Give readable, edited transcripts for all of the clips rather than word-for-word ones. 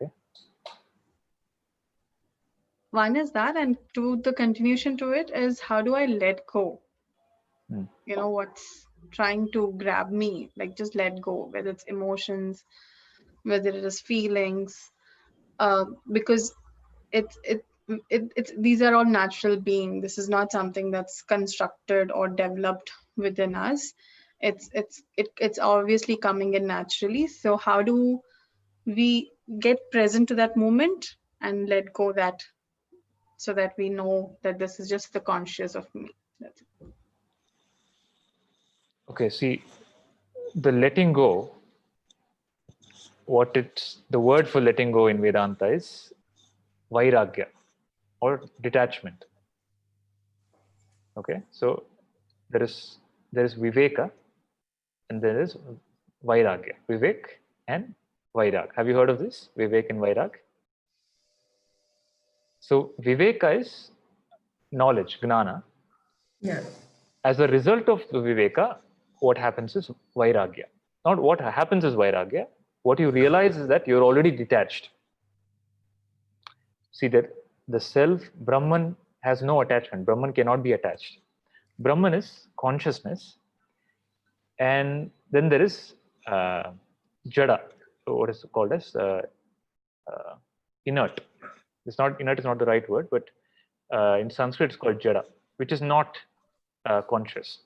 Okay. One is that, and two, the continuation to it is how do I let go? You know, what's trying to grab me, like just let go, whether it's emotions, whether it is feelings, because it's these are all natural being. This is not something that's constructed or developed within us. It's obviously coming in naturally. So how do we get present to that moment and let go that, so that we know that this is just the conscious of me. That's it. Okay, see, the letting go, the word for letting go in Vedanta is vairagya or detachment. Okay, so there is viveka and there is vairagya. Vivek and vairag. Have you heard of this? Vivek and vairag. So viveka is knowledge, gnana. Yeah. As a result of the viveka, what happens is vairagya. Not what happens is vairagya. What you realize is that you're already detached. See that the self, Brahman, has no attachment. Brahman cannot be attached. Brahman is consciousness, and then there is jada, what is called as inert. It's not inert is not the right word, but in Sanskrit it's called jada, which is not conscious.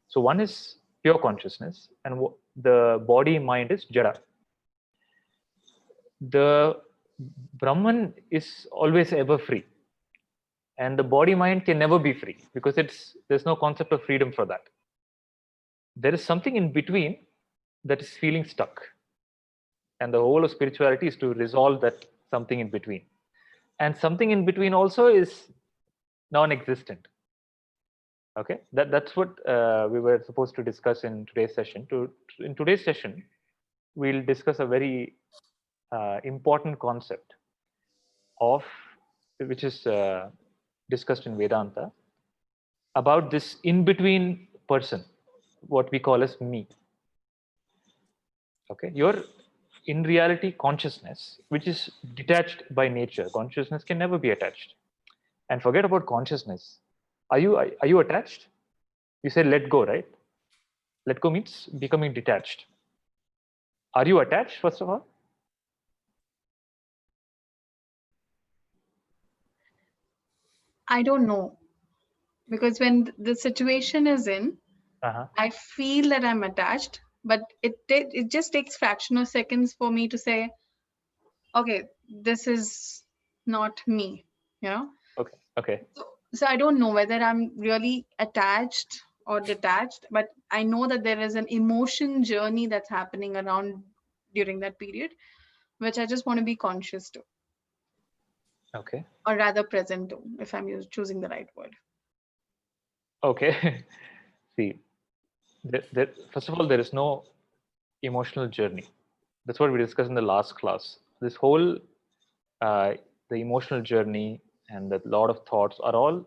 So one is pure consciousness, and the body mind is jada. The Brahman is always ever free, and the body mind can never be free because there's no concept of freedom for that. There is something in between that is feeling stuck, and the whole of spirituality is to resolve that something in between. And something in between also is non-existent. Okay, that's what we were supposed to discuss in today's session. In today's session, we'll discuss a very important concept of which is discussed in Vedanta about this in-between person, what we call as me. Okay, you're in reality consciousness, which is detached by nature. Consciousness can never be attached. And forget about consciousness. Are you attached? You said let go, right? Let go means becoming detached. Are you attached, first of all? I don't know, because when the situation is in, I feel that I'm attached, but it just takes fraction of seconds for me to say, okay, this is not me, you know. Okay. So I don't know whether I'm really attached or detached, but I know that there is an emotion journey that's happening around during that period, which I just want to be conscious to. Okay. Or rather present to, if I'm choosing the right word. Okay. See, first of all, there is no emotional journey. That's what we discussed in the last class. This whole, the emotional journey and the lot of thoughts are all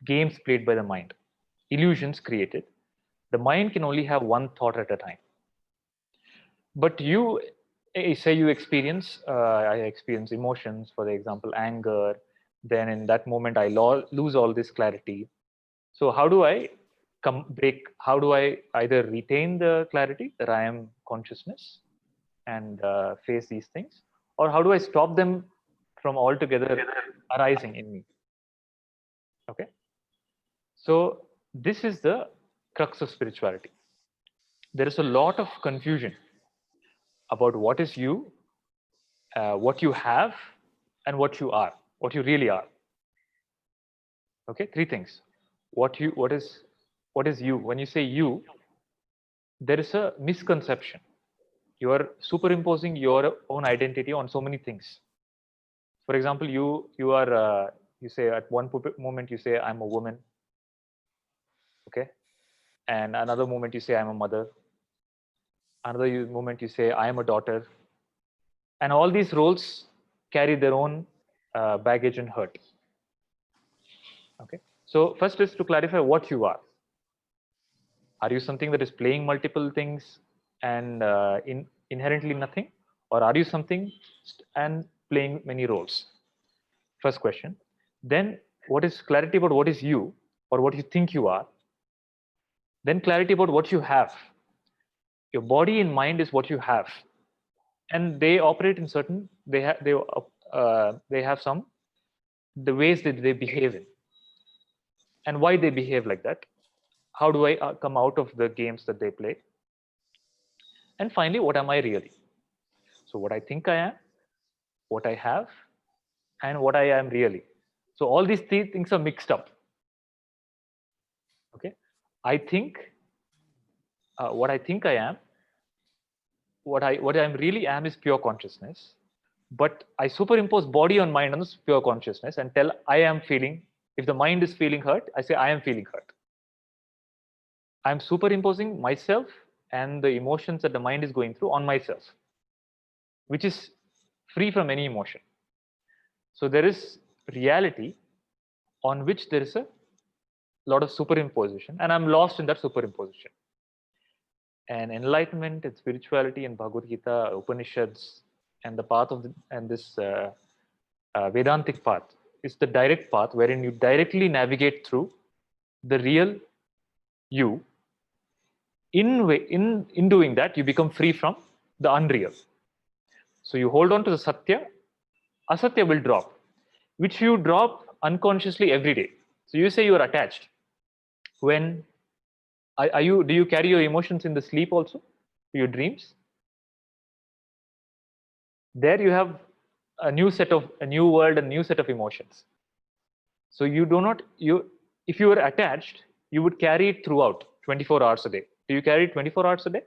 games played by the mind, illusions created. The mind can only have one thought at a time. But you, say you experience, I experience emotions, for example, anger. Then in that moment, I lose all this clarity. So how do I how do I either retain the clarity that I am consciousness and face these things, or how do I stop them from altogether arising in me? Okay. So this is the crux of spirituality. There is a lot of confusion about what is you, what you have, and what you are, what you really are. Okay, three things. What is you? When you say you, there is a misconception. You are superimposing your own identity on so many things. For example, you are you say at one moment you say I'm a woman. Okay, and another moment you say I'm a mother. Another moment you say I am a daughter. And all these roles carry their own baggage and hurt. Okay, so first is to clarify what you are. Are you something that is playing multiple things and inherently nothing, or are you something and playing many roles? First question. Then what is clarity about what is you or what you think you are? Then clarity about what you have. Your body and mind is what you have, and they operate in certain. They have some the ways that they behave in, and why they behave like that. How do I come out of the games that they play? And finally, what am I really? So what I think I am, what I have, and what I am really. So all these three things are mixed up. Okay, I think what I think I am, what I'm really am is pure consciousness. But I superimpose body on mind on this pure consciousness and tell I am feeling. If the mind is feeling hurt, I say I am feeling hurt. I'm superimposing myself and the emotions that the mind is going through on myself, which is free from any emotion. So there is reality on which there is a lot of superimposition, and I'm lost in that superimposition. And enlightenment and spirituality and Bhagavad Gita, Upanishads, and the path of this Vedantic path is the direct path wherein you directly navigate through the real you. In doing that, you become free from the unreal. So you hold on to the Satya, Asatya will drop, which you drop unconsciously every day. So you say you are attached. When do you carry your emotions in the sleep also? Your dreams? There you have a new world, a new set of emotions. So you do not, if you were attached, you would carry it throughout 24 hours a day. Do you carry it 24 hours a day?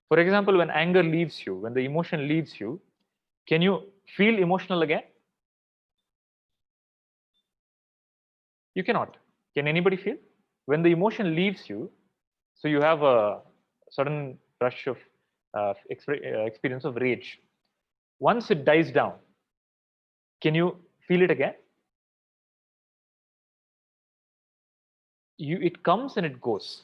For example, when anger leaves you, when the emotion leaves you, can you feel emotional again? You cannot. Can anybody feel? When the emotion leaves you, so you have a sudden rush of experience of rage. Once it dies down, can you feel it again? It comes and it goes.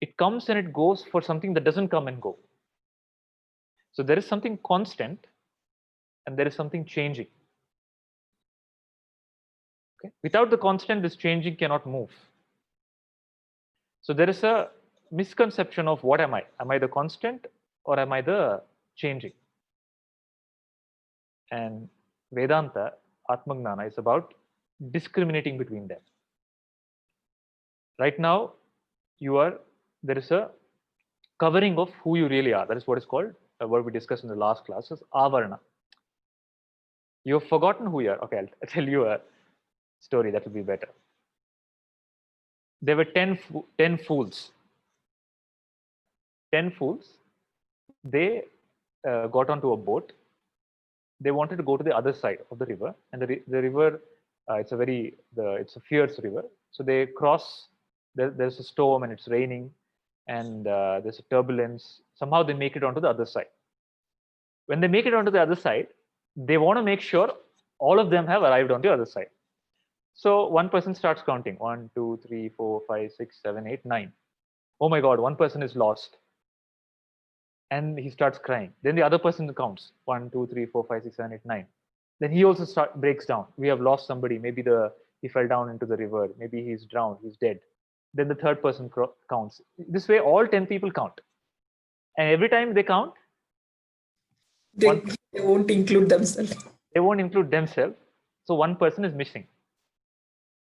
It comes and it goes for something that doesn't come and go. So there is something constant and there is something changing. Okay? Without the constant, this changing cannot move. So there is a misconception of what am I? Am I the constant or am I the changing? And Vedanta, Atma Gnana, is about discriminating between them. Right now, there is a covering of who you really are. That is what is called, what we discussed in the last class, is avarana. You've forgotten who you are. Okay, I'll tell you a story that will be better. There were 10 fools. 10 fools. They got onto a boat. They wanted to go to the other side of the river, and the river, it's a fierce river. So they cross. There's a storm and it's raining, and there's a turbulence. Somehow they make it onto the other side. When they make it onto the other side, they want to make sure all of them have arrived on the other side. So one person starts counting 1, 2, 3, 4, 5, 6, 7, 8, 9. Oh my God, one person is lost. And he starts crying. Then the other person counts 1, 2, 3, 4, 5, 6, 7, 8, 9. Then he also breaks down. We have lost somebody. Maybe he fell down into the river. Maybe he's drowned. He's dead. Then the third person counts. This way, all 10 people count. And every time they count, they won't include themselves. They won't include themselves. So one person is missing.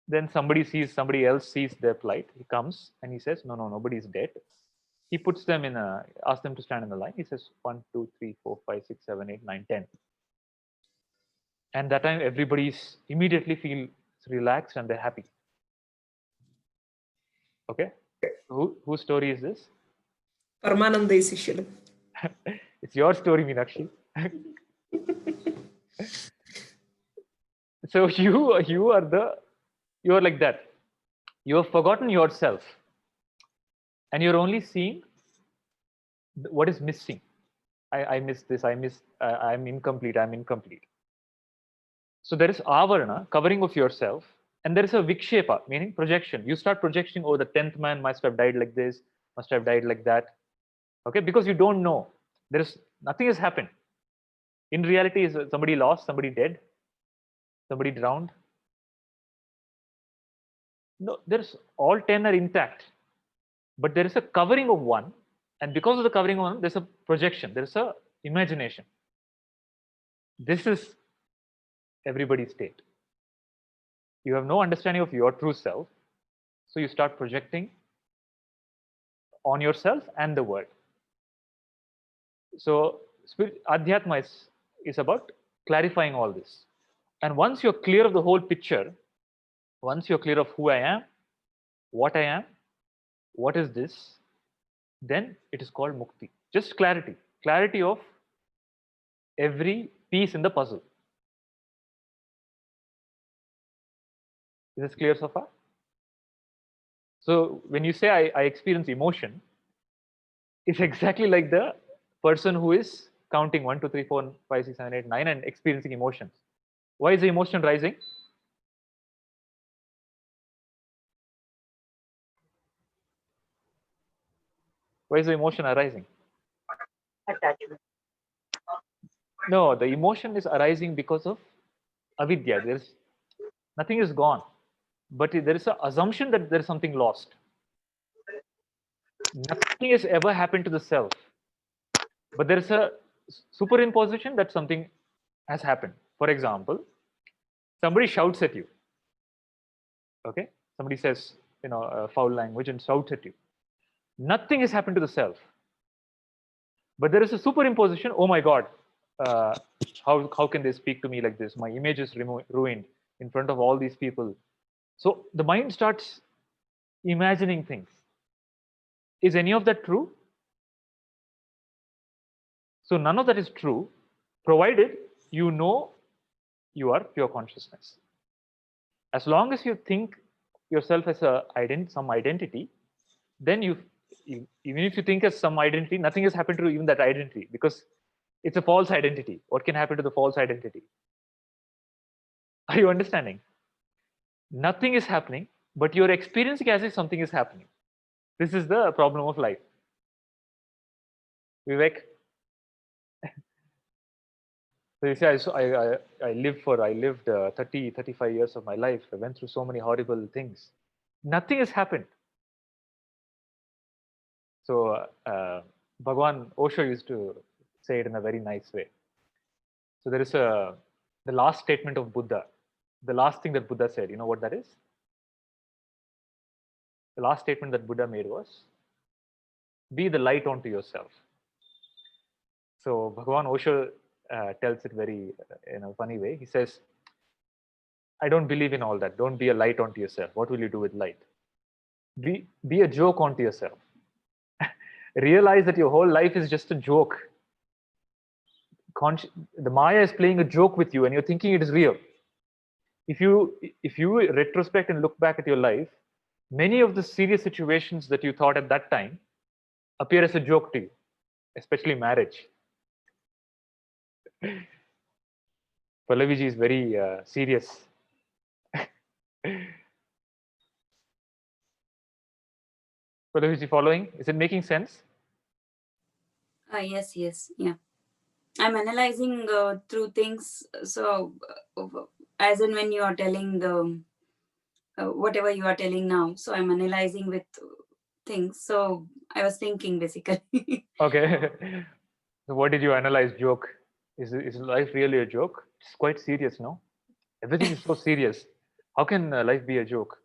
Then somebody else sees their plight. He comes and he says, no, nobody's dead. He puts them asks them to stand in the line. He says 1, 2, 3, 4, 5, 6, 7, 8, 9, 10. And that time everybody's immediately feels relaxed and they're happy. Okay? Whose story is this? Paramananda is Shishyalu. It's your story, Meenakshi. So you are like that. You have forgotten yourself, and you're only seeing what is missing. I miss this. I'm incomplete. I'm incomplete. So there is avarana, covering of yourself, and there is a vikshepa, meaning projection. You start projecting, oh, the 10th man must have died like this, must have died like that. Okay, because you don't know. There is nothing has happened. In reality, is somebody lost, somebody dead, somebody drowned. No, there's all 10 are intact, but there is a covering of one, and because of the covering of one, there's a projection, there's a imagination. This is everybody's state. You have no understanding of your true self, so you start projecting on yourself and the world. So Adhyatma is about clarifying all this. And once you're clear of the whole picture, once you're clear of who I am, what I am, what is this, then it is called mukti. Just clarity. Clarity of every piece in the puzzle. Is this clear so far? So when you say I experience emotion, it's exactly like the person who is counting 1, 2, 3, 4, 5, 6, 7, 8, 9 and experiencing emotions. Why is the emotion rising? Why is the emotion arising? Attachment. No, the emotion is arising because of avidya. There's nothing is gone, but there is an assumption that there is something lost. Nothing has ever happened to the self, but there is a superimposition that something has happened. For example, somebody shouts at you. Okay, somebody says foul language and shouts at you. Nothing has happened to the self, but there is a superimposition. Oh my God, how can they speak to me like this? My image is ruined in front of all these people. So the mind starts imagining things. Is any of that true? So none of that is true, provided you know you are pure consciousness. As long as you think yourself as some identity, then even if you think as some identity, nothing has happened to even that identity, because it's a false identity. What can happen to the false identity? Are you understanding? Nothing is happening, but you're experiencing as if something is happening. This is the problem of life. Vivek? So you see, I lived 35 years of my life. I went through so many horrible things. Nothing has happened. So Bhagwan Osho used to say it in a very nice way. So there is the last statement of Buddha. The last thing that Buddha said, you know what that is? The last statement that Buddha made was, be the light onto yourself. So Bhagwan Osho tells it very in a funny way. He says, I don't believe in all that. Don't be a light onto yourself. What will you do with light? Be a joke onto yourself. Realize that your whole life is just a joke. The Maya is playing a joke with you and you're thinking it is real. If you retrospect and look back at your life, many of the serious situations that you thought at that time appear as a joke to you, especially marriage. Pallaviji is very serious. Pallaviji, following? Is it making sense? Yes, yeah. I'm analyzing through things. So, as in when you are telling the whatever you are telling now, so I'm analyzing with things. So I was thinking basically. Okay. So what did you analyze? Joke? Is life really a joke? It's quite serious, no? Everything is so serious. How can life be a joke?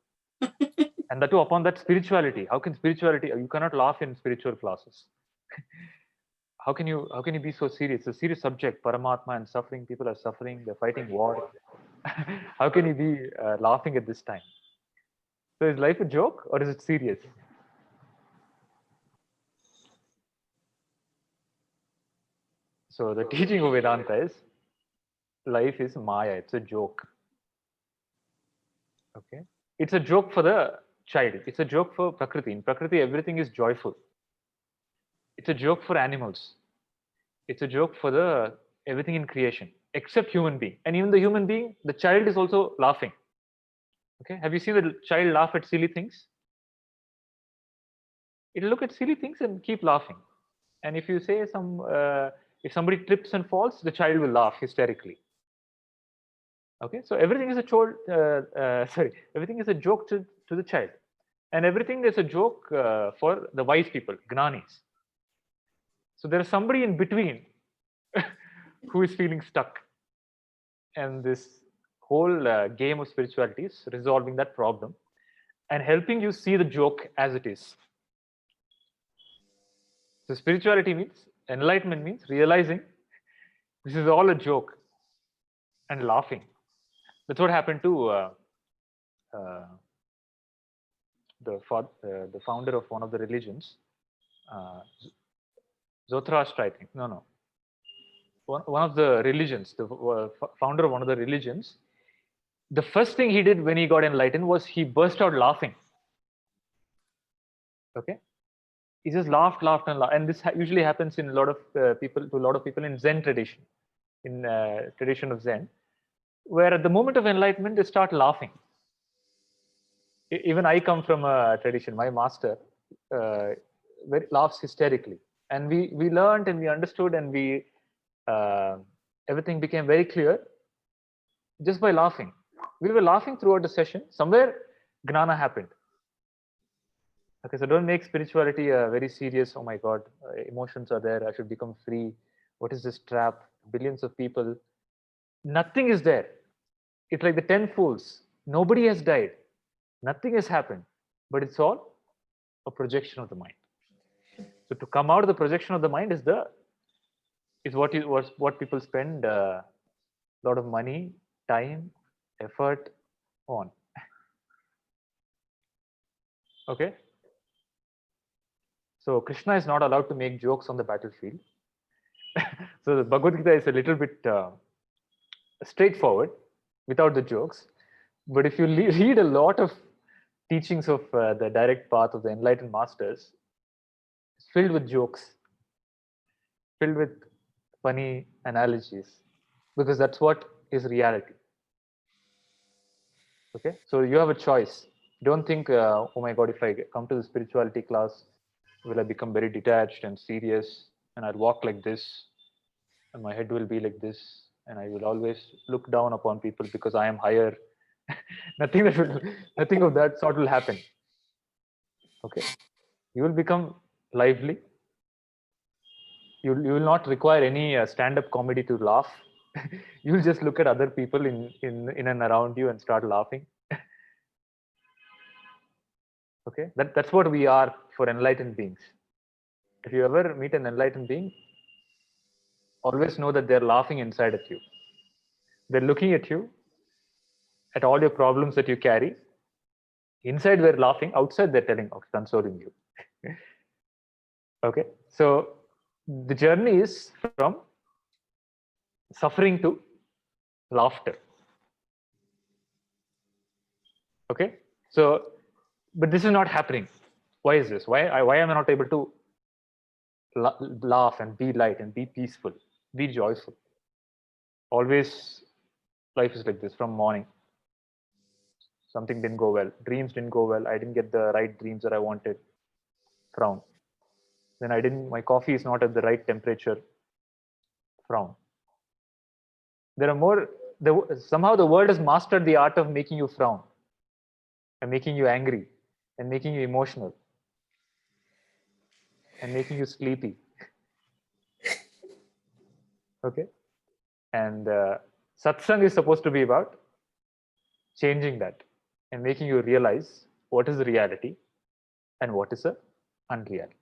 And that too upon that spirituality. How can spirituality? You cannot laugh in spiritual classes. How can you be so serious? It's a serious subject. Paramatma and suffering. People are suffering. They're fighting war. How can you be laughing at this time? So is life a joke or is it serious? So the teaching of Vedanta is life is Maya. It's a joke. Okay. It's a joke for the child. It's a joke for Prakriti. In Prakriti, everything is joyful. It's a joke for animals. It's a joke for everything in creation, except human being. And even the human being, the child is also laughing. Okay. Have you seen the child laugh at silly things? It'll look at silly things and keep laughing. And if you say if somebody trips and falls, the child will laugh hysterically. Okay, so everything is a everything is a joke to the child, and everything is a joke for the wise people, gnanis. So there is somebody in between who is feeling stuck, and this whole game of spirituality is resolving that problem and helping you see the joke as it is. So spirituality means, enlightenment means realizing this is all a joke and laughing. That's what happened to the founder of one of the religions, Zoroaster, I think. No. One of the religions, the founder of one of the religions, the first thing he did when he got enlightened was he burst out laughing. Okay, he just laughed and laughed, and this usually happens in a lot of people in Zen tradition, in tradition of Zen, where at the moment of enlightenment they start laughing. Even I come from a tradition. My master laughs hysterically, and we learned and we understood, and everything became very clear just by laughing. We were laughing throughout the session. Somewhere gnana happened. Okay, so don't make spirituality very serious. Oh my God, emotions are there. I should become free. What is this trap? Billions of people. Nothing is there. It's like the 10 fools. Nobody has died. Nothing has happened. But it's all a projection of the mind. So to come out of the projection of the mind is what people spend a lot of money, time, effort on. Okay. So Krishna is not allowed to make jokes on the battlefield. So the Bhagavad Gita is a little bit straightforward without the jokes. But if you read a lot of teachings of the direct path of the enlightened masters, it's filled with jokes, filled with funny analogies, because that's what is reality. Okay, so you have a choice. Don't think, oh my God, if I come to the spirituality class, will I become very detached and serious, and I'll walk like this, and my head will be like this, and I will always look down upon people because I am higher. Nothing of that sort will happen. Okay, you will become lively. You will not require any stand-up comedy to laugh. You will just look at other people in and around you and start laughing. Okay, that's what we are for enlightened beings. If you ever meet an enlightened being, always know that they're laughing inside of you. They're looking at you, at all your problems that you carry. Inside they're laughing, outside they're telling, okay, consoling you. Okay, so the journey is from suffering to laughter. Okay, so but this is not happening. Why is this? Why am I not able to laugh and be light and be peaceful, be joyful? Always life is like this from morning. Something didn't go well, dreams didn't go well, I didn't get the right dreams that I wanted, frown. Then my coffee is not at the right temperature, frown. There are more, somehow the world has mastered the art of making you frown and making you angry and making you emotional and making you sleepy. Okay, and satsang is supposed to be about changing that and making you realize what is the reality and what is a unreality.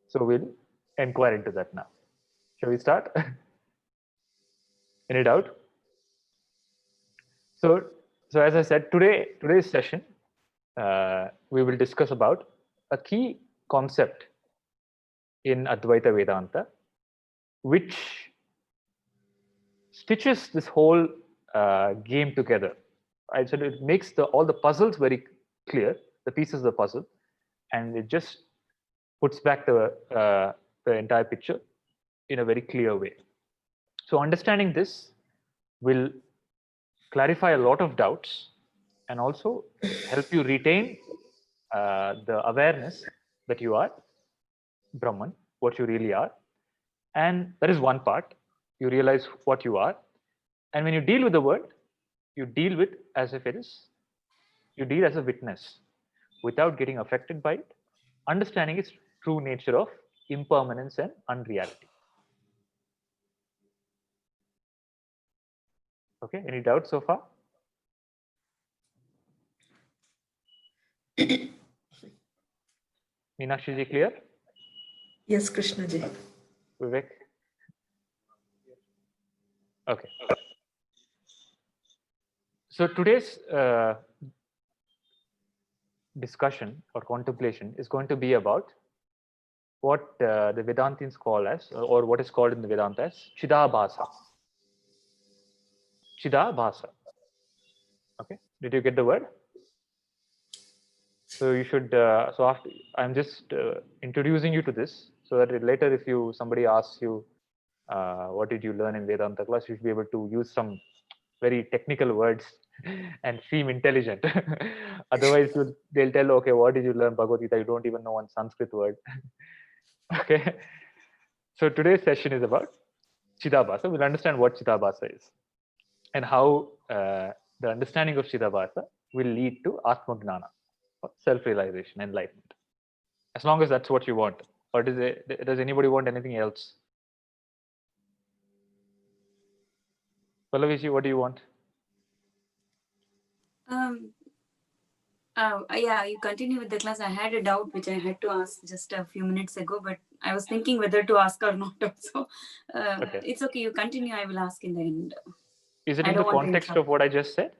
So we'll inquire into that now. Shall we start? Any doubt? So as I said, today's session, we will discuss about a key concept in Advaita Vedanta, which stitches this whole game together. I said it makes all the puzzles very clear, the pieces of the puzzle, and it just puts back the entire picture in a very clear way. So understanding this will clarify a lot of doubts and also help you retain the awareness that you are Brahman what you really are. And that is one part. You realize what you are. And when you deal with the world, you deal with as if it is, you deal as a witness without getting affected by it, understanding its true nature of impermanence and unreality. Okay, any doubts so far? Meenakshi ji, clear? Yes, Krishna ji. Vivek? Okay. So today's discussion or contemplation is going to be about what the Vedantins call as, or what is called in the Vedanta as Chidabhasa. Chidabhasa. Okay, did you get the word? So you should. So after, I'm just introducing you to this, so that later, if somebody asks you, what did you learn in Vedanta class, you should be able to use some very technical words and seem intelligent. Otherwise, they'll tell, okay, what did you learn Bhagavad Gita? You don't even know one Sanskrit word. Okay. So today's session is about Chidabhasa. We'll understand what Chidabhasa is and how the understanding of Chidabhasa will lead to Atma Gnana, self-realization, enlightenment. As long as that's what you want. Or does anybody want anything else? Pallavi, what do you want? Yeah, you continue with the class. I had a doubt which I had to ask just a few minutes ago, but I was thinking whether to ask or not. So Okay. it's okay. You continue. I will ask in the end. Is it I in the don't want to context interrupt. of what I just said?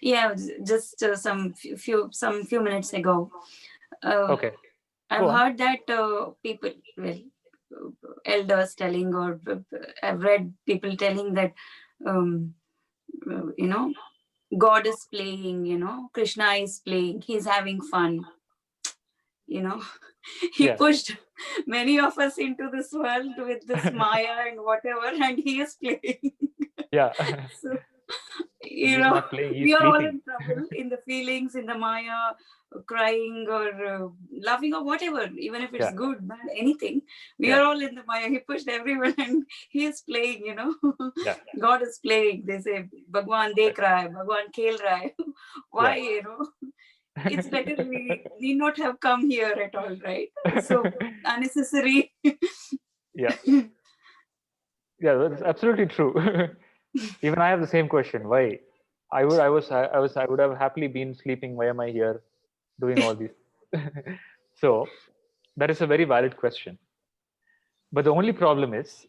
Yeah, just some few minutes ago. Okay. I've Go on. heard that people, well, elders telling, or I've read people telling that, you know, God is playing, you know, Krishna is playing, he's having fun, you know. He Yeah. pushed many of us into this world with this Maya and whatever, and he is playing. Yeah. So, you He's know, not playing, he's we are all sleeping. in trouble in the feelings, in the Maya, crying or laughing or whatever, even if it's Yeah. good, bad, anything. We Yeah. are all in the Maya. He pushed everyone and he is playing, you know. Yeah. God is playing. They say, Bhagwan dekh raha hai, Bhagwan khel raha hai. Why, Yeah. you know? It's better we need not have come here at all, right? So unnecessary. Yeah. Yeah, that's absolutely true. Even I have the same question. Why? I would have happily been sleeping. Why am I here doing all these? So that is a very valid question. But the only problem is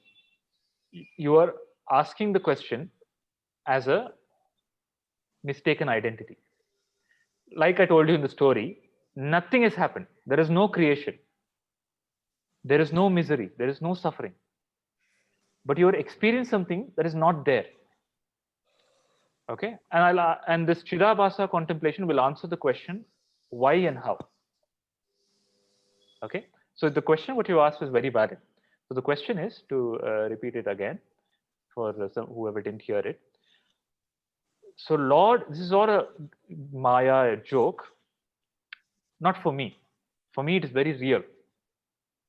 you are asking the question as a mistaken identity. Like I told you in the story, nothing has happened. There is no creation. There is no misery. There is no suffering. But you are experiencing something that is not there. Okay, and this Chidabhasa contemplation will answer the question why and how. Okay, so the question what you asked is very valid. So the question is to repeat it again for whoever didn't hear it. So Lord, this is all a Maya, a joke, not for me. For me, it is very real.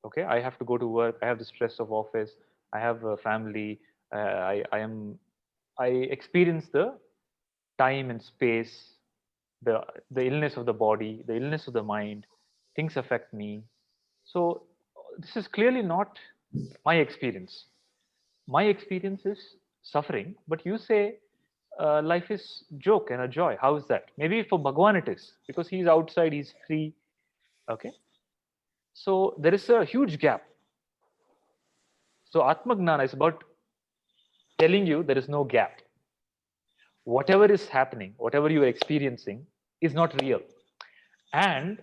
Okay, I have to go to work. I have the stress of office. I have a family. I experience the time and space, the illness of the body, the illness of the mind. Things affect me. So this is clearly not my experience. My experience is suffering, but you say life is joke and a joy. How is that? Maybe for Bhagwan it is, because he's outside, he's free. Okay. So there is a huge gap. So Atma Gnana is about telling you there is no gap. Whatever is happening, whatever you are experiencing is not real. And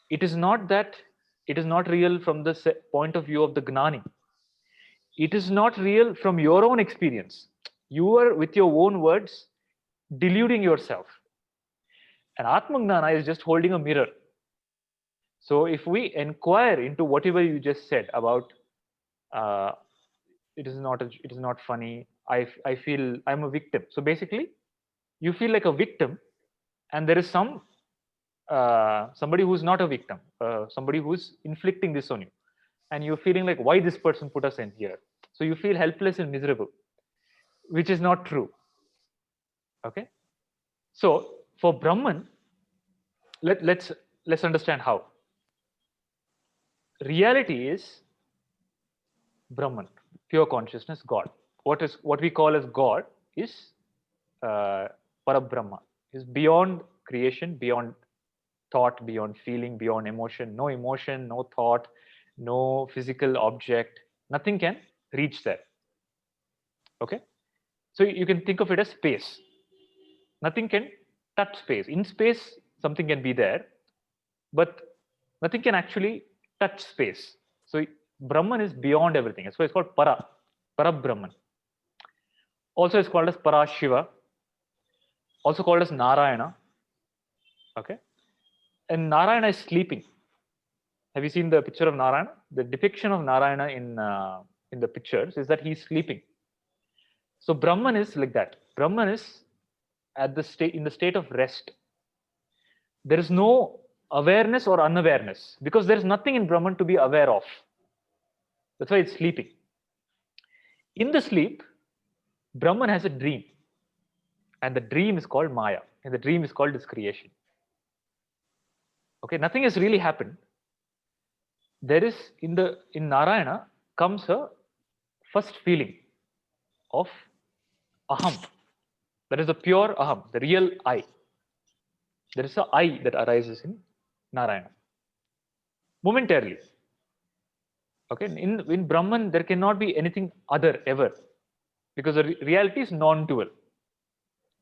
it is not that it is not real from the point of view of the Gnani. It is not real from your own experience. You are, with your own words, deluding yourself. And Atma Gnana is just holding a mirror. So if we inquire into whatever you just said about it is not funny, I feel I'm a victim. So basically, you feel like a victim, and there is somebody who's not a victim, somebody who's inflicting this on you. and you're feeling like, why this person put us in here? So you feel helpless and miserable, which is not true. Okay. So for Brahman, let's understand how. Reality is Brahman, pure consciousness, God. What we call as God is Parabrahma, is beyond creation, beyond thought, beyond feeling, beyond emotion. No emotion, no thought, no physical object. Nothing can reach there. Okay. So you can think of it as space. Nothing can touch space. In space, something can be there, but nothing can actually touch space. So Brahman is beyond everything. That's why it's called Para Brahman. Also, it's called as Para Shiva. Also called as Narayana. Okay, and Narayana is sleeping. Have you seen the picture of Narayana? The depiction of Narayana in the pictures is that he's sleeping. So Brahman is like that. Brahman is at the state in the state of rest. There is no awareness or unawareness because there is nothing in Brahman to be aware of. That's why it's sleeping. In the sleep, Brahman has a dream, and the dream is called Maya, and the dream is called this creation. Okay, nothing has really happened. There is in Narayana comes a first feeling of aham. That is the pure aham, the real I. There is a I that arises in Narayana momentarily. Okay, in Brahman there cannot be anything other ever, because the reality is non-dual.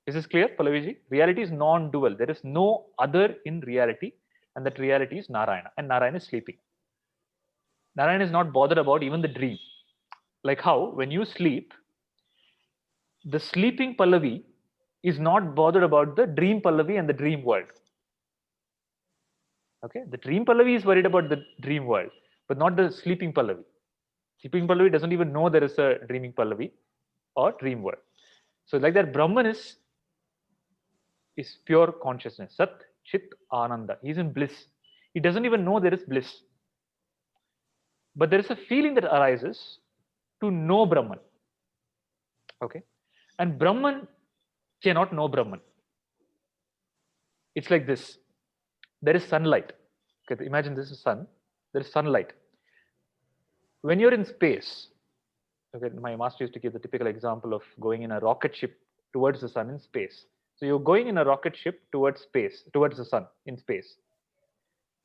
Is this clear, Pallaviji? Reality is non-dual. There is no other in reality, and that reality is Narayana, and Narayana is sleeping. Narayana is not bothered about even the dream. Like how when you sleep, the sleeping Pallavi is not bothered about the dream Pallavi and the dream world. Okay, the dream Pallavi is worried about the dream world, but not the sleeping Pallavi. Sleeping Pallavi doesn't even know there is a dreaming Pallavi or dream world. So like that, Brahman is pure consciousness, Sat, Chit, Ananda. He's in bliss. He doesn't even know there is bliss. But there is a feeling that arises to know Brahman. Okay, and Brahman cannot know Brahman. It's like this. There is sunlight. Okay, imagine this is sun. There is sunlight. When you're in space, okay, my master used to give the typical example of going in a rocket ship towards the sun in space. So you're going in a rocket ship towards space, towards the sun in space.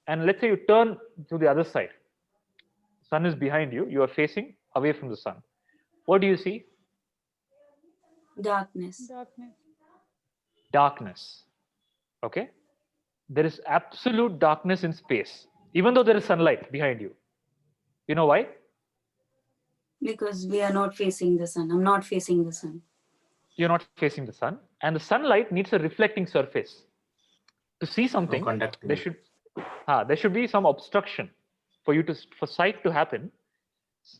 And let's say you turn to the other side. Sun is behind you. You are facing away from the sun. What do you see? Darkness. Darkness. Okay. There is absolute darkness in space, even though there is sunlight behind you. You know why? Because we are not facing the sun. I'm not facing the sun. You're not facing the sun, and the sunlight needs a reflecting surface. To see something, there should be some obstruction for sight to happen.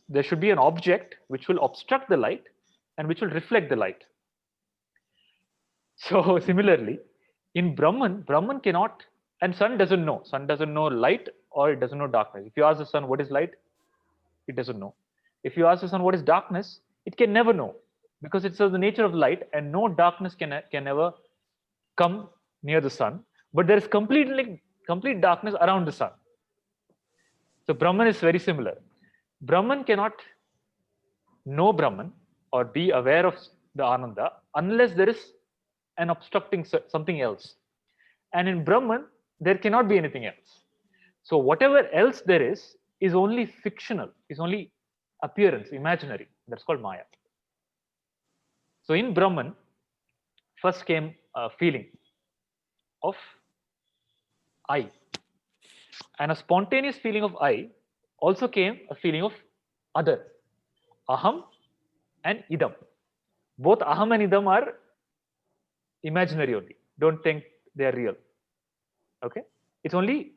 There should be an object which will obstruct the light and which will reflect the light. So similarly, in Brahman cannot, and sun doesn't know. Sun doesn't know light or it doesn't know darkness. If you ask the sun what is light, it doesn't know. If you ask the sun what is darkness, it can never know, because it's of the nature of light, and no darkness can ever come near the sun. But there is complete darkness around the sun. So Brahman is very similar. Brahman cannot know Brahman or be aware of the Ananda unless there is an obstructing something else. And in Brahman, there cannot be anything else. So whatever else there is only fictional, is only appearance, imaginary. That's called Maya. So in Brahman, first came a feeling of I. And a spontaneous feeling of I also came a feeling of other. Aham and idam. Both aham and idam are imaginary only. Don't think they are real. Okay? It's only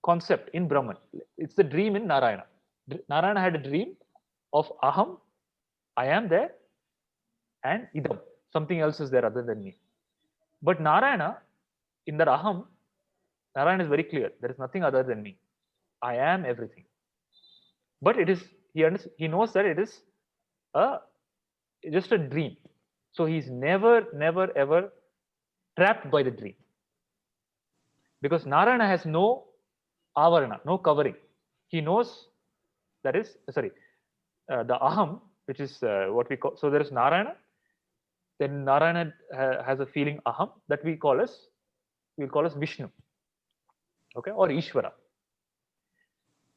concept in Brahman. It's the dream in Narayana. Narayana had a dream of aham, I am there, and idam, something else is there other than me. But Narayana, in that aham, Narayana is very clear. There is nothing other than me. I am everything. But it is he knows that it is just a dream. So he's never ever trapped by the dream, because Narayana has no avarana, no covering. He knows that is the aham, which is what we call. So there is Narayana. Then Narayana has a feeling aham that we'll call as Vishnu, okay, or Ishvara.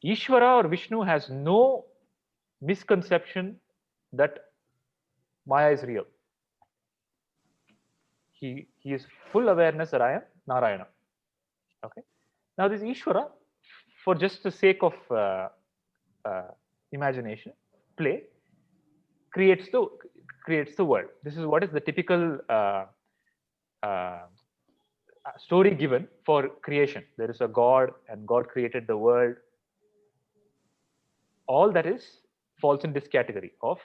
Ishvara or Vishnu has no misconception that Maya is real. He is full awareness that I am Narayana. Okay. Now this Ishvara, for just the sake of imagination, play, creates the world. This is what is the typical story given for creation. There is a God, and God created the world. All that falls in this category of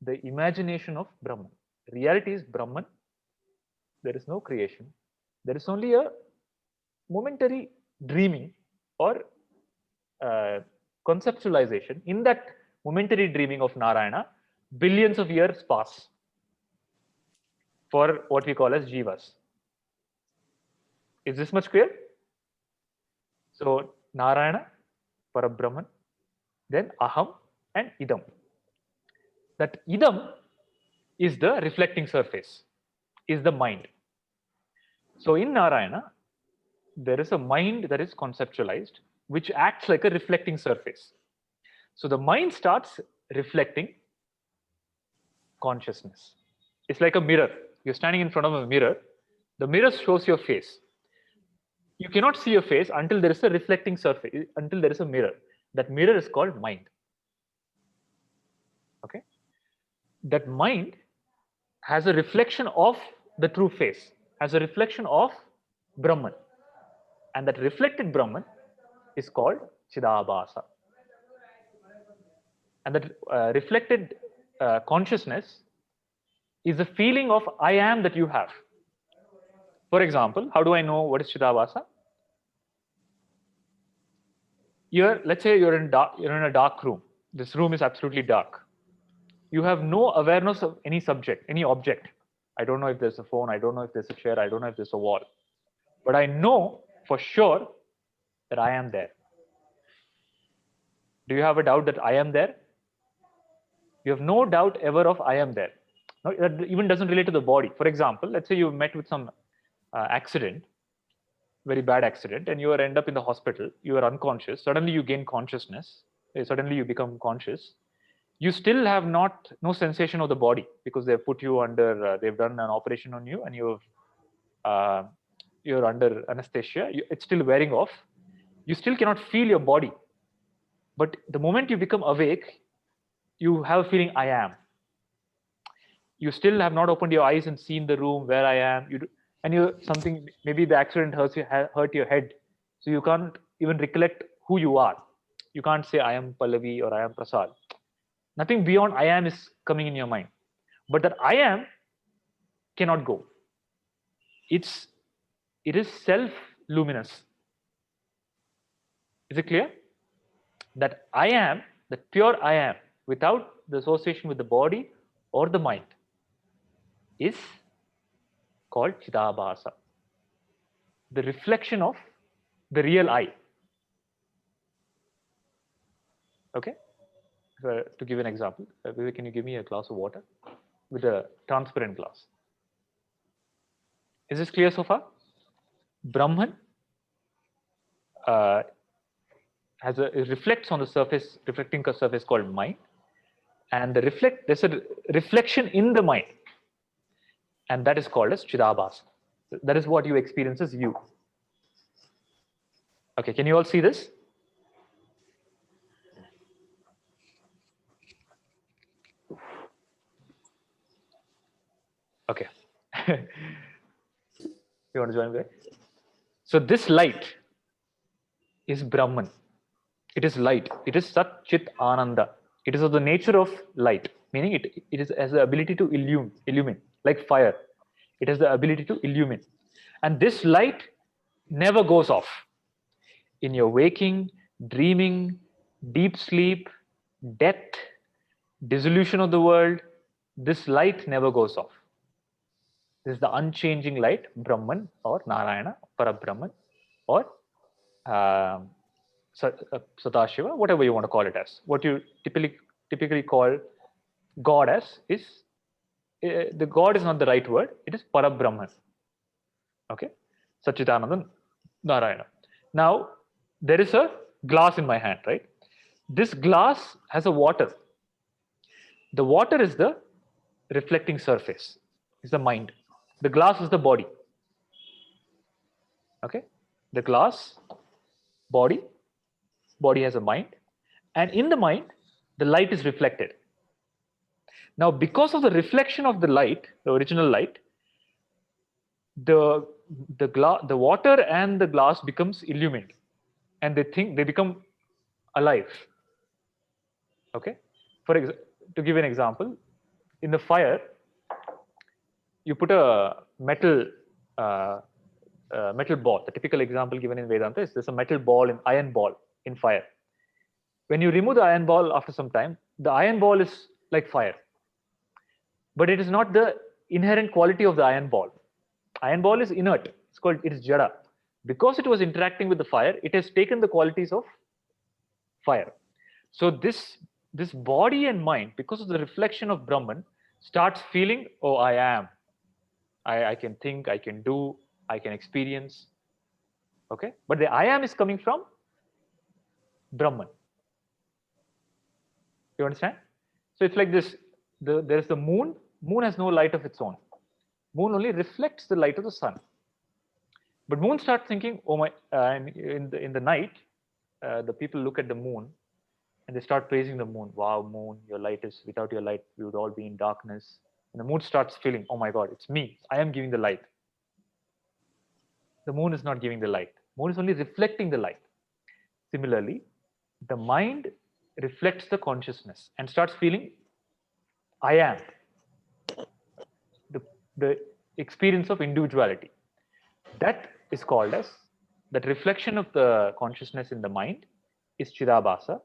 the imagination of Brahman. Reality is Brahman. There is no creation. There is only a momentary dreaming or conceptualization. In that momentary dreaming of Narayana, billions of years pass for what we call as jivas. Is this much clear? So Narayana, Parabrahman, then Aham and Idam. That Idam is the reflecting surface, is the mind. So in Narayana, there is a mind that is conceptualized, which acts like a reflecting surface. So the mind starts reflecting consciousness. It's like a mirror. You're standing in front of a mirror. The mirror shows your face. You cannot see your face until there is a reflecting surface, until there is a mirror. That mirror is called mind. Okay? That mind has a reflection of the true face, has a reflection of Brahman. And that reflected Brahman is called Chidabhasa. And that reflected consciousness is the feeling of I am that you have. For example, how do I know what is Chidabhasa? Let's say you're in a dark room. This room is absolutely dark. You have no awareness of any subject, any object. I don't know if there's a phone. I don't know if there's a chair. I don't know if there's a wall. But I know for sure that I am there. Do you have a doubt that I am there? You have no doubt ever of I am there. No, that even doesn't relate to the body. For example, let's say you met with some accident, very bad accident, and you end up in the hospital. You are unconscious. Suddenly you gain consciousness. Suddenly you become conscious. You still have no sensation of the body, because they've put you under, they've done an operation on you, and you're under anesthesia. It's still wearing off. You still cannot feel your body. But the moment you become awake, you have a feeling I am. You still have not opened your eyes and seen the room where I am. Maybe the accident hurt your head, so you can't even recollect who you are. You can't say I am Pallavi or I am Prasad. Nothing beyond I am is coming in your mind. But that I am cannot go. It is self-luminous. Is it clear? That I am, the pure I am, without the association with the body or the mind, is called Chidabhasa. The reflection of the real I. Okay? To give an example, Vivek, can you give me a glass of water with a transparent glass? Is this clear so far? Brahman it reflects on the surface, reflecting surface called mind, and there's a reflection in the mind, and that is called as Chidabhasa. That is what you experience as you. Okay, can you all see this? Okay. You want to join me? So this light is Brahman. It is light. It is Sat Chit Ananda. It is of the nature of light, meaning it has the ability to illumine, like fire. It has the ability to illumine. And this light never goes off. In your waking, dreaming, deep sleep, death, dissolution of the world, this light never goes off. This is the unchanging light, Brahman or Narayana, Parabrahman, or Sadashiva, whatever you want to call it as. What you typically call God as is, the God is not the right word, it is Parabrahman. Okay? Sachidananda Narayana. Now, there is a glass in my hand, right? This glass has a water. The water is the reflecting surface, is the mind. The glass is the body. Okay? The glass, body has a mind, and in the mind, the light is reflected. Now, because of the reflection of the light, the original light, the water and the glass becomes illumined, and they become alive. Okay, to give an example, in the fire, you put a metal ball. The typical example given in Vedanta is there's a metal ball, an iron ball in fire. When you remove the iron ball after some time, the iron ball is like fire, but it is not the inherent quality of the iron ball. Iron ball is inert. It is jada. Because it was interacting with the fire, it has taken the qualities of fire. So this body and mind, because of the reflection of Brahman, starts feeling, oh, I am. I can think, I can do, I can experience. Okay? But the I am is coming from Brahman. You understand? So it's like this. There's the moon. Moon has no light of its own. Moon only reflects the light of the sun. But moon starts thinking, oh my, in the night, the people look at the moon and they start praising the moon. Wow, moon, your light is, without your light, we would all be in darkness. And the moon starts feeling, oh my God, it's me. I am giving the light. The moon is not giving the light. Moon is only reflecting the light. Similarly, the mind reflects the consciousness and starts feeling, I am. The experience of individuality. That is called as, that reflection of the consciousness in the mind is Chidabhasa.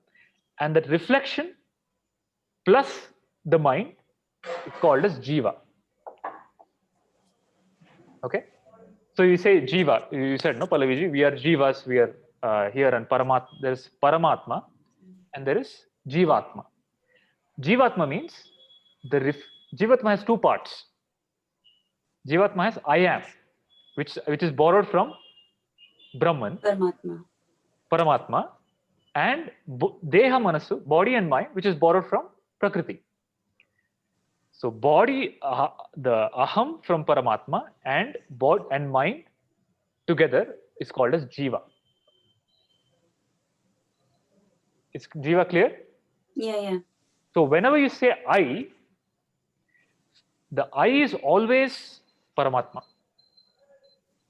And that reflection plus the mind is called as Jiva. Okay? So you say Jiva, you said, no, Pallaviji, we are Jivas, we are here, and Paramatma, there is Paramatma and there is Jivatma. Jivatma means, Jivatma has two parts. Jivatma has I am, which is borrowed from Brahman, Paramatma, and Deha Manasu, body and mind, which is borrowed from Prakriti. So body, the Aham from Paramatma and body and mind together is called as Jiva. Is Jiva clear? Yeah. So whenever you say I, the I is always Paramatma.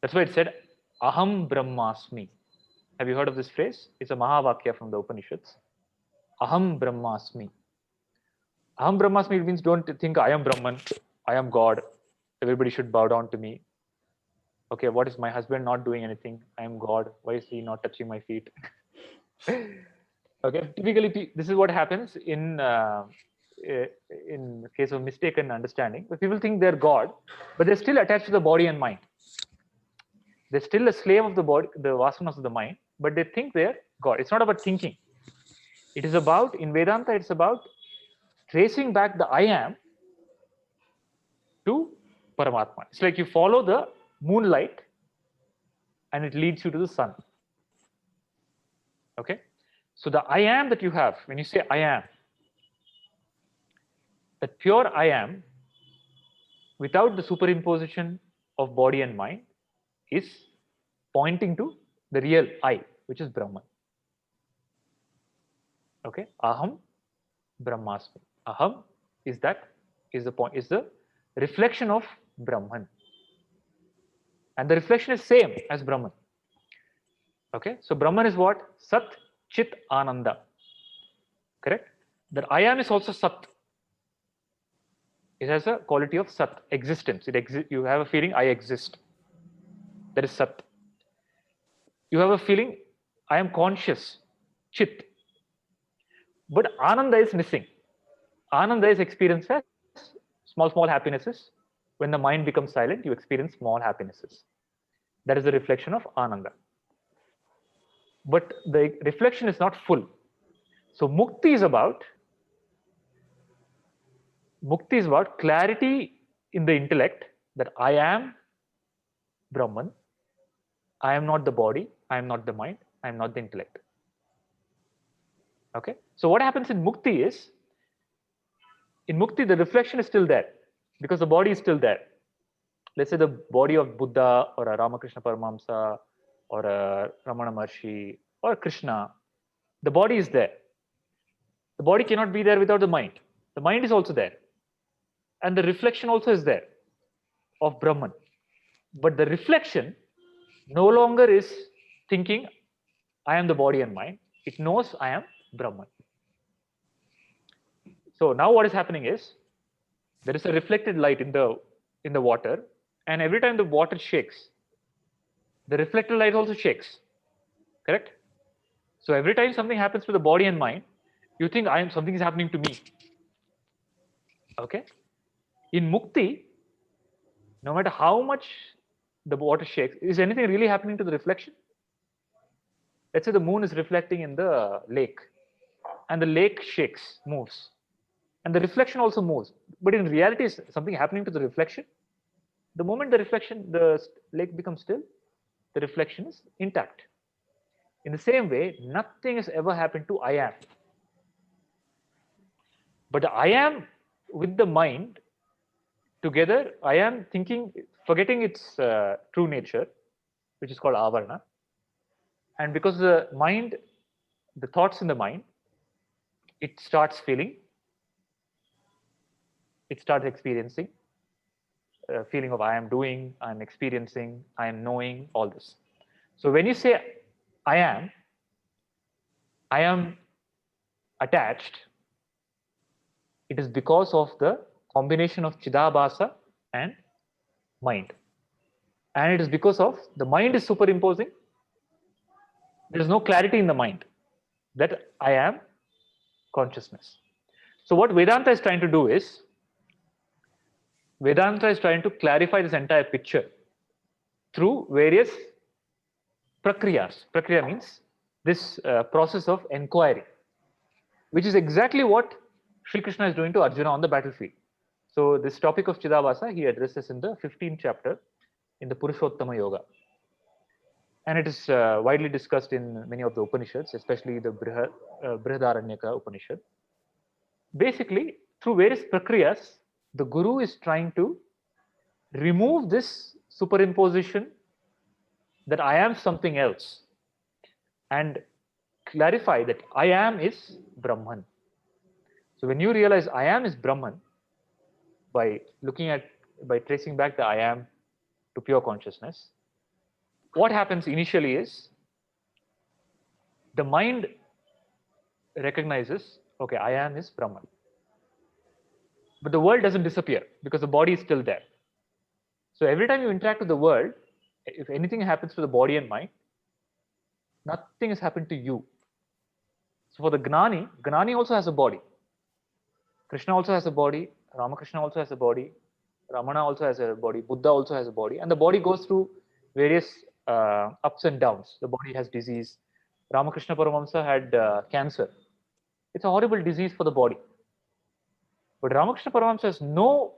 That's why it said, Aham Brahmasmi. Have you heard of this phrase? It's a Mahavakya from the Upanishads. Aham Brahmasmi. Aham Brahmasmi means don't think I am Brahman, I am God, everybody should bow down to me. Okay, what is my husband not doing anything? I am God. Why is he not touching my feet? Okay, typically this is what happens in case of mistaken understanding. But people think they're God, but they're still attached to the body and mind. They're still a slave of the body, the vasanas of the mind, but they think they're God. It's not about thinking. It is about, in Vedanta, it's about tracing back the I am to Paramatma. It's like you follow the moonlight and it leads you to the sun. Okay? So the I am that you have, when you say I am, that pure I am, without the superimposition of body and mind, is pointing to the real I, which is Brahman. Okay? Aham Brahmasmi. Aham is the reflection of Brahman. And the reflection is same as Brahman. Okay? So Brahman is what? Sat, Chit, Ananda. Correct? That I am is also Sat. It has a quality of Sat, existence. You have a feeling I exist. That is Sat. You have a feeling I am conscious, Chit. But Ananda is missing. Ananda is experienced as small, small happinesses. When the mind becomes silent, you experience small happinesses. That is the reflection of Ananda. But the reflection is not full. So mukti is about clarity in the intellect that I am Brahman. I am not the body. I am not the mind. I am not the intellect. Okay. So what happens in mukti is, in mukti, the reflection is still there because the body is still there. Let's say the body of Buddha or a Ramakrishna Paramahamsa or a Ramana Maharshi or Krishna, the body is there. The body cannot be there without the mind. The mind is also there. And the reflection also is there of Brahman. But the reflection no longer is thinking, I am the body and mind. It knows I am Brahman. So now what is happening is, there is a reflected light in the water, and every time the water shakes, the reflected light also shakes. Correct? So every time something happens to the body and mind, you think something is happening to me. Okay? In mukti, no matter how much the water shakes, is anything really happening to the reflection? Let's say the moon is reflecting in the lake, and the lake shakes, moves, and the reflection also moves. But in reality, is something happening to the reflection? The moment the lake becomes still, the reflection is intact. In the same way, nothing has ever happened to I am. But the I am with the mind together, I am thinking, forgetting its true nature, which is called avarana. And because the mind, the thoughts in the mind, it starts feeling, it starts experiencing a feeling of I am doing, I am experiencing, I am knowing, all this. So when you say I am attached, it is because of the combination of Chidabhasa and mind. And it is because of the mind is superimposing. There is no clarity in the mind that I am consciousness. So what Vedanta is trying to do is, Vedanta is trying to clarify this entire picture through various prakriyas. Prakriya means this process of inquiry, which is exactly what Sri Krishna is doing to Arjuna on the battlefield. So this topic of Chidabhasa he addresses in the 15th chapter in the Purushottama Yoga. And it is widely discussed in many of the Upanishads, especially the Brihadaranyaka Upanishad. Basically, through various prakriyas, the Guru is trying to remove this superimposition that I am something else and clarify that I am is Brahman. So when you realize I am is Brahman, by tracing back the I am to pure consciousness, what happens initially is the mind recognizes, okay, I am is Brahman. But the world doesn't disappear because the body is still there. So every time you interact with the world, if anything happens to the body and mind, nothing has happened to you. So for the Gnani also has a body. Krishna also has a body, Ramakrishna also has a body, Ramana also has a body, Buddha also has a body, and the body goes through various ups and downs. The body has disease. Ramakrishna Paramahamsa had cancer. It's a horrible disease for the body. But Ramakrishna Paramahamsa has no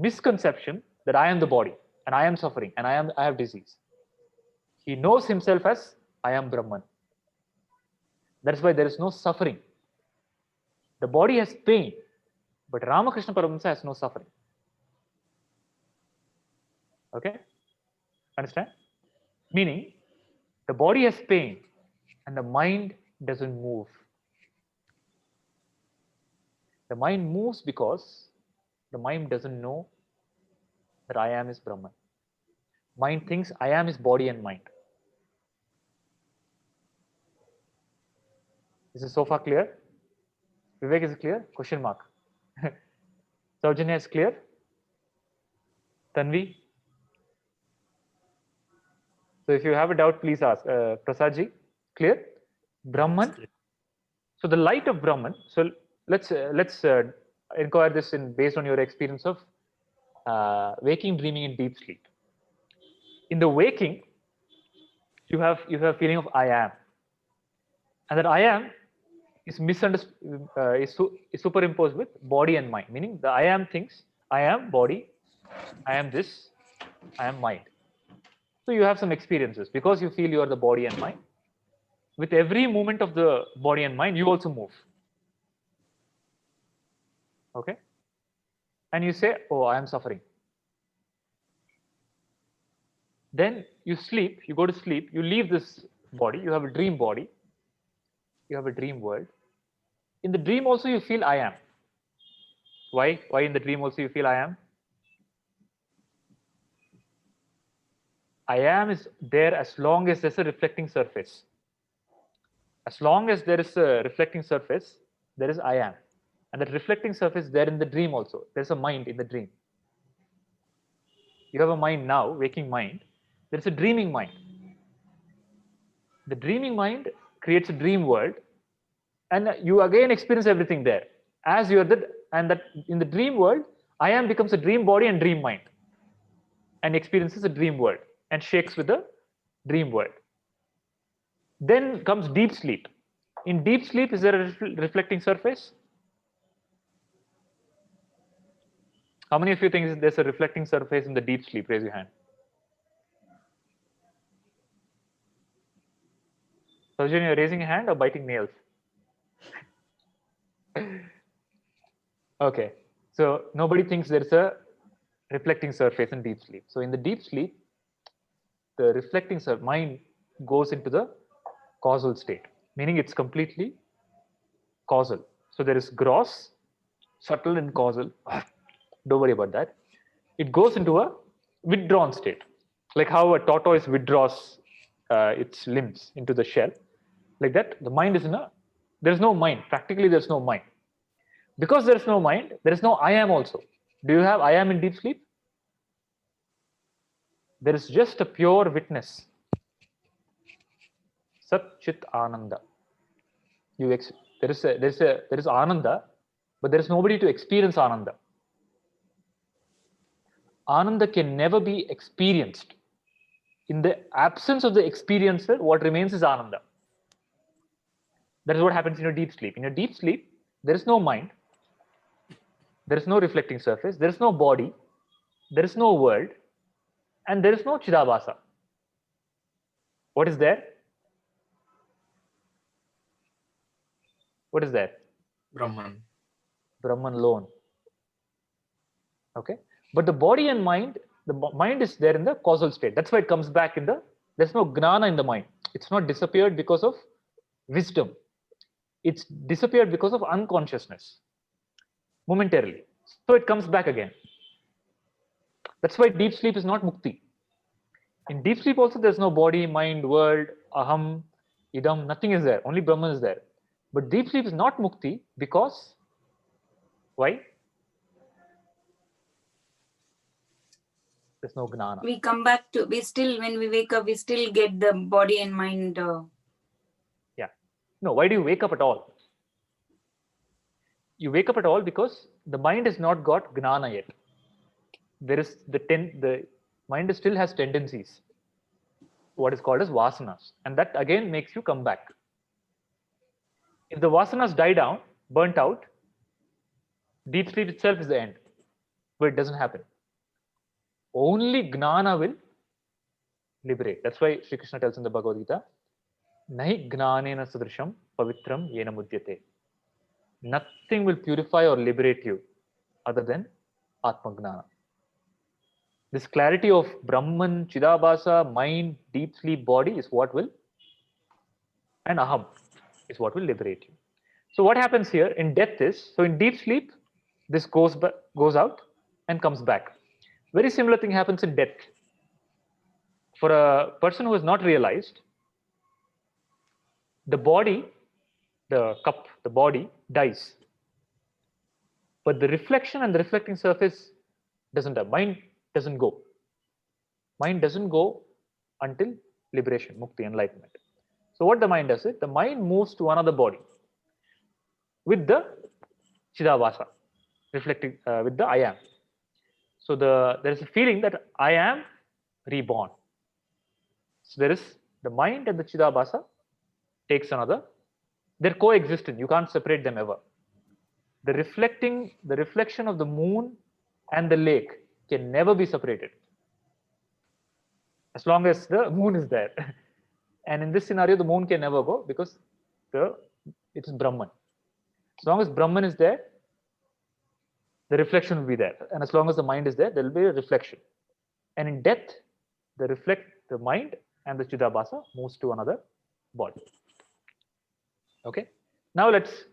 misconception that I am the body and I am suffering and I have disease. He knows himself as I am Brahman. That's why there is no suffering. The body has pain, but Ramakrishna Paramahamsa has no suffering. Okay? Understand? Meaning, the body has pain and the mind doesn't move. The mind moves because the mind doesn't know that I am is Brahman. Mind thinks I am is body and mind. Is this so far clear? Vivek, is it clear? Question mark. Saujanya, is clear? Tanvi? So if you have a doubt, please ask. Prasadji, clear? Brahman So the light of Brahman. So let's inquire this based on your experience of waking, dreaming, and deep sleep. In the waking, you have a feeling of I am, and that I am is misunderstood, is superimposed with body and mind. Meaning the I am thinks I am body, I am this, I am mind. So you have some experiences because you feel you are the body and mind. With every movement of the body and mind, you also move. Okay, and you say, "Oh, I am suffering." Then you sleep. You go to sleep. You leave this body. You have a dream body. You have a dream world. In the dream also you feel I am. Why? Why in the dream also you feel I am? I am is there as long as there's a reflecting surface. As long as there is a reflecting surface, there is I am. And that reflecting surface there in the dream also. There's a mind in the dream. You have a mind now, waking mind. There's a dreaming mind. The dreaming mind creates a dream world, and you again experience everything there. As you're and that in the dream world, I am becomes a dream body and dream mind, and experiences a dream world and shakes with the dream world. Then comes deep sleep. In deep sleep, is there a reflecting surface? How many of you think there's a reflecting surface in the deep sleep? Raise your hand. Sarjan, you're raising a hand or biting nails? Okay, so nobody thinks there's a reflecting surface in deep sleep. So in the deep sleep, the reflecting mind goes into the causal state, meaning it's completely causal. So there is gross, subtle, and causal. Don't worry about that. It goes into a withdrawn state, like how a tortoise withdraws its limbs into the shell. Like that, the mind is there is no mind. Practically, there's no mind. Because there is no mind, there is no I am also. Do you have I am in deep sleep? There is just a pure witness. Sat Chit Ananda. There is Ananda, but there is nobody to experience Ananda. Ananda can never be experienced. In the absence of the experiencer, what remains is Ananda. That is what happens in your deep sleep. In your deep sleep, there is no mind, there is no reflecting surface, there is no body, there is no world, and there is no Chidabhasa. What is there? What is there? Brahman. Brahman alone. Okay, but the body and mind, the mind is there in the causal state. That's why it comes back in there's no gnana in the mind. It's not disappeared because of wisdom. It's disappeared because of unconsciousness momentarily. So it comes back again. That's why deep sleep is not mukti. In deep sleep also there's no body, mind, world, aham, idam, nothing is there. Only Brahman is there. But deep sleep is not mukti because, why? There's no gnana. We come back to, when we wake up, we still get the body and mind. Yeah. No, why do you wake up at all? You wake up at all because the mind has not got gnana yet. There is the mind still has tendencies, what is called as vasanas, and that again makes you come back. If the vasanas die down, burnt out, deep sleep itself is the end, but it doesn't happen. Only gnana will liberate. That's why Sri Krishna tells in the Bhagavad Gita, nahi gnanena sadrisham pavitram yena mudyate. Nothing will purify or liberate you other than Atma Gnana. This clarity of Brahman, Chidabhasa, mind, deep sleep, body is what will, and Aham is what will liberate you. So what happens here in death is, so in deep sleep, this goes out and comes back. Very similar thing happens in death. For a person who has not realized, the body, the cup, the body dies. But the reflection and the reflecting surface doesn't die. Mind doesn't go. Mind doesn't go until liberation, mukti, enlightenment. So what the mind does is, the mind moves to another body. with the Chidabhasa, reflecting with the I am. So there is a feeling that I am reborn. So there is the mind and the Chidabhasa takes another. They're coexistent. You can't separate them ever. The reflection of the moon and the lake can never be separated as long as the moon is there. And in this scenario, the moon can never go because it is Brahman. As long as Brahman is there, the reflection will be there. And as long as the mind is there, there will be a reflection. And in death, the mind and the Chidabhasa moves to another body. Okay. Now let's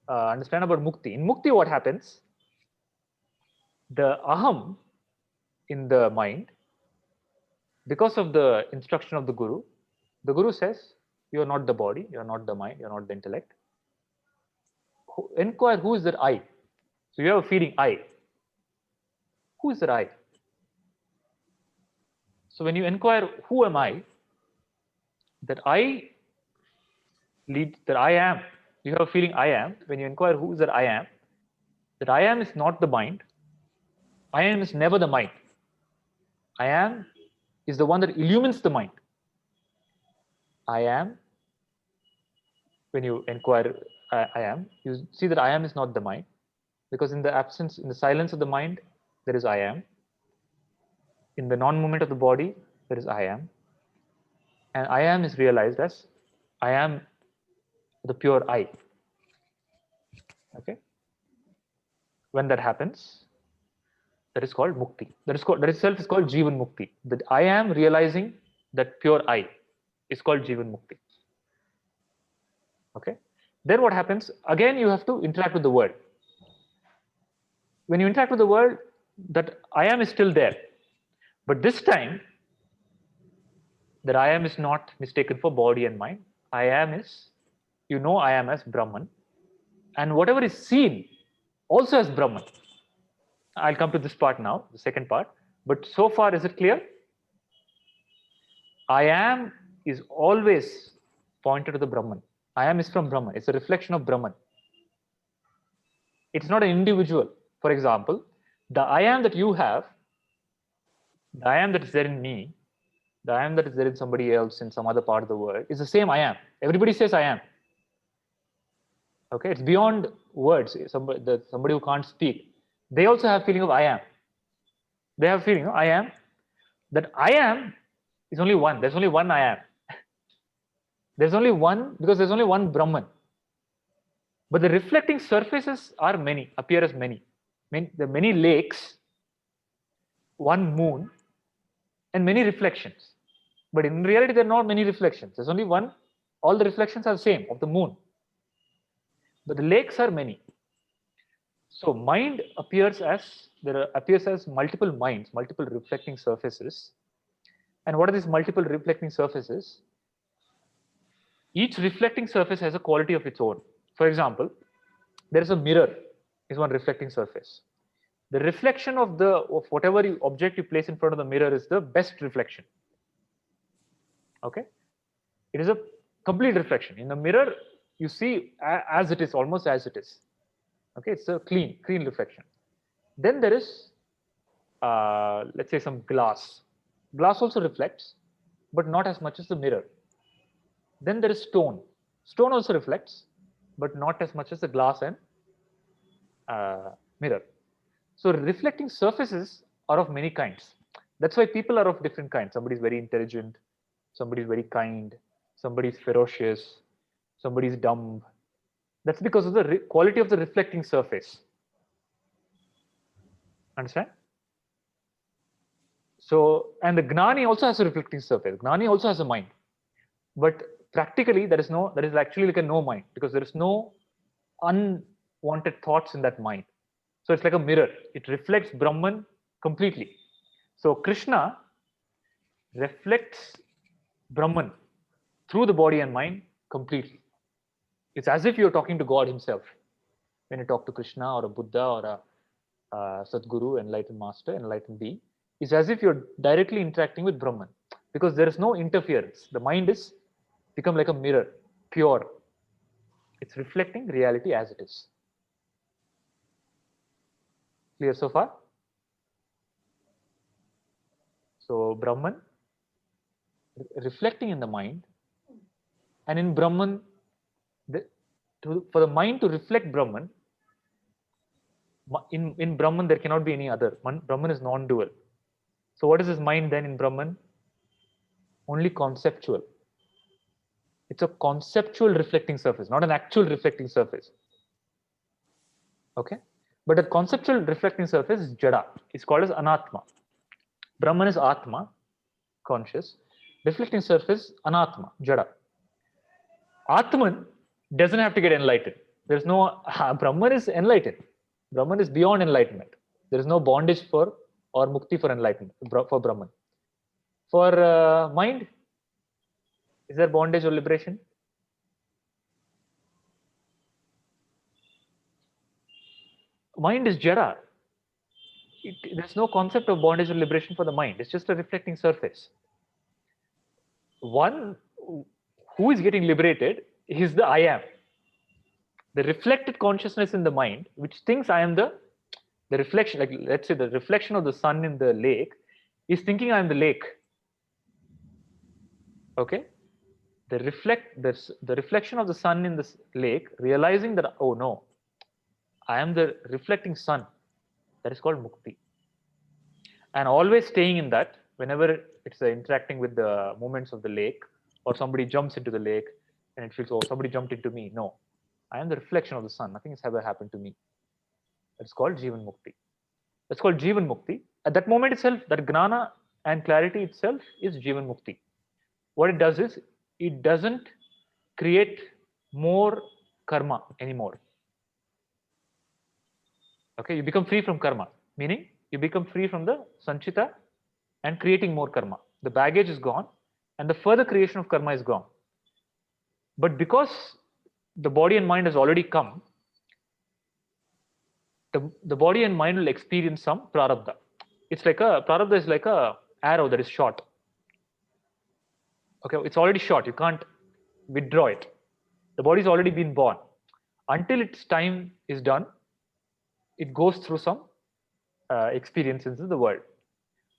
understand about mukti. In mukti, what happens? The aham in the mind, because of the instruction of the Guru says, you are not the body, you are not the mind, you are not the intellect. Inquire who is that I. So you have a feeling I. Who is that I? So when you inquire who am I, that I am. You have a feeling I am. When you inquire who is that I am is not the mind. I am is never the mind. I am is the one that illumines the mind. I am, when you inquire I am, you see that I am is not the mind, because in the silence of the mind, there is I am. In the non-movement of the body, there is I am. And I am is realized as I am the pure I. Okay. When that happens, that is called mukti. That itself is called Jivan Mukti. That I am realizing that pure I is called Jivan Mukti. Okay. Then what happens? Again, you have to interact with the world. When you interact with the world, that I am is still there. But this time, that I am is not mistaken for body and mind. I am is, I am as Brahman. And whatever is seen also as Brahman. I'll come to this part now, the second part. But so far, is it clear? I am is always pointed to the Brahman. I am is from Brahman. It's a reflection of Brahman. It's not an individual. For example, the I am that you have, the I am that is there in me, the I am that is there in somebody else in some other part of the world is the same I am. Everybody says I am. Okay, it's beyond words. Somebody who can't speak, they also have feeling of I am. They have feeling of I am. That I am is only one. There's only one I am. There's only one, because there's only one Brahman. But the reflecting surfaces are many, appear as many. There are many lakes, one moon, and many reflections. But in reality, there are not many reflections. There's only one. All the reflections are the same of the moon. But the lakes are many. So mind appears as multiple minds, multiple reflecting surfaces. And what are these multiple reflecting surfaces? Each reflecting surface has a quality of its own. For example, there is a mirror, is one reflecting surface. The reflection of whatever object you place in front of the mirror is the best reflection. Okay, it is a complete reflection. In the mirror, you see as it is, almost as it is. Okay, it's a clean reflection. Then there is, let's say, some glass. Glass also reflects, but not as much as the mirror. Then there is stone. Stone also reflects, but not as much as the glass and mirror. So reflecting surfaces are of many kinds. That's why people are of different kinds. Somebody is very intelligent, somebody is very kind, somebody is ferocious, somebody is dumb. That's because of the quality of the reflecting surface. Understand? So, and the Gnani also has a reflecting surface. Gnani also has a mind. But practically, there is actually like a no mind, because there is no unwanted thoughts in that mind. So it's like a mirror. It reflects Brahman completely. So Krishna reflects Brahman through the body and mind completely. It's as if you're talking to God himself. When you talk to Krishna or a Buddha or a Sadguru, enlightened master, enlightened being, it's as if you're directly interacting with Brahman, because there is no interference. The mind is become like a mirror, pure. It's reflecting reality as it is. Clear so far? So Brahman reflecting in the mind, and in Brahman, for the mind to reflect Brahman, in Brahman there cannot be any other. Brahman is non-dual. So what is his mind then in Brahman? Only conceptual. It's a conceptual reflecting surface, not an actual reflecting surface. Okay? But a conceptual reflecting surface is Jada. It's called as Anatma. Brahman is Atma, conscious. Reflecting surface, Anatma, Jada. Atman doesn't have to get enlightened. There's no, Brahman is enlightened. Brahman is beyond enlightenment. There is no bondage for or mukti for enlightenment, for Brahman. For mind, is there bondage or liberation? Mind is Jada. There's no concept of bondage or liberation for the mind. It's just a reflecting surface. One who is getting liberated is the I am. The reflected consciousness in the mind, which thinks I am the reflection, like let's say the reflection of the sun in the lake, is thinking I am the lake. Okay? The reflection of the sun in this lake, realizing that, oh no, I am the reflecting sun. That is called mukti. And always staying in that, whenever it's interacting with the movements of the lake, or somebody jumps into the lake and it feels, oh, somebody jumped into me. No, I am the reflection of the sun. Nothing has ever happened to me. It's called Jivan Mukti. That's called Jivan Mukti. At that moment itself, that Gnana and clarity itself is Jivan Mukti. What it does is, it doesn't create more karma anymore. Okay, you become free from karma, meaning you become free from the sanchita and creating more karma. The baggage is gone and the further creation of karma is gone. But because the body and mind has already come, the body and mind will experience some prarabdha. It's like prarabdha is like a arrow that is shot. Okay, it's already shot. You can't withdraw it. The body's already been born. Until its time is done, it goes through some experiences in the world.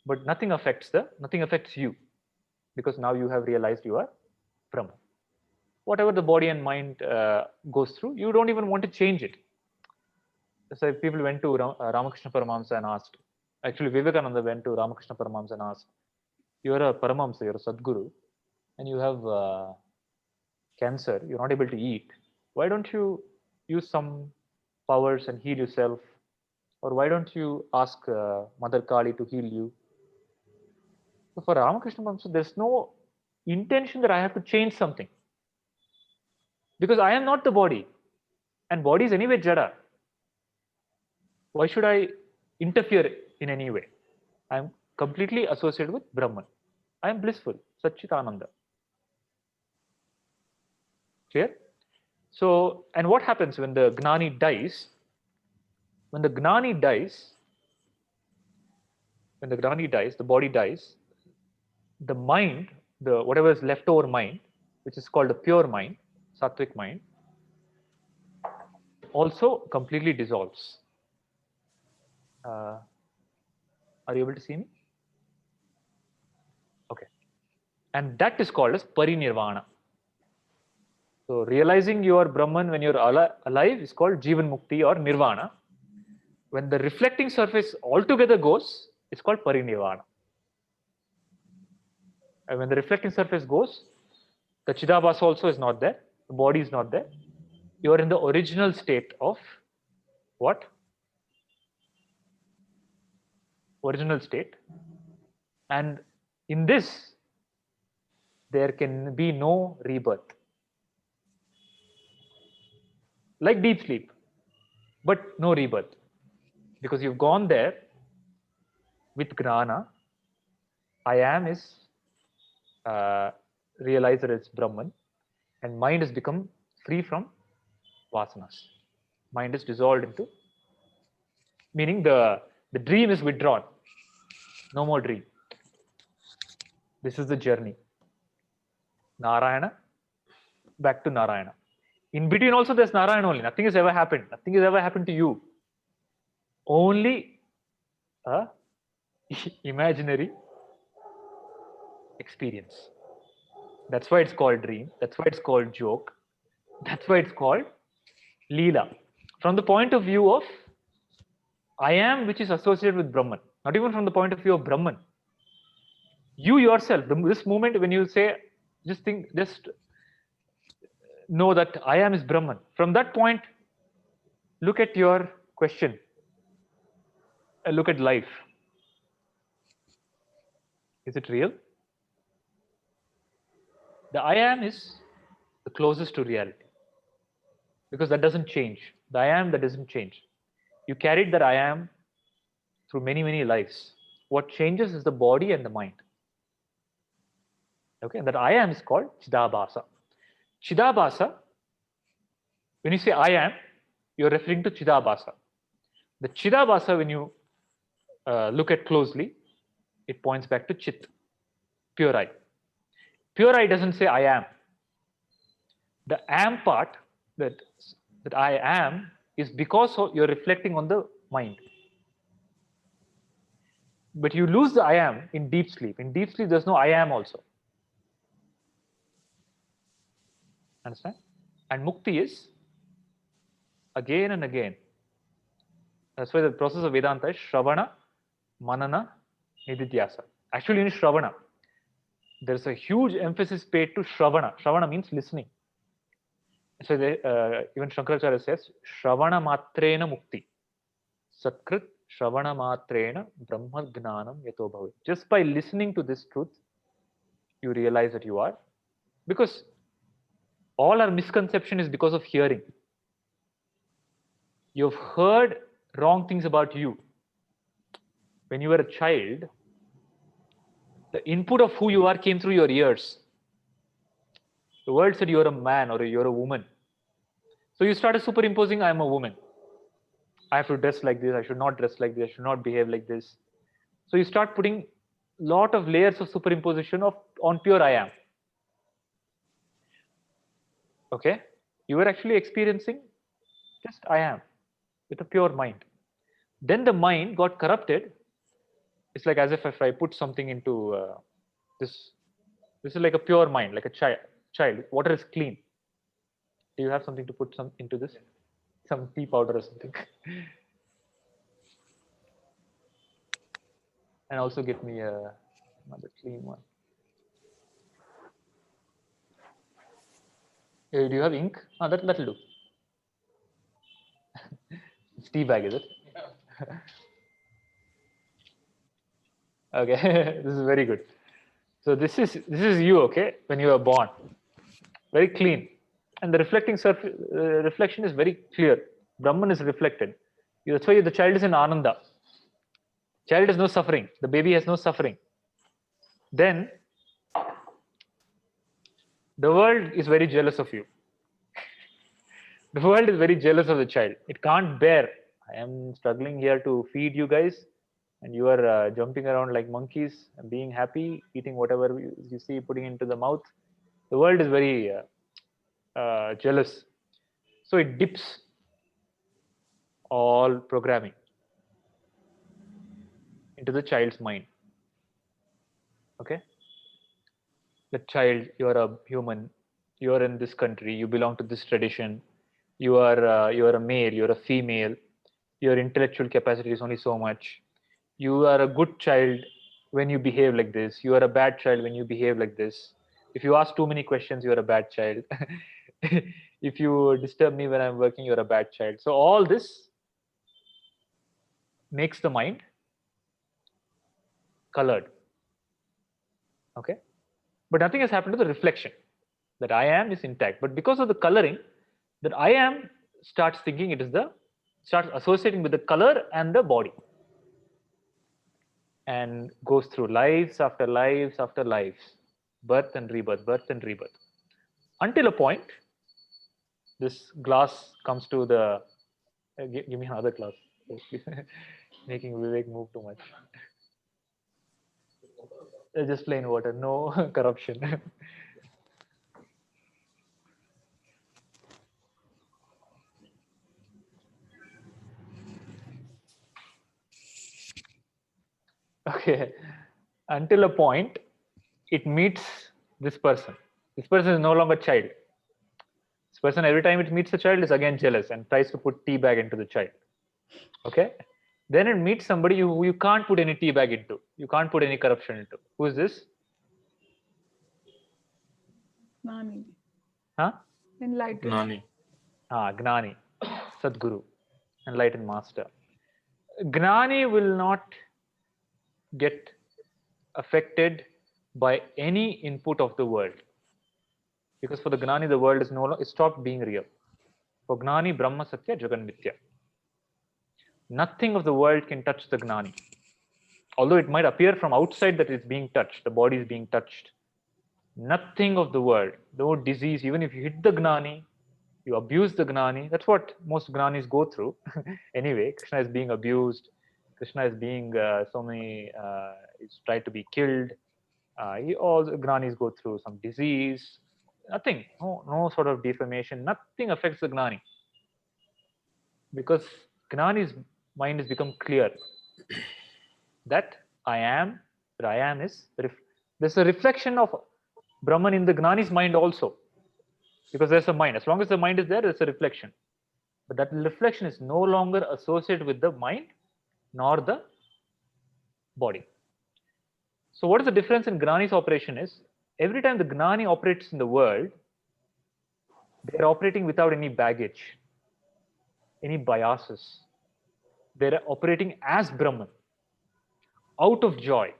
But nothing affects you, because now you have realized you are Brahman. Whatever the body and mind goes through, you don't even want to change it. So people went to Ramakrishna Paramahamsa and asked, actually Vivekananda went to Ramakrishna Paramahamsa and asked, you are a Paramahamsa, you're a Sadguru, and you have cancer, you're not able to eat. Why don't you use some powers and heal yourself? Or why don't you ask Mother Kali to heal you? So for Ramakrishna Paramahamsa, there's no intention that I have to change something. Because I am not the body. And body is anyway Jada. Why should I interfere in any way? I am completely associated with Brahman. I am blissful, Satchitananda. Clear? So, and what happens when the Gnani dies? When the Gnani dies, the body dies, the mind, whatever is left over mind, which is called the pure mind, Sattvic mind, also completely dissolves. Are you able to see me? Okay. And that is called as parinirvana. So realizing you are Brahman when you're alive is called Jivan Mukti or Nirvana. When the reflecting surface altogether goes, it's called parinirvana. And when the reflecting surface goes, the Chidabhasa also is not there, the body is not there. You are in the original state of what? Original state. And in this, there can be no rebirth. Like deep sleep, but no rebirth. Because you've gone there with Gnana. I am is realized that it's Brahman, and mind has become free from vasanas. Mind is dissolved into, meaning the dream is withdrawn. No more dream. This is the journey. Narayana, back to Narayana. In between also there's Narayan only. Nothing has ever happened. Nothing has ever happened to you. Only a imaginary experience. That's why it's called dream. That's why it's called joke. That's why it's called Leela. From the point of view of I am, which is associated with Brahman. Not even from the point of view of Brahman. You yourself, this moment when you say, just know that I am is Brahman. From that point, look at your question. Look at life. Is it real? The I am is the closest to reality. Because that doesn't change. The I am, that doesn't change. You carried that I am through many, many lives. What changes is the body and the mind. Okay, and that I am is called Chidabhasa. Chidabhasa, when you say I am, you're referring to Chidabhasa. The Chidabhasa, when you look at closely, it points back to Chit, pure I. Pure I doesn't say I am. The am part, that I am, is because you're reflecting on the mind. But you lose the I am in deep sleep. In deep sleep, there's no I am also. Understand? And mukti is again and again. That's why the process of Vedanta is Shravana, Manana, Nididhyasa. Actually, in Shravana, there's a huge emphasis paid to Shravana. Shravana means listening. So even Shankaracharya says, Shravana matrena mukti. Satkrit Shravana matrena Brahma Gnanam yato bhavi. Just by listening to this truth, you realize that you are. Because all our misconception is because of hearing. You've heard wrong things about you. When you were a child, the input of who you are came through your ears. The world said you're a man or you're a woman. So you started superimposing, I'm a woman. I have to dress like this, I should not dress like this, I should not behave like this. So you start putting lot of layers of superimposition on pure I am. Okay? You were actually experiencing just I am with a pure mind. Then the mind got corrupted. It's like as if I put something into this. This is like a pure mind, like a child. Water is clean. Do you have something to put into this? Some tea powder or something. And also get me another clean one. Do you have ink? That'll do. It's tea bag, is it? Okay, this is very good. So this is you, okay? When you are born, very clean, and the reflection is very clear. Brahman is reflected. That's why the child is in Ananda. Child has no suffering. The baby has no suffering. Then the world is very jealous of you. The world is very jealous of the child. It can't bear. I am struggling here to feed you guys, and you are jumping around like monkeys and being happy, eating whatever you see, putting into the mouth. The world is very jealous. So it dips all programming into the child's mind. Okay? The child, you are a human, you are in this country, you belong to this tradition, you are a male, you are a female, your intellectual capacity is only so much. You are a good child when you behave like this. You are a bad child when you behave like this. If you ask too many questions, you are a bad child. If you disturb me when I'm working, you're a bad child. So all this makes the mind colored. Okay? But nothing has happened to the reflection. That I am is intact. But because of the coloring, that I am starts thinking starts associating with the color and the body. And goes through lives after lives after lives. Birth and rebirth, birth and rebirth. Until a point, this glass comes to the. Give me another glass. Making Vivek move too much. Just plain water, no corruption. Okay. Until a point, it meets this person. This person is no longer child. This person, every time it meets a child, is again jealous and tries to put tea bag into the child. Okay. Then it meets somebody who you can't put any tea bag into. You can't put any corruption into. Who is this? Gnani. Huh? Enlightened. Gnani. Gnani, Sadguru, enlightened master. Gnani will not get affected by any input of the world. Because for the Gnani, the world is no longer, it stopped being real. For Gnani, Brahma Satya, Jagan Mithya. Nothing of the world can touch the Gnani. Although it might appear from outside that it's being touched, the body is being touched. Nothing of the world, no disease, even if you hit the Gnani, you abuse the Gnani. That's what most Gnanis go through. Anyway, Krishna is being abused. Krishna is being is tried to be killed. All the Gnanis go through some disease. Nothing, no sort of defamation. Nothing affects the Gnani. Because Gnani's mind has become clear that I am is, there's a reflection of Brahman in the Gnani's mind also. Because there's a mind. As long as the mind is there, there's a reflection. But that reflection is no longer associated with the mind nor the body. So what is the difference in Gnani's operation is, every time the Gnani operates in the world, they're operating without any baggage, any biases. They're operating as Brahman, out of joy.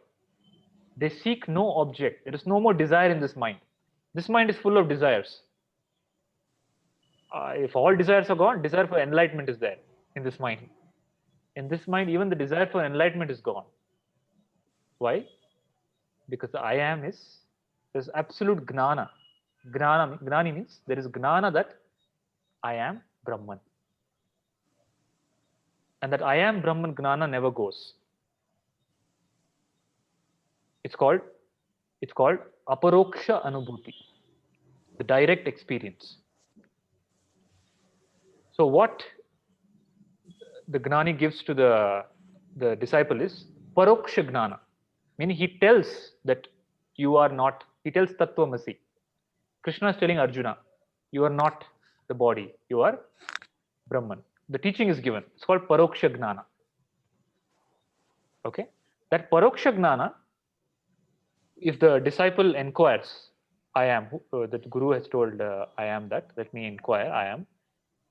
They seek no object. There is no more desire in this mind. This mind is full of desires. If all desires are gone, desire for enlightenment is there in this mind. In this mind, even the desire for enlightenment is gone. Why? Because the I am is, there's absolute gnana. Gnani means there is gnana that I am Brahman. And that I am Brahman gnana never goes. It's called aparoksha anubhuti, the direct experience. So what the Gnani gives to the disciple is paroksha gnana, meaning he tells that you are not, he tells Tattvamasi. Krishna is telling Arjuna, you are not the body, you are Brahman. The teaching is given. It's called paroksha gnana. Okay? That paroksha gnana, if the disciple inquires, I am, that Guru has told, I am that, let me inquire, I am,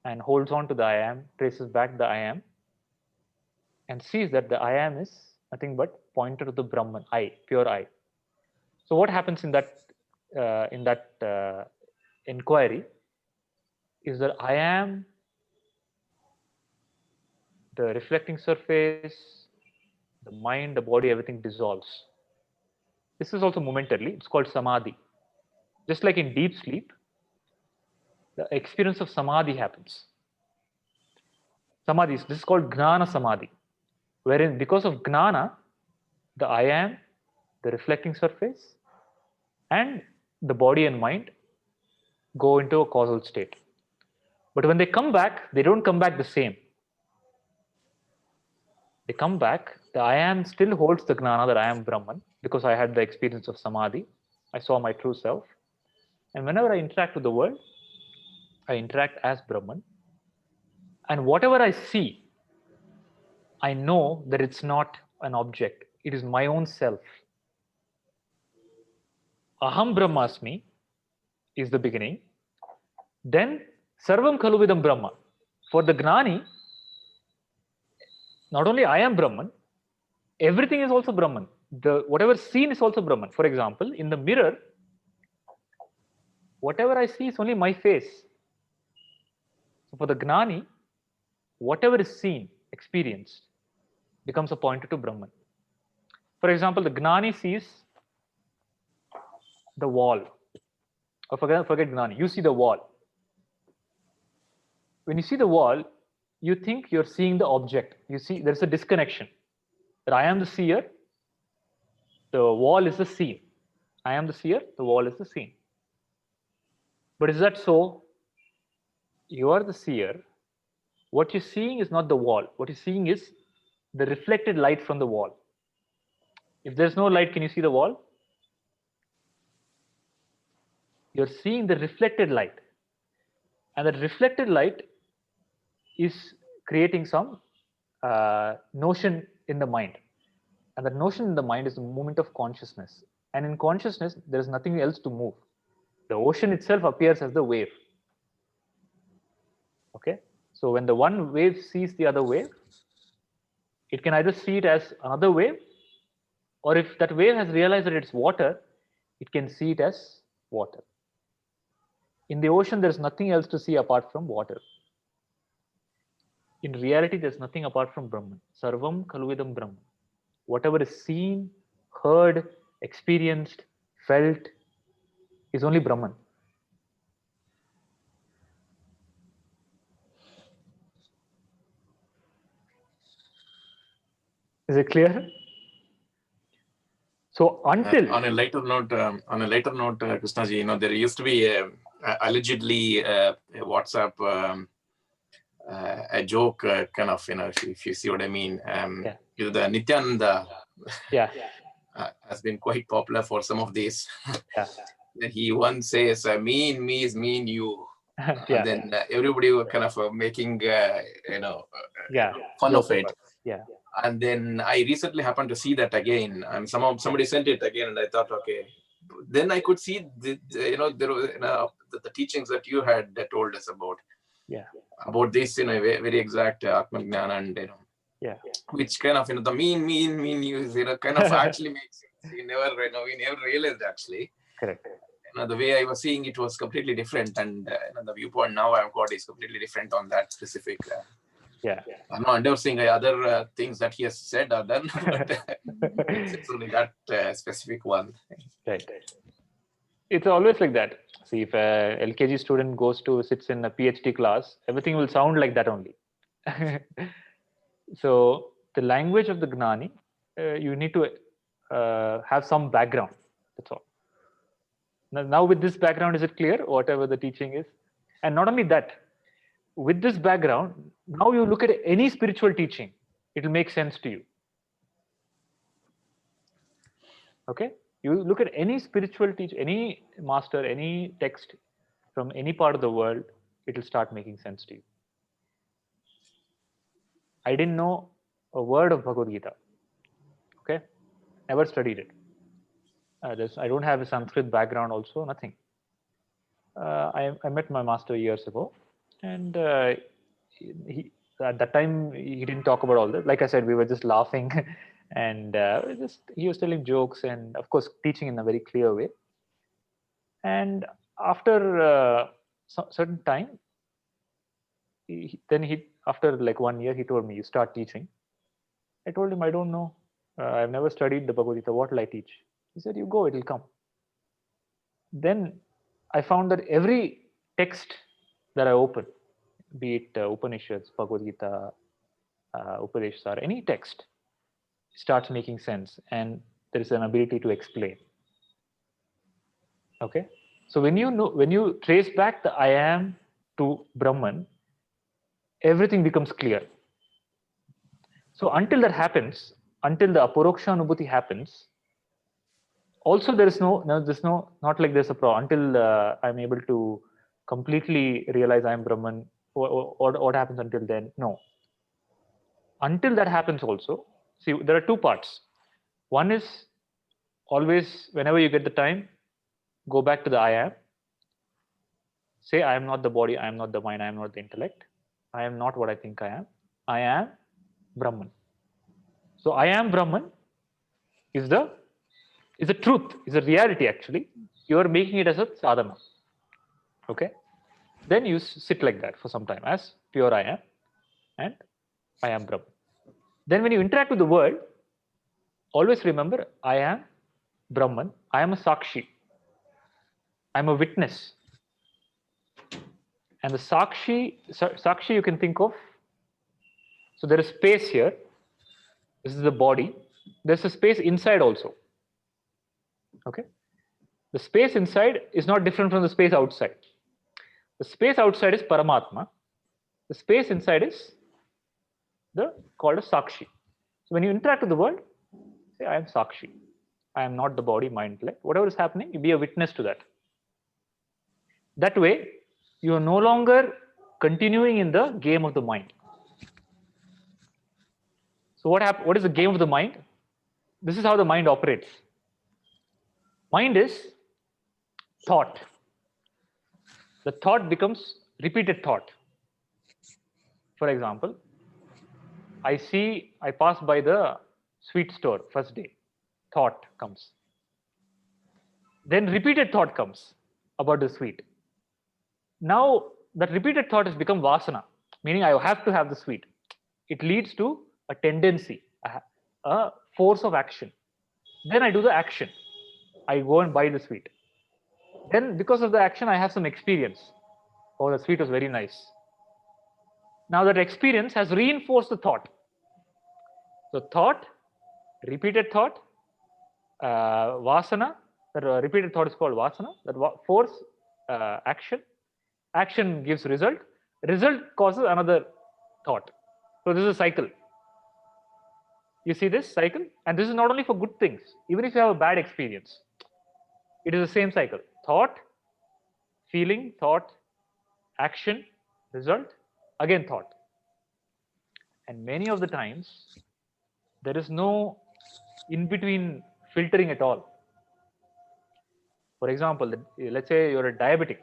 and holds on to the I am, traces back the I am, and sees that the I am is nothing but pointer to the Brahman, I, pure I. So what happens in that inquiry is that I am, the reflecting surface, the mind, the body, everything dissolves. This is also momentarily. It's called samadhi. Just like in deep sleep, the experience of samadhi happens. Samadhi, this is called gnana samadhi, wherein because of gnana, the I am, the reflecting surface, and the body and mind go into a causal state. But when they come back, they don't come back the same. They come back, the I am still holds the gnana that I am Brahman, because I had the experience of samadhi. I saw my true self. And whenever I interact with the world, I interact as Brahman. And whatever I see, I know that it's not an object. It is my own self. Aham Brahmasmi is the beginning. Then Sarvam Khaluvidam Brahma. For the Gnani, not only I am Brahman, everything is also Brahman. Whatever seen is also Brahman. For example, in the mirror, whatever I see is only my face. So for the Gnani, whatever is seen, experienced, becomes a pointer to Brahman. For example, the Gnani sees the wall. Or forget Gnani, you see the wall. When you see the wall, you think you're seeing the object. You see there's a disconnection. That I am the seer, the wall is the scene. I am the seer, the wall is the scene. But is that so? You are the seer. What you're seeing is not the wall. What you're seeing is the reflected light from the wall. If there's no light, can you see the wall? You're seeing the reflected light. And that reflected light is creating some notion in the mind. And that notion in the mind is the movement of consciousness. And in consciousness, there is nothing else to move. The ocean itself appears as the wave. Okay? So when the one wave sees the other wave, it can either see it as another wave, or if that wave has realized that it's water, it can see it as water. In the ocean, there's nothing else to see apart from water. In reality, there's nothing apart from Brahman. Sarvam Khalvidam Brahman. Whatever is seen, heard, experienced, felt is only Brahman. Is it clear? So until on a later note, Krishnaji, there used to be allegedly a WhatsApp a joke, kind of, if you see what I mean. The Nityananda has been quite popular for some of these. He once says, "Mean me is mean you." And then everybody were kind of making fun of it. And then I recently happened to see that again, and somebody sent it again, and I thought, okay. Then I could see there was the teachings that you had that told us about this, very exact Atma Jnana, and which kind of the mean use, kind of actually makes sense. We never realized actually. Correct. The way I was seeing it was completely different, and the viewpoint now I've got is completely different on that specific. I'm not endorsing other things that he has said or done, but it's only that specific one. Right. It's always like that. See, if a LKG student sits in a PhD class, everything will sound like that only. So the language of the Gnani, you need to have some background. That's all. Now with this background, is it clear? Whatever the teaching is. And not only that, with this background, now you look at any spiritual teaching, it will make sense to you. Okay? You look at any spiritual teach, any master, any text from any part of the world, it will start making sense to you. I didn't know a word of Bhagavad Gita. Okay? Never studied it. I don't have a Sanskrit background also, nothing. I met my master years ago, and he, at that time he didn't talk about all this. Like I said, we were just laughing, and he was telling jokes, and of course teaching in a very clear way. And after certain time, after like 1 year, he told me, "You start teaching." I told him, "I don't know. I've never studied the Bhagavad Gita. What will I teach?" He said, "You go, it'll come." Then I found that every text that I open, be it Upanishads, Bhagavad Gita, Upadeshasar, any text, starts making sense, and there is an ability to explain. Okay, so when you trace back the I am to Brahman, everything becomes clear. So until that happens, until the Aporoksha Anubhuti happens, also there's not like there's a problem. Until I'm able to completely realize I'm Brahman, what happens until then? No. Until that happens also, see, there are two parts. One is always, whenever you get the time, go back to the I am. Say, I am not the body, I am not the mind, I am not the intellect. I am not what I think I am. I am Brahman. So I am Brahman is the truth, is a reality actually. You are making it as a sadhana. Okay? Then you sit like that for some time as pure I am, and I am Brahman. Then when you interact with the world, always remember I am Brahman, I am a Sakshi. I am a witness. And the Sakshi you can think of, so there is space here. This is the body. There's a space inside also. Okay? The space inside is not different from the space outside. The space outside is Paramatma. The space inside is called a Sakshi. So when you interact with the world, Say, I am Sakshi. I am not the body, mind, intellect. Whatever is happening, you be a witness to that. That way, you are no longer continuing in the game of the mind. So what is the game of the mind? This is how the mind operates. Mind is thought. The thought becomes repeated thought. For example, I pass by the sweet store first day. Thought comes. Then repeated thought comes about the sweet. Now that repeated thought has become vasana, meaning I have to have the sweet. It leads to a tendency, a force of action. Then I do the action. I go and buy the sweet. Then because of the action, I have some experience. Oh, the sweet was very nice. Now that experience has reinforced the thought. So thought, repeated thought, vasana, that repeated thought is called vasana, that force action. Action gives result. Result causes another thought. So this is a cycle. You see this cycle? And this is not only for good things. Even if you have a bad experience, it is the same cycle. Thought, feeling, thought, action, result, again thought. And many of the times, there is no in-between filtering at all. For example, let's say you're a diabetic.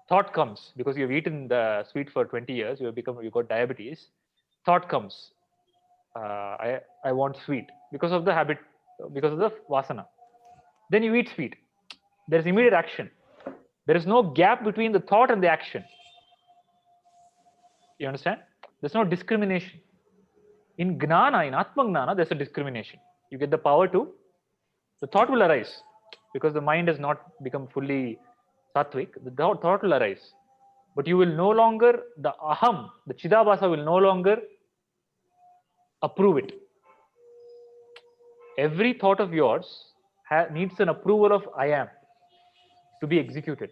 Thought comes because you've eaten the sweet for 20 years, you got diabetes. Thought comes, I want sweet because of the habit, because of the vasana. Then you eat sweet. There is immediate action. There is no gap between the thought and the action. You understand? There's no discrimination. In gnana, in Atma gnana, there's a discrimination. You get the power to, the thought will arise because the mind has not become fully sattvic. The thought will arise. But you will no longer, the aham, the Chidabhasa will no longer approve it. Every thought of yours needs an approval of I am to be executed.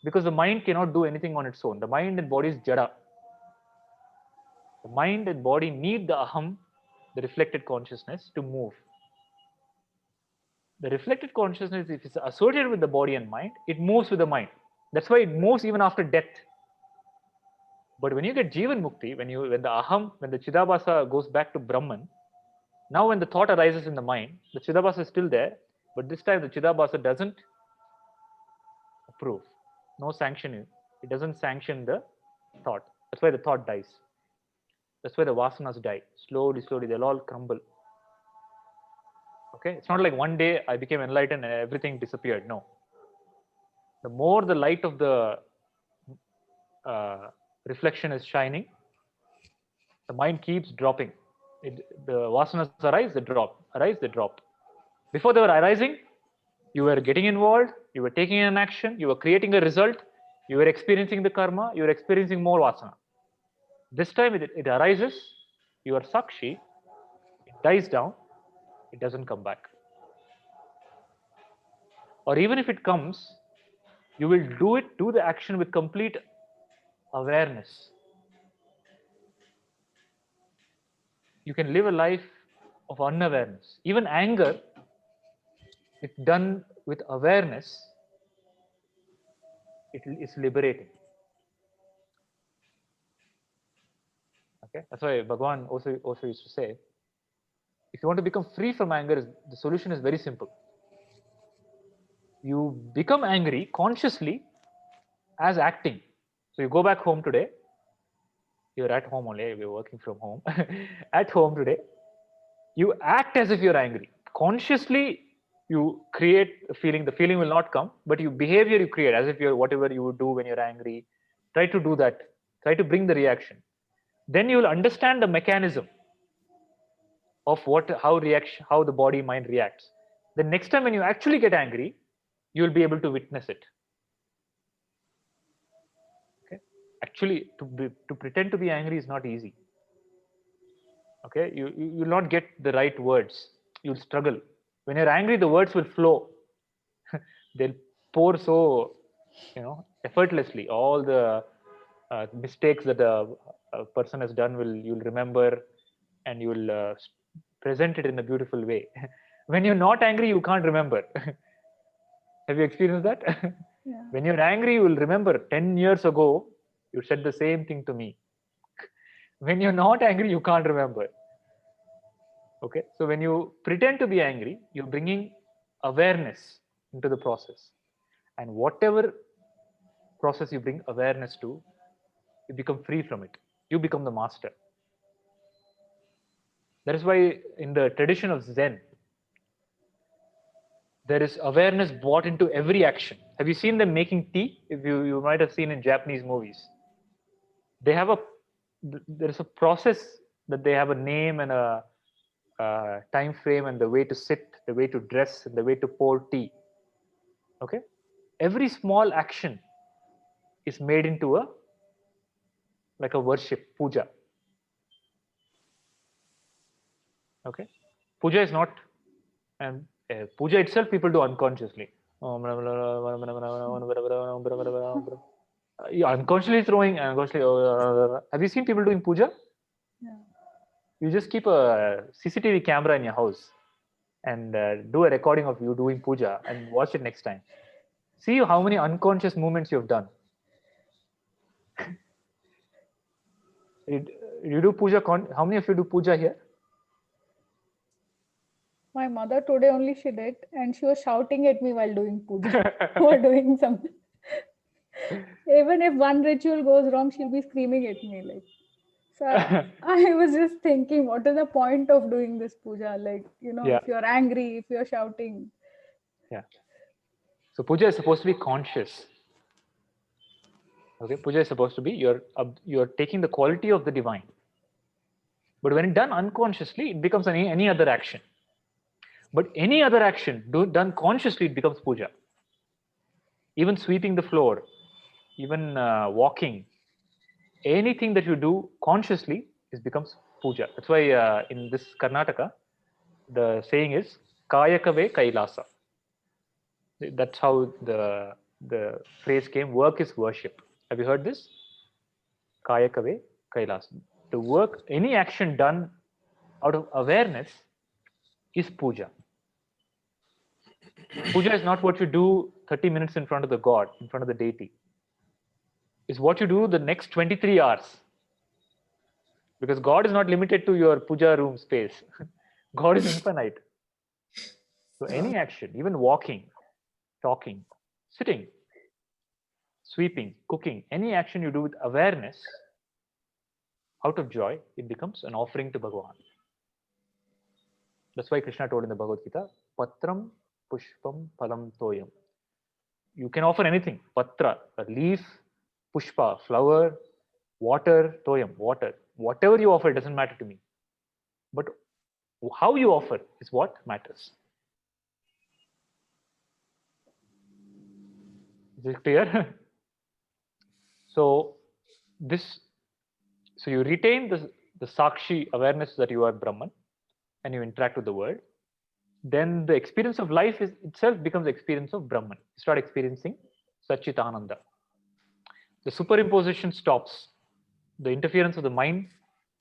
Because the mind cannot do anything on its own. The mind and body is jada. The mind and body need the aham, the reflected consciousness, to move. The reflected consciousness, if it's associated with the body and mind, it moves with the mind. That's why it moves even after death. But when you get Jivan Mukti, when the aham, when the Chidabhasa goes back to Brahman, now when the thought arises in the mind, the Chidabhasa is still there, but this time the Chidabhasa doesn't approve. No sanction. It doesn't sanction the thought. That's why the thought dies. That's why the vasanas die. Slowly, slowly, they'll all crumble. Okay? It's not like one day I became enlightened and everything disappeared. No. The more the light of the reflection is shining, the mind keeps dropping. The vasanas arise, they drop. Arise, they drop. Before they were arising, you were getting involved, you were taking an action, you were creating a result, you were experiencing the karma, you were experiencing more vasana. This time it arises, you are Sakshi, it dies down, it doesn't come back. Or even if it comes, you will do the action with complete awareness. You can live a life of unawareness. Even anger, if done with awareness, it is liberating. Okay, that's why Bhagavan also used to say, if you want to become free from anger, the solution is very simple. You become angry consciously as acting. So you go back home today. You're at home only. We're working from home. At home today, you act as if you're angry. Consciously, you create a feeling. The feeling will not come, but your behavior you create as if you're whatever you would do when you're angry. Try to do that. Try to bring the reaction. Then you will understand the mechanism of how the body mind reacts. The next time when you actually get angry, you will be able to witness it. Okay, actually, to pretend to be angry is not easy. Okay, you will not get the right words. You'll struggle. When you're angry, the words will flow. They'll pour so effortlessly. All the mistakes that a person has done you'll remember, and you'll present it in a beautiful way. When you're not angry, you can't remember. Have you experienced that? Yeah. When you're angry, you will remember 10 years ago, you said the same thing to me. When you're not angry, you can't remember. Okay, so when you pretend to be angry, you're bringing awareness into the process. And whatever process you bring awareness to, you become free from it. You become the master. That is why in the tradition of Zen, there is awareness brought into every action. Have you seen them making tea? If you might have seen in Japanese movies. They have there is a process that they have a name and a time frame and the way to sit, the way to dress, and the way to pour tea. Okay? Every small action is made into like a worship, puja. Okay? Puja is not, and puja itself people do unconsciously. Unconsciously throwing, unconsciously. Have you seen people doing puja? Yeah. You just keep a CCTV camera in your house and do a recording of you doing puja and watch it next time. See how many unconscious movements you have done. You do puja. How many of you do puja here? My mother today only she did, and she was shouting at me while doing puja or doing something. Even if one ritual goes wrong, she'll be screaming at me like. So I was just thinking, what is the point of doing this puja? Like, Yeah. if you're angry, if you're shouting. Yeah. So puja is supposed to be conscious. Okay, puja is supposed to be you're taking the quality of the divine. But when it's done unconsciously, it becomes any other action. But any other action done consciously, it becomes puja. Even sweeping the floor, even walking, anything that you do consciously, it becomes puja. That's why in this Karnataka, the saying is Kayakave Kailasa. That's how the phrase came. Work is worship. Have you heard this? Kayakave Kailasa. The work, any action done out of awareness is puja. Puja is not what you do 30 minutes in front of the God, in front of the deity. It's what you do the next 23 hours. Because God is not limited to your puja room space. God is infinite. So any action, even walking, talking, sitting, sweeping, cooking, any action you do with awareness, out of joy, it becomes an offering to Bhagavan. That's why Krishna told in the Bhagavad Gita, Patram Pushpam Phalam Toyam. You can offer anything. Patra, a leaf, pushpa, flower, water, toyam, water. Whatever you offer, it doesn't matter to me. But how you offer is what matters. Is it clear? So you retain the Sakshi awareness that you are Brahman and you interact with the world. Then the experience of life itself becomes the experience of Brahman. You start experiencing Satchitananda. The superimposition stops. The interference of the mind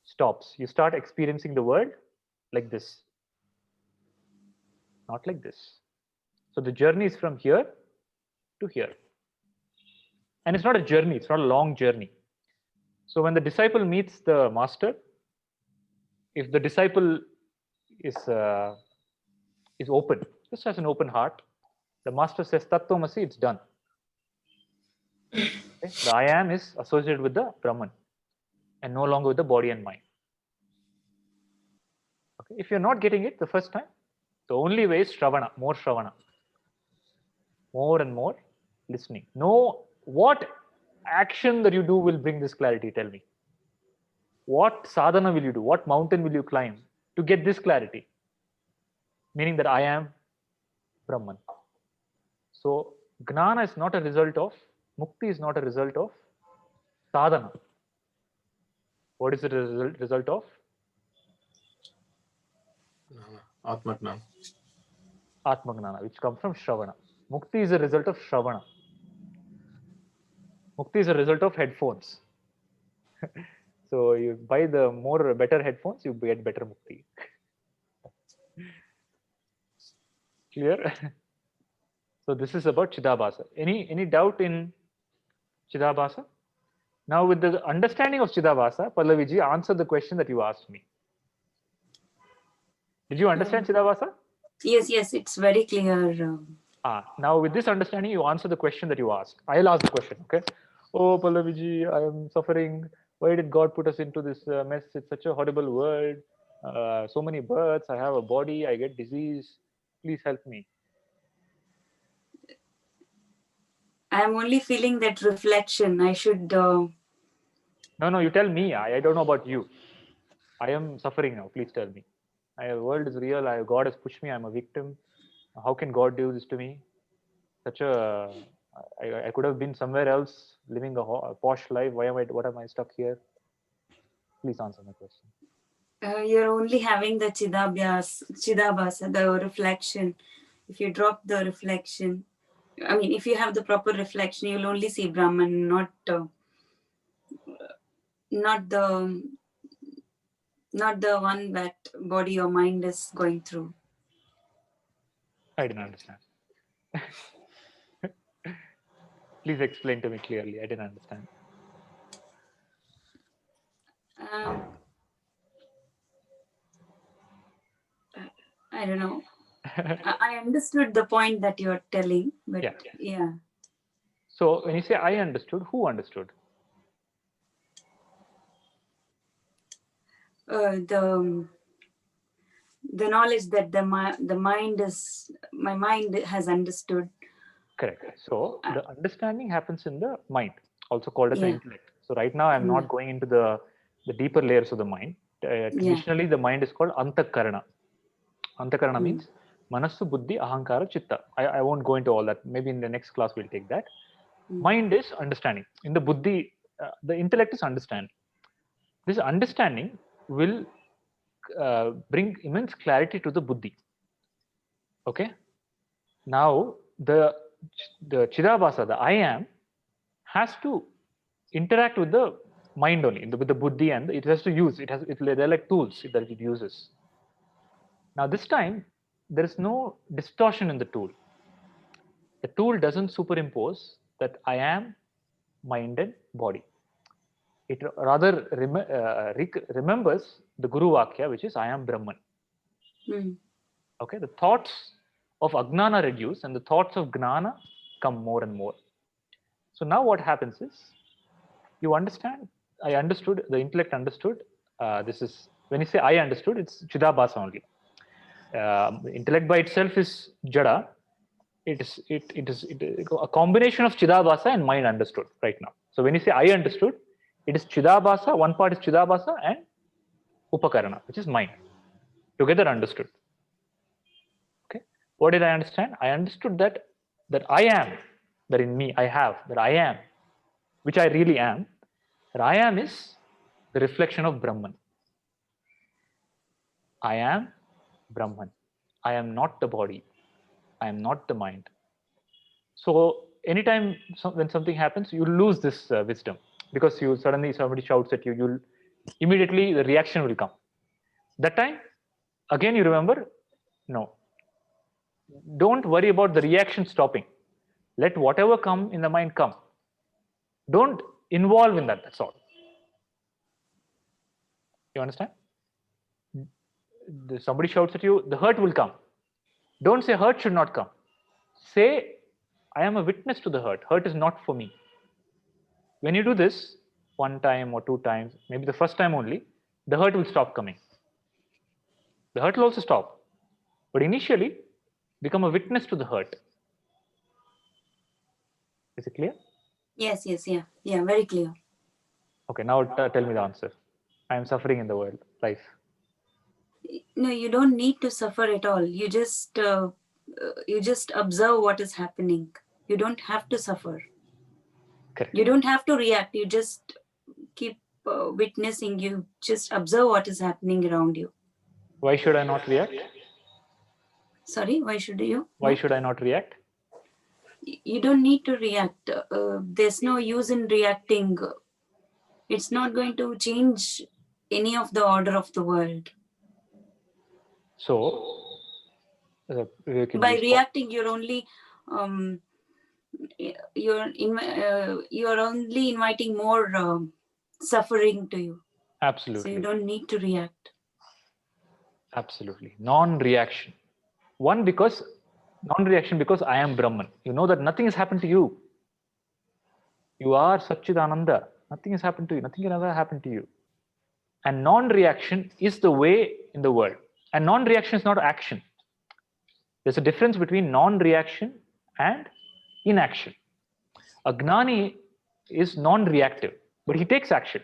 stops. You start experiencing the world like this, not like this. So the journey is from here to here. And it's not a journey, it's not a long journey. So when the disciple meets the master, if the disciple is open, just has an open heart, the master says, Tattvamasi, it's done. Okay? The I am is associated with the Brahman and no longer with the body and mind. Okay? If you're not getting it the first time, the only way is Shravana, more and more listening. Know what action that you do will bring this clarity, tell me. What sadhana will you do? What mountain will you climb to get this clarity? Meaning that I am Brahman. So Gnana is not a result of, Mukti is not a result of sadhana. What is the result of? Atma Gnana. Atma Gnana, which comes from Shravana. Mukti is a result of Shravana. Mukti is a result of headphones. So you buy the better headphones, you get better Mukti. Clear? So this is about Chidabhasa. Any doubt in Chidabhasa? Now with the understanding of Chidabhasa, Pallaviji, answer the question that you asked me. Did you understand Chidabhasa? Yes, it's very clear. Now with this understanding, you answer the question that you asked. I'll ask the question, okay? Oh, Pallaviji, I am suffering. Why did God put us into this mess? It's such a horrible world. So many births. I have a body. I get disease. Please help me. I'm only feeling that reflection. I should. No, you tell me. I don't know about you. I am suffering now. Please tell me. The world is real. God has pushed me. I'm a victim. How can God do this to me? Such a I could have been somewhere else living a posh life. What am I stuck here? Please answer my question. You're only having the Chidabhasa, the reflection. If you drop the reflection, I mean, if you have the proper reflection, you'll only see Brahman, not the one that body or mind is going through. I didn't understand. Please explain to me clearly. I didn't understand. I don't know. I understood the point that you're telling, but yeah. So when you say I understood, who understood? The knowledge that my mind has understood. Correct. So the understanding happens in the mind, also called as the intellect. So right now I'm not going into the deeper layers of the mind. Traditionally, the mind is called Antakarana. Antakarana means Manassu, Buddhi, Ahankara, Chitta. I won't go into all that. Maybe in the next class we'll take that. Mind is understanding. In the Buddhi, the intellect is understanding. This understanding will bring immense clarity to the Buddhi. Okay. Now the Chidabhasa, the I am, has to interact with the mind only, with the Buddhi, and it has to use it. They're like tools that it uses. Now this time there is no distortion in the tool. The tool doesn't superimpose that I am mind and body. It rather remembers the Guru Vakya, which is I am Brahman. Okay, the thoughts of Ajnana reduce and the thoughts of Gnana come more and more. So now what happens is, you understand, I understood, the intellect understood. This is, when you say I understood, it's Chidabhasa only. Intellect by itself is Jada. It is a combination of Chidabhasa and mind understood right now. So when you say I understood, it is Chidabhasa, one part is Chidabhasa and Upakarana, which is mind, together understood. Okay. What did I understand? I understood that I am, that in me I have, that I am, which I really am, that I am is the reflection of Brahman. I am Brahman. I am not the body. I am not the mind. So anytime when something happens, you lose this wisdom, because you suddenly somebody shouts at you, you'll immediately the reaction will come. That time, again you remember, no. Don't worry about the reaction stopping. Let whatever come in the mind come. Don't involve in that. That's all. You understand? Somebody shouts at you, the hurt will come. Don't say hurt should not come. Say, I am a witness to the hurt. Hurt is not for me. When you do this one time or two times, maybe the first time only, the hurt will stop coming. The hurt will also stop. But initially, become a witness to the hurt. Is it clear? Yes, yeah, very clear. Okay, now tell me the answer. I am suffering in the world, life. No, you don't need to suffer at all. You just observe what is happening. You don't have to suffer. Correct. You don't have to react. You just keep witnessing. You just observe what is happening around you. Why should I not react? Sorry, why should you? Why should I not react? You don't need to react. There's no use in reacting. It's not going to change any of the order of the world. So, By reacting, you're only you're only inviting more suffering to you. Absolutely. So you don't need to react. Absolutely. Non-reaction. Non-reaction because I am Brahman. You know that nothing has happened to you. You are Satchidananda. Nothing has happened to you. Nothing can ever happen to you. And non-reaction is the way in the world. And non-reaction is not action. There's a difference between non-reaction and inaction. A gnani is non-reactive, but he takes action.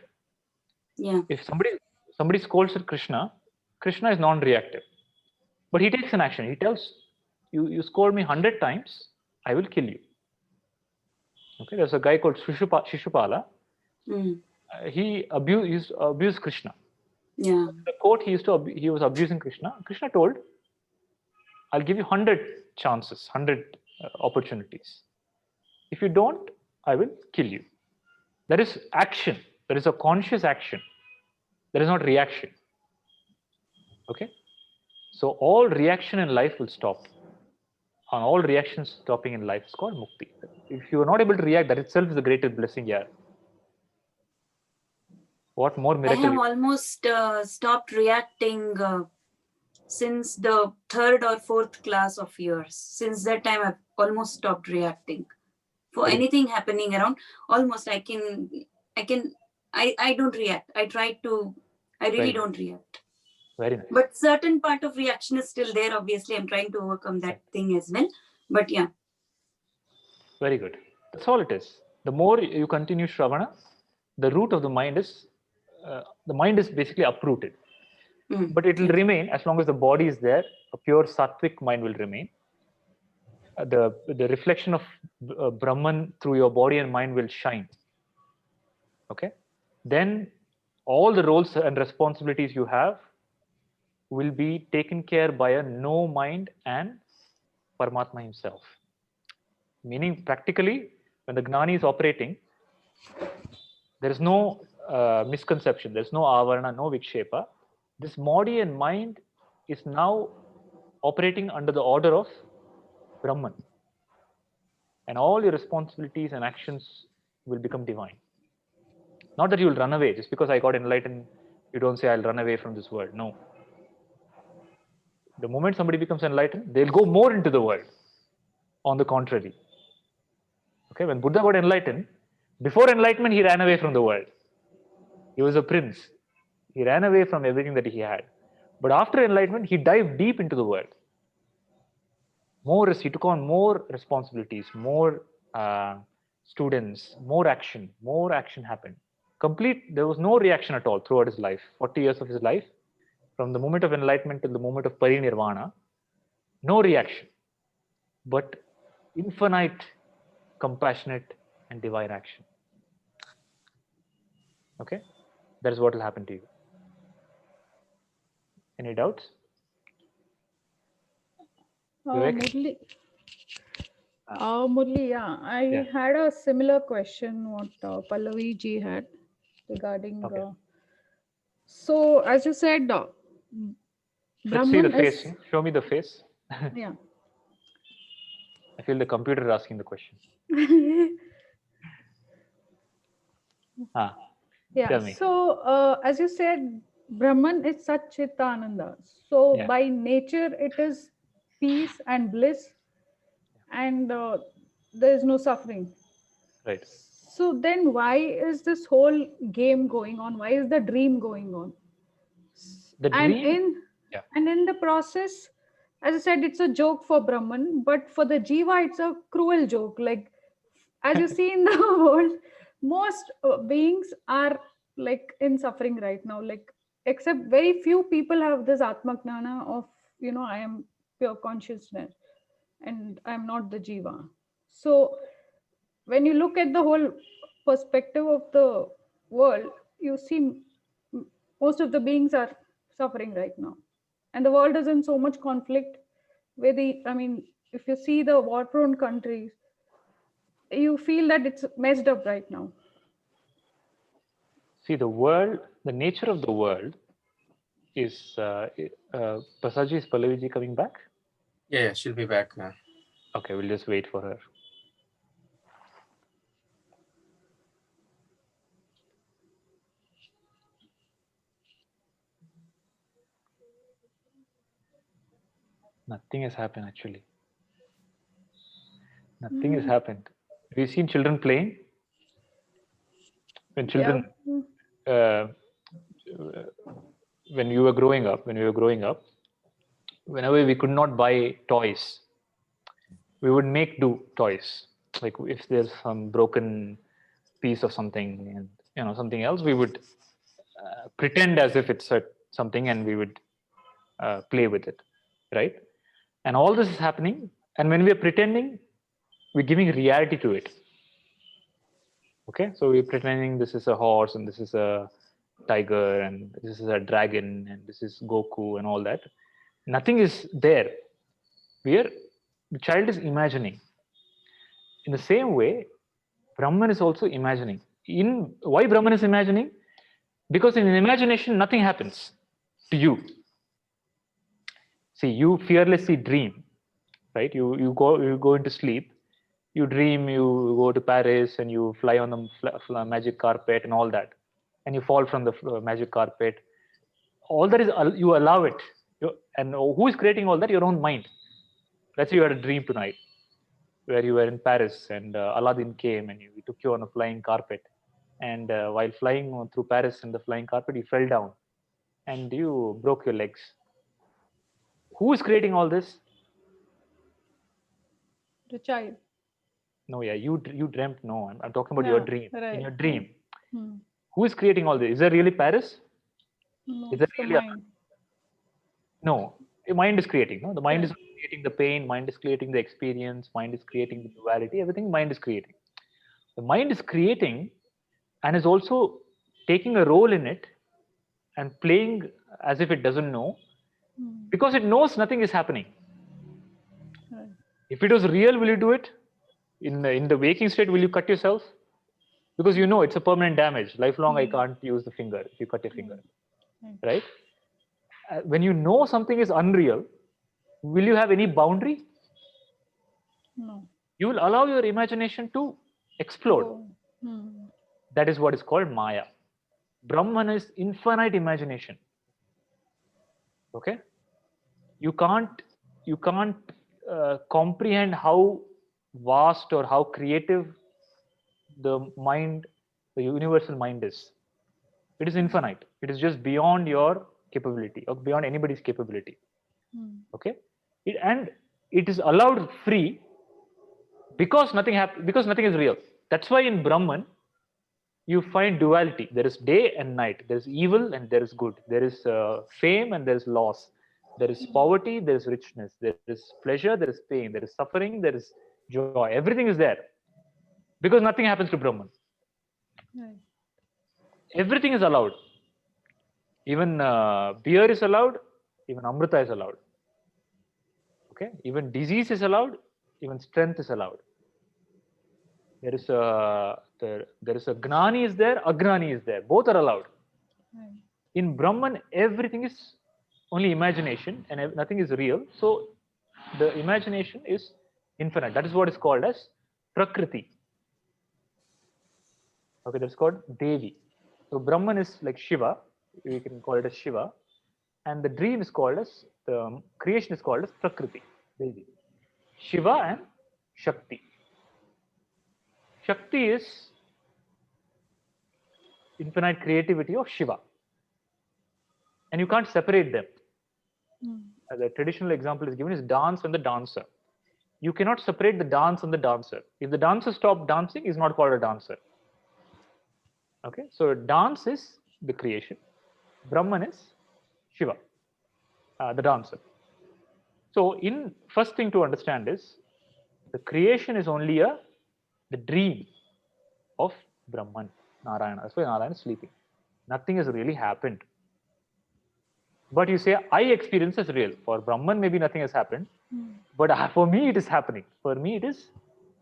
Yeah. If somebody scolds at Krishna, Krishna is non-reactive, but he takes an action. He tells you scold me 100 times, I will kill you. Okay, there's a guy called Shishupala. He abused Krishna. Yeah. The court he was abusing Krishna. Krishna told, I'll give you 100 chances, 100 opportunities. If you don't, I will kill you. That is action. That is a conscious action. That is not reaction. Okay? So all reaction in life will stop. And all reactions stopping in life is called mukti. If you are not able to react, that itself is the greatest blessing here. What more miracle? I have almost stopped reacting since the 3rd or 4th class of yours. Since that time, I've almost stopped reacting. For anything happening around, almost I don't react. I really don't react. Very nice. But certain part of reaction is still there. Obviously, I'm trying to overcome that thing as well. But yeah. Very good. That's all it is. The more you continue Shravana, the root of the mind is basically uprooted. But it will remain as long as the body is there. A pure sattvic mind will remain. The reflection of Brahman through your body and mind will shine. Okay? Then all the roles and responsibilities you have will be taken care by a no mind and Paramatma himself. Meaning, practically, when the Gnani is operating, there is no misconception, there is no avarana, no vikshepa. This body and mind is now operating under the order of Brahman. And all your responsibilities and actions will become divine. Not that you will run away. Just because I got enlightened, you don't say, I'll run away from this world. No. The moment somebody becomes enlightened, they'll go more into the world. On the contrary. Okay, when Buddha got enlightened, before enlightenment, he ran away from the world. He was a prince. He ran away from everything that he had. But after enlightenment, he dived deep into the world. He took on more responsibilities, more students, more action happened. There was no reaction at all throughout his life, 40 years of his life, from the moment of enlightenment till the moment of parinirvana, no reaction, but infinite, compassionate, and divine action. Okay? That is what will happen to you. Any doubts? Murli, yeah. I had a similar question what Pallavi ji had regarding. So, as you said, Let's see the Brahman face. is. Show me the face. Yeah. I feel the computer is asking the question. Yeah. Tell me. So, as you said, Brahman is Satchitananda. So, by nature, it is peace and bliss, and there is no suffering. Right. So then, why is this whole game going on? Why is the dream going on? And in the process, as I said, it's a joke for Brahman, but for the Jiva, it's a cruel joke. Like, as you see in the world, most beings are like in suffering right now. Like, except very few people have this Atma Gnana of, I am pure consciousness and I'm not the Jiva. So, when you look at the whole perspective of the world, you see most of the beings are suffering right now. And the world is in so much conflict where if you see the war-prone countries, you feel that it's messed up right now. See, the nature of the world is, Prasadji, is Pallaviji coming back? Yeah, she'll be back now. Okay, we'll just wait for her. Nothing has happened actually. Nothing has happened. Have you seen children playing? When children, uh, when we were growing up, whenever we could not buy toys, we would make do toys. Like if there's some broken piece of something and something else, we would pretend as if it's something, and we would play with it, right? And all this is happening, and when we are pretending, we're giving reality to it. Okay, so we're pretending this is a horse, and this is a tiger, and this is a dragon, and this is Goku, and all that. Nothing is there. The child is imagining. In the same way, Brahman is also imagining. Why Brahman is imagining? Because in imagination, nothing happens to you. See, you fearlessly dream, right? You go into sleep, you dream, you go to Paris, and you fly on the magic carpet and all that, and you fall from the magic carpet. All that is you allow it. And who is creating all that? Your own mind. Let's say you had a dream tonight, where you were in Paris, and Aladdin came and he took you on a flying carpet. And while flying through Paris in the flying carpet, you fell down and you broke your legs. Who is creating all this? The child. No, yeah, you dreamt. No, I'm talking about your dream. Right. In your dream, who is creating all this? Is there really Paris? No, Is there it's the really mind. No, the mind is creating. No, the mind is creating the pain. Mind is creating the experience. Mind is creating the duality. Everything mind is creating. The mind is creating, and is also taking a role in it, and playing as if it doesn't know, because it knows nothing is happening. Right. If it was real, will you do it? In the waking state, will you cut yourself? Because you know it's a permanent damage. Lifelong, I can't use the finger if you cut your finger, right? When you know something is unreal, will you have any boundary? No. You will allow your imagination to explode. That is what is called Maya. Brahman is infinite imagination. Okay, you can't comprehend how vast or how creative the mind, the universal mind is. It is infinite. It is just beyond your capability, or beyond anybody's capability. Okay, and it is allowed free because nothing is real. That's why in Brahman you find duality. There is day and night. There is evil and there is good. There is fame and there is loss. There is poverty, there is richness. There is pleasure, there is pain. There is suffering, there is joy. Everything is there because nothing happens to Brahman. Right. Everything is allowed. Even beer is allowed. Even Amrita is allowed. Okay, even disease is allowed. Even strength is allowed. There is a Gnani is there, Agnani is there. Both are allowed. Right. In Brahman, everything is only imagination and nothing is real. So the imagination is infinite. That is what is called as Prakriti. Okay, that's called Devi. So Brahman is like Shiva. We can call it as Shiva. And the dream is called as, the creation is called as Prakriti, Devi. Shiva and Shakti. Shakti is infinite creativity of Shiva. And you can't separate them. The traditional example is given is dance and the dancer. You cannot separate the dance and the dancer. If the dancer stops dancing, he's not called a dancer. Okay, so dance is the creation. Brahman is Shiva, the dancer. So in first thing to understand is the creation is only the dream of Brahman, Narayana. That's why Narayana is sleeping. Nothing has really happened. But you say, I experience as real. For Brahman, maybe nothing has happened. But for me, it is happening. For me, it is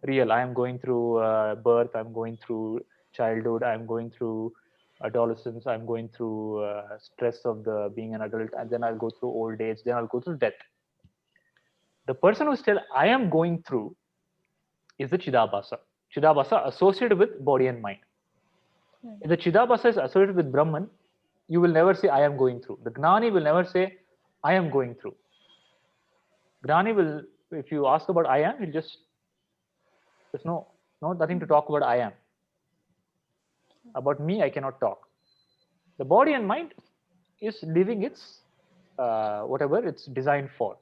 real. I am going through birth. I'm going through childhood. I'm going through adolescence. I'm going through stress of being an adult. And then I'll go through old age. Then I'll go through death. The person who's still I am going through is the Chidabhasa. Chidabhasa associated with body and mind. If the Chidabhasa is associated with Brahman, you will never say I am going through. The Gnani will never say I am going through. Gnani will, if you ask about I am, he'll just, there's nothing to talk about I am. About me, I cannot talk. The body and mind is living its whatever it's designed for.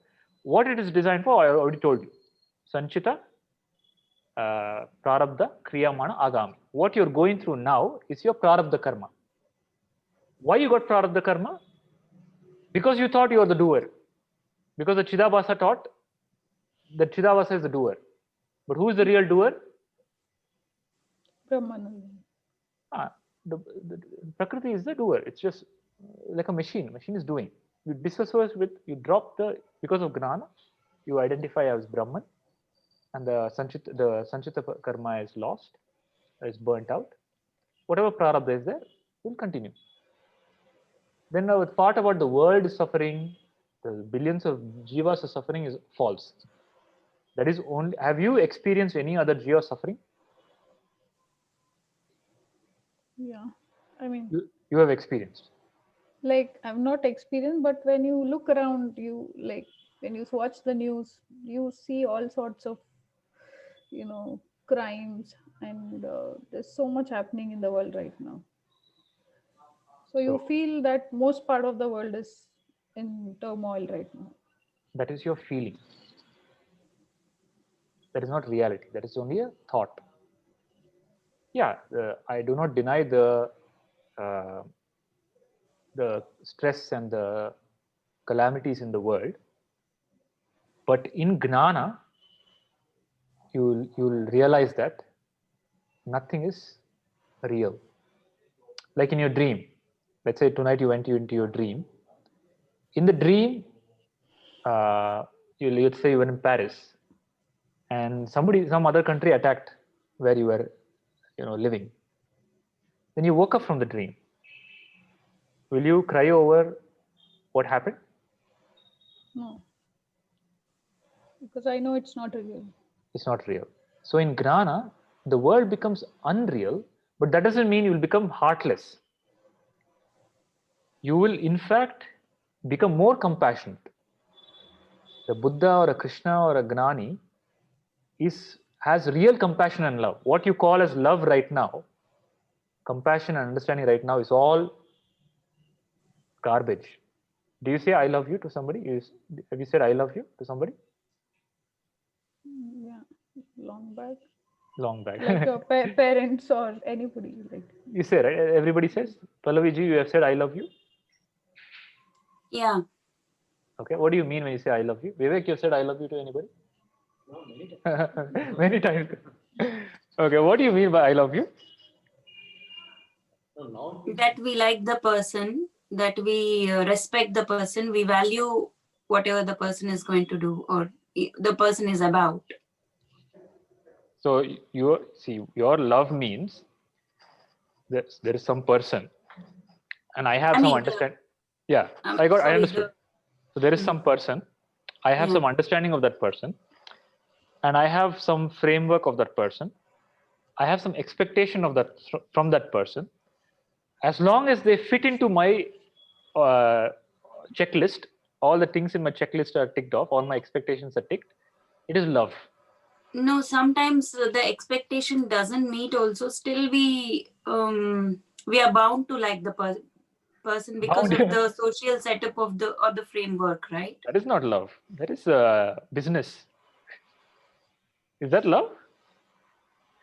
What it is designed for, I already told you. Sanchita, prarabdha, kriyamana, agami. What you're going through now is your prarabdha karma. Why you got prarabdha karma? Because you thought you were the doer. Because the Chidabhasa taught that Chidabhasa is the doer. But who is the real doer? Brahman. The Prakriti is the doer. It's just like a machine. Machine is doing. You disassociate with, you drop the, because of Gnana, you identify as Brahman, and the Sanchita karma is lost, is burnt out. Whatever prarabdha is there will continue. Then the thought about the world is suffering, the billions of jivas are suffering is false. That is only, have you experienced any other jiva suffering? Yeah, I mean, you have experienced. Like, I've not experienced, but when you look around, you like when you watch the news, you see all sorts of, crimes, and there's so much happening in the world right now. So you feel that most part of the world is in turmoil right now. That is your feeling. That is not reality. That is only a thought. Yeah, I do not deny the stress and the calamities in the world, but in Gnana, you'll realize that nothing is real. Like in your dream, let's say tonight you went into your dream. In the dream, let's say you were in Paris, and some other country attacked where you were, living. Then you woke up from the dream. Will you cry over what happened? No, because I know it's not real. It's not real. So in Gnana, the world becomes unreal, but that doesn't mean you will become heartless. You will, in fact, become more compassionate. The Buddha or a Krishna or a Gnani has real compassion and love. What you call as love right now, compassion and understanding right now, is all garbage. Do you say I love you to somebody? Have you said I love you to somebody? Yeah, long back. Long back. Like your parents or anybody. Like you say, right? Everybody says. Pallaviji, you have said I love you? Yeah. Okay, what do you mean when you say I love you? Vivek, you have said I love you to anybody? No, many times. Many times. Okay, what do you mean by I love you? No, that we like the person, that we respect the person, we value whatever the person is going to do or the person is about. So your love means that there is some person, and I have some understanding. Yeah, I understood. So there is some person, I have some understanding of that person, and I have some framework of that person. I have some expectation of that from that person. As long as they fit into my checklist, all the things in my checklist are ticked off, all my expectations are ticked, it is love. No, sometimes the expectation doesn't meet also. Still we are bound to like the person because of the social setup of the framework, right? That is not love. That is business. Is that love?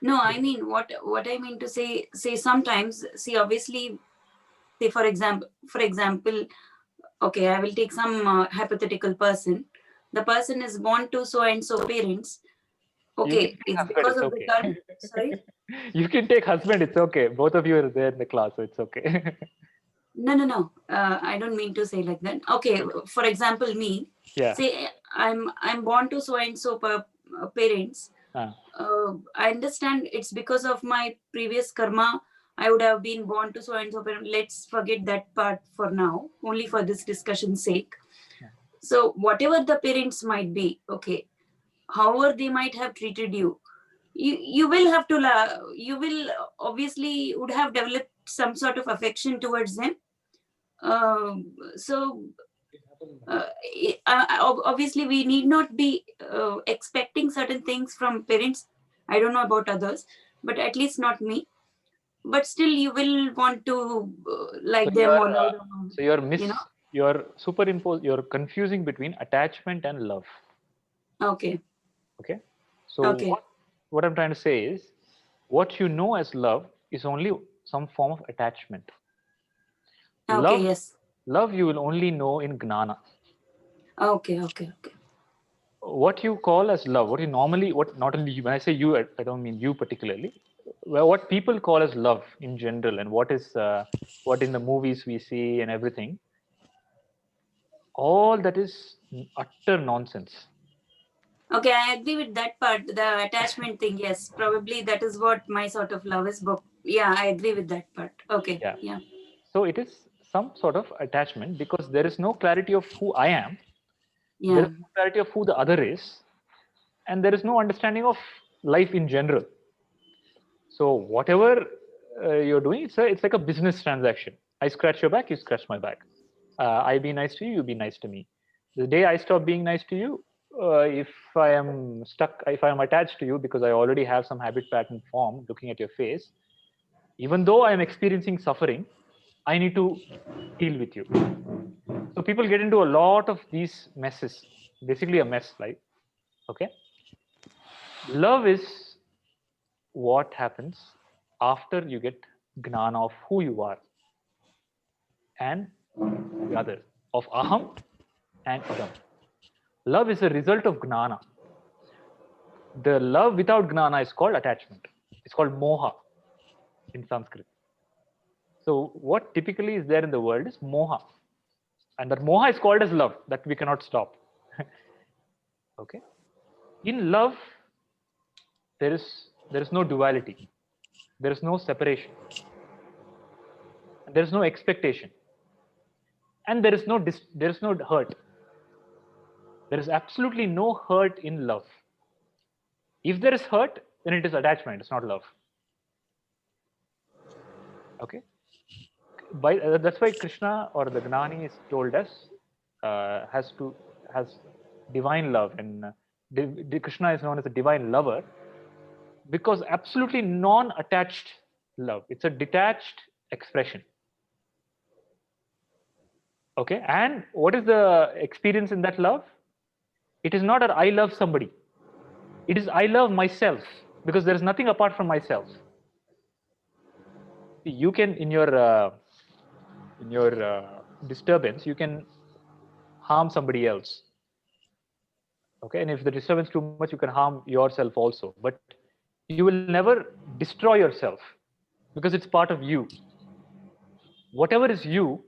No, I mean what I mean to say sometimes, see, obviously, say for example, okay, I will take some hypothetical person. The person is born to so and so parents. Okay, it's husband, because it's of okay. the karma. Sorry. You can take husband. It's okay. Both of you are there in the class, so it's okay. No. I don't mean to say like that. Okay, for example, me. Yeah. Say I'm born to so and so parents. I understand it's because of my previous karma. I would have been born to so and so parents. Let's forget that part for now, only for this discussion's sake. Yeah. So whatever the parents might be, okay, however they might have treated you, you will have to, you will obviously would have developed some sort of affection towards them. So obviously we need not be expecting certain things from parents. I don't know about others, but at least not me. But still you will want to like So them you're, or love them, so you're you're confusing between attachment and love. Okay. Okay. So Okay. what I'm trying to say is, what you know as love is only some form of attachment. Okay, yes. Love you will only know in gnana. Okay. What you call as love, what you normally, not only you, when I say you, I don't mean you particularly, well, what people call as love in general, and what in the movies we see and everything, all that is utter nonsense. Okay, I agree with that part. The attachment thing, yes, probably that is what my sort of love is. But yeah, I agree with that part. Okay. Yeah. So it is some sort of attachment because there is no clarity of who I am. Yeah. There is no clarity of who the other is, and there is no understanding of life in general. So whatever you're doing, it's like a business transaction. I scratch your back, you scratch my back. I be nice to you, you be nice to me. The day I stop being nice to you, if I am stuck, if I am attached to you because I already have some habit pattern formed looking at your face, even though I am experiencing suffering, I need to deal with you. So people get into a lot of these messes, basically a mess, like, okay? Love is what happens after you get gnana of who you are and the other, of aham and idam. Love is a result of gnana. The love without gnana is called attachment. It's called moha in Sanskrit. So what typically is there in the world is moha. And that moha is called as love, that we cannot stop. Okay? In love, there is no duality. There is no separation. And there is no expectation. And there is no hurt. There is absolutely no hurt in love. If there is hurt, then it is attachment, it's not love. Okay? That's why Krishna or the Gnani is told us has divine love, and Krishna is known as a divine lover because absolutely non-attached love. It's a detached expression. Okay, and what is the experience in that love? It is not that I love somebody. It is I love myself because there is nothing apart from myself. You can in your disturbance, you can harm somebody else. Okay, and if the disturbance too much, you can harm yourself also. But you will never destroy yourself because it's part of you. Whatever is you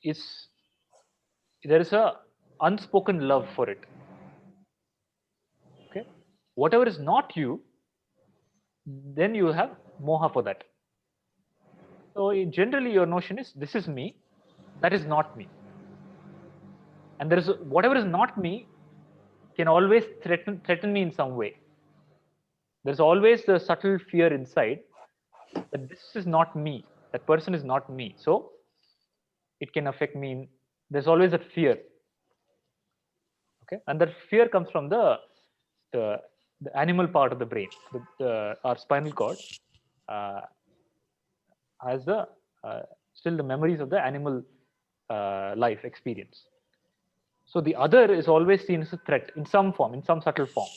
is there is a unspoken love for it. Okay, whatever is not you, then you have moha for that. So generally, your notion is this is me, that is not me, and there is whatever is not me can always threaten me in some way. There's always the subtle fear inside that this is not me, that person is not me, so it can affect me. There's always that fear. Okay, and that fear comes from the animal part of the brain. Our spinal cord has still the memories of the animal life experience. So the other is always seen as a threat in some form, in some subtle form.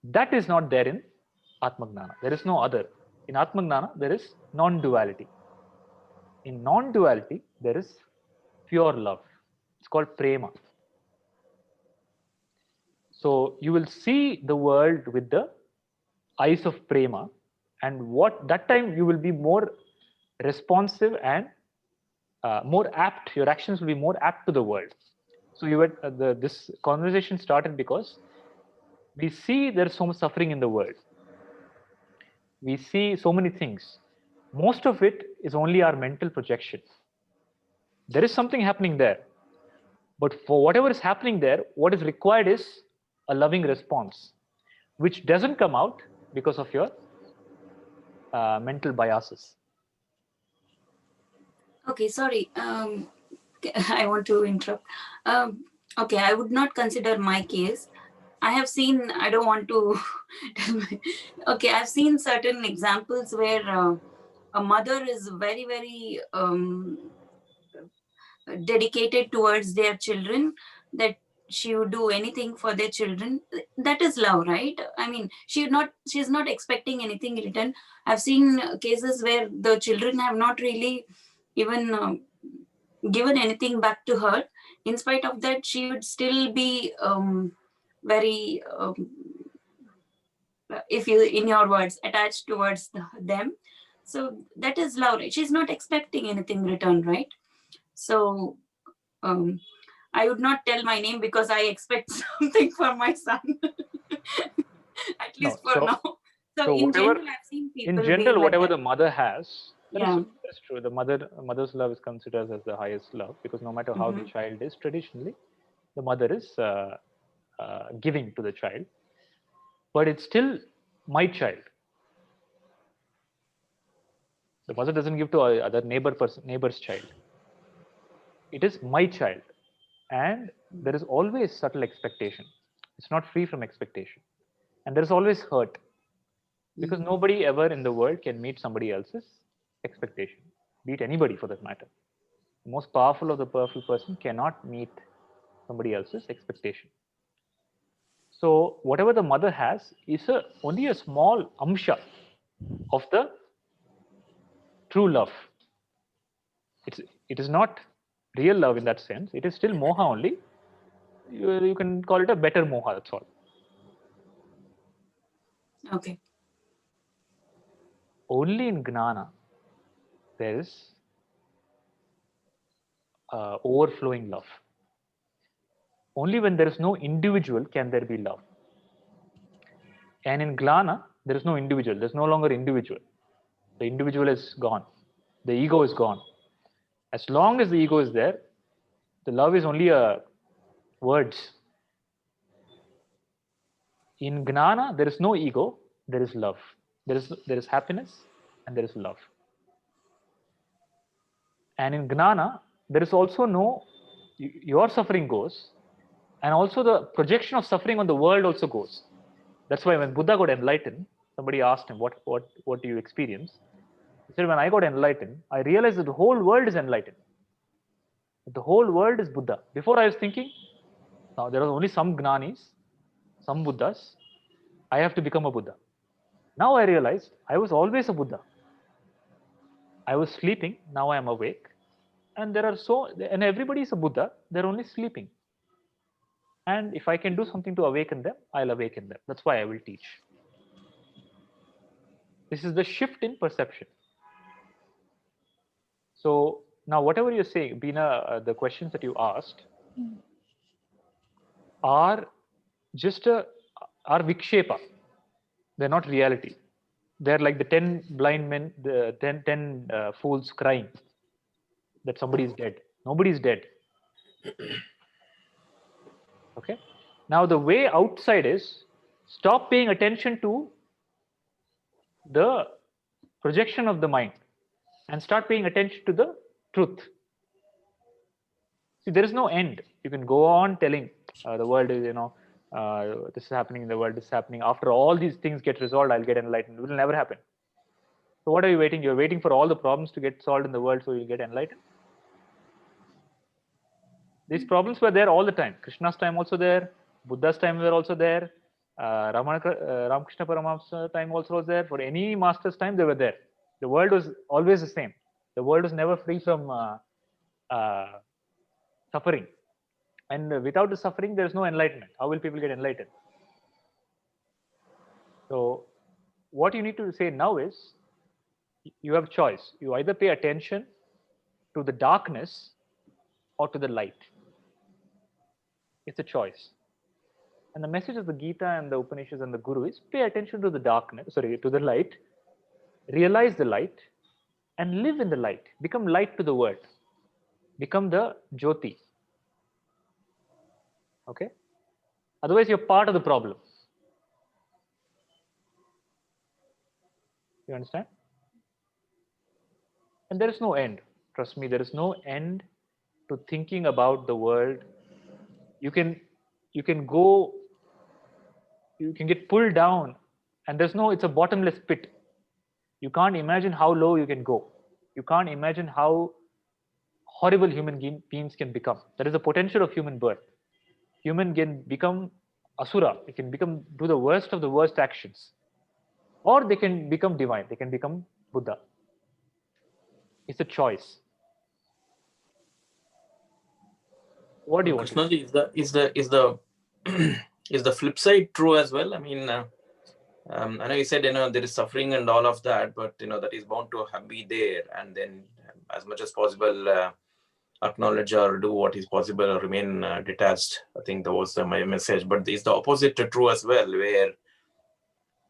That is not there in Atmagnana. There is no other. In Atmagnana, there is non-duality. In non-duality, there is pure love. It's called prema. So you will see the world with the eyes of prema, and what that time you will be more responsive and more apt. Your actions will be more apt to the world. So you had this conversation started because we see there's so much suffering in the world. We see so many things. Most of it is only our mental projection. There is something happening there, But for whatever is happening there, what is required is a loving response, which doesn't come out because of your mental biases. Okay, sorry. I want to interrupt. Okay, I would not consider my case. I have seen, I don't want to tell my, okay, I've seen certain examples where a mother is very, very dedicated towards their children, that she would do anything for their children. That is love, right? I mean, she's not expecting anything in return. I've seen cases where the children have not really even given anything back to her. In spite of that, she would still be very if you, in your words, attached towards them. So that is love, right? She's not expecting anything return, right? So I would not tell my name because I expect something for my son. At least for now. So in whatever, general, I've seen people in general, being like whatever that. the mother has, Yeah. that's true. The mother's love is considered as the highest love, because no matter how the child is, traditionally, the mother is giving to the child, but it's still my child. The mother doesn't give to other neighbor's child. It is my child, and there is always subtle expectation. It's not free from expectation, and there is always hurt, because nobody ever in the world can meet somebody else's expectation, be it anybody for that matter. The most powerful of the powerful person cannot meet somebody else's expectation. So whatever the mother has is only a small amsha of the true love. It is not real love in that sense. It is still moha only. You can call it a better moha, that's all. Okay. Only in gnana there is overflowing love. Only when there is no individual can there be love. And in Glana, there is no individual. There's no longer individual. The individual is gone. The ego is gone. As long as the ego is there, the love is only words. In Gnana, there is no ego. There is love. There is happiness and there is love. And in Gnana, there is also no, your suffering goes, and also the projection of suffering on the world also goes. That's why when Buddha got enlightened, somebody asked him, what do you experience? He said, when I got enlightened, I realized that the whole world is enlightened. The whole world is Buddha. Before I was thinking, now there are only some Gnanis, some Buddhas. I have to become a Buddha. Now I realized I was always a Buddha. I was sleeping, now I am awake. And and everybody is a Buddha, they're only sleeping. And if I can do something to awaken them, I'll awaken them. That's why I will teach. This is the shift in perception. So now whatever you're saying, Bina, the questions that you asked are just are vikshepa. They're not reality. They're like the 10 blind men, the 10 fools crying that somebody is dead. Nobody is dead. Okay. Now the way outside is stop paying attention to the projection of the mind and start paying attention to the truth. See, there is no end. You can go on telling the world is, this is happening in the world, this is happening. After all these things get resolved, I'll get enlightened. It will never happen. So what are you waiting? You're waiting for all the problems to get solved in the world so you'll get enlightened? These problems were there all the time. Krishna's time also there. Buddha's time were also there. Ramakrishna Paramahamsa's time also was there. For any master's time, they were there. The world was always the same. The world was never free from suffering. And without the suffering, there is no enlightenment. How will people get enlightened? So what you need to say now is, you have choice. You either pay attention to the darkness or to the light. It's a choice. And the message of the Gita and the Upanishads and the Guru is pay attention to the to the light, realize the light, and live in the light. Become light to the world. Become the Jyoti. Okay? Otherwise, you're part of the problem. You understand? And there is no end. Trust me, there is no end to thinking about the world. You can go, you can get pulled down, and it's a bottomless pit. You can't imagine how low you can go. You can't imagine how horrible human beings can become. That is the potential of human birth. Human can become asura. They can do the worst of the worst actions, or they can become divine. They can become Buddha. It's a choice. What do you want to do? Krishnaji, is the flip side true as well? I mean, I know you said there is suffering and all of that, but that is bound to be there, and then as much as possible acknowledge or do what is possible or remain detached. I think that was my message. But is the opposite true as well,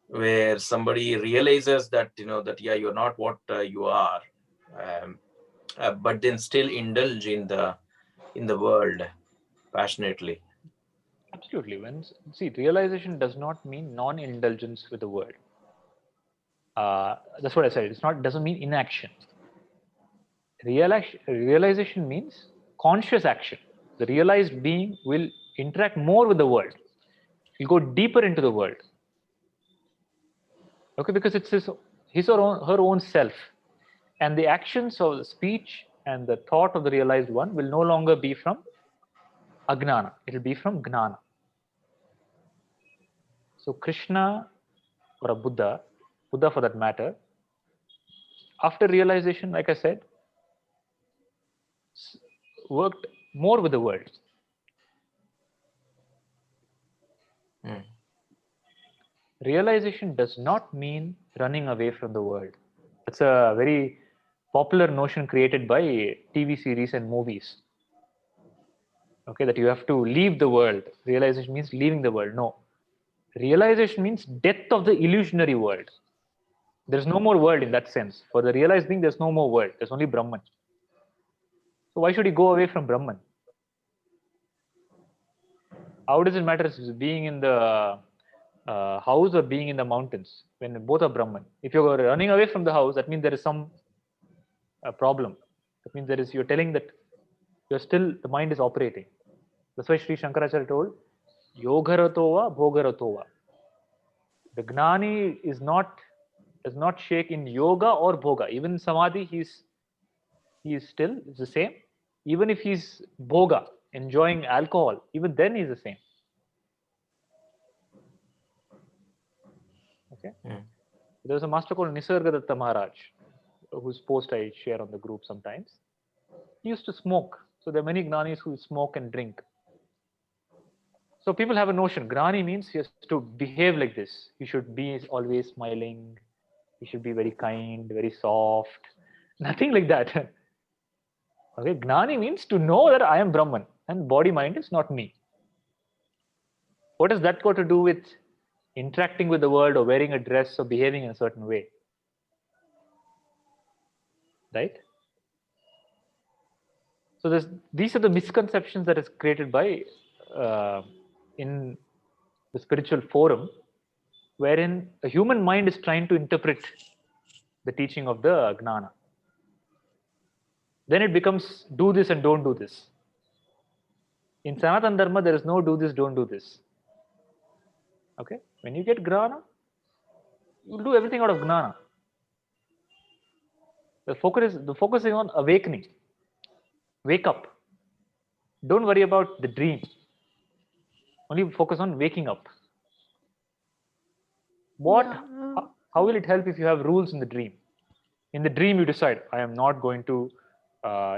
where somebody realizes that that you're not what you are, but then still indulge in the world passionately. Absolutely. Realization does not mean non-indulgence with the world. That's what I said. Doesn't mean inaction. Realization means conscious action. The realized being will interact more with the world. He'll go deeper into the world. Okay, because it's his or her own self. And the actions of the speech and the thought of the realized one will no longer be from agnana. It will be from gnana. So Krishna or a Buddha for that matter, after realization, like I said, worked more with the world. Realization does not mean running away from the world. That's a very popular notion created by TV series and movies. Okay, that you have to leave the world. Realization means leaving the world. No. Realization means death of the illusionary world. There's no more world in that sense. For the realized being, there's no more world. There's only Brahman. So why should he go away from Brahman? How does it matter if being in the house or being in the mountains when both are Brahman? If you're running away from the house, that means there is some problem. That means you're telling that the mind is operating. That's why Sri Shankaracharya told, Yogaratova Bhogaratova. The Gnani does not shake in yoga or bhoga. Even in samadhi, it's the same. Even if he's bhoga, enjoying alcohol, even then he's the same. Okay. There was a master called Nisargadatta Maharaj, whose post I share on the group sometimes. He used to smoke. So there are many Gnanis who smoke and drink. So people have a notion, Gnani means he has to behave like this. He should be always smiling. He should be very kind, very soft. Nothing like that. Okay, Gnani means to know that I am Brahman and body mind is not me. What has that got to do with interacting with the world or wearing a dress or behaving in a certain way? Right? So these are the misconceptions that is created by in the spiritual forum, wherein a human mind is trying to interpret the teaching of the Gnana. Then it becomes do this and don't do this. In Sanatana Dharma, there is no do this, don't do this. Okay? When you get Gnana, you'll do everything out of Gnana. The focus is on awakening. Wake up. Don't worry about the dream. Only focus on waking up. How will it help if you have rules in the dream? In the dream, you decide, I am not going to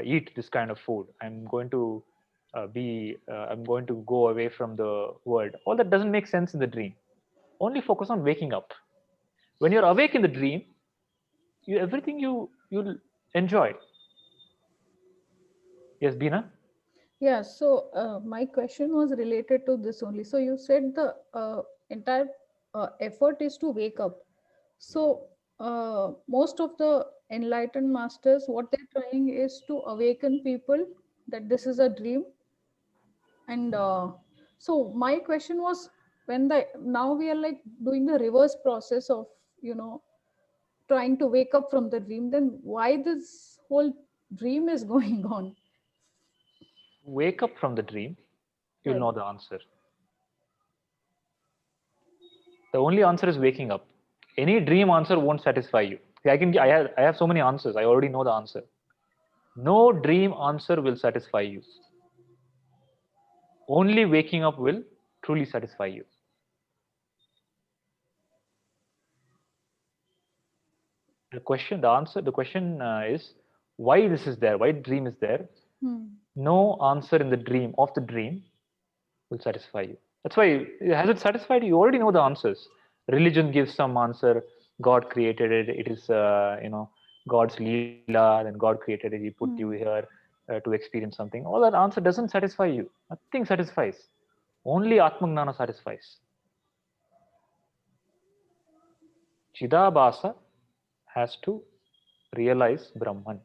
eat this kind of food. I'm going to go away from the world. All that doesn't make sense in the dream. Only focus on waking up. When you're awake in the dream, everything you'll enjoy. Yes, Bina? Yeah, so my question was related to this only. So you said the entire effort is to wake up. So most of the enlightened masters, what they're trying is to awaken people that this is a dream, and So my question was, now we are like doing the reverse process of, trying to wake up from the dream, then why this whole dream is going on? Wake up from the dream, you'll Right. know the answer. The only answer is waking up. Any dream answer won't satisfy you. I have so many answers. I already know the answer. No dream answer will satisfy you. Only waking up will truly satisfy you. The question is why this is there, why dream is there. No answer in the dream will satisfy you. That's why, has it satisfied you? You already know the answers. Religion gives some answer. God created it. It is God's leela. Then God created it. He put you here to experience something. All that answer doesn't satisfy you. Nothing satisfies. Only Atma Gnana satisfies. Chidabhasa has to realize Brahman.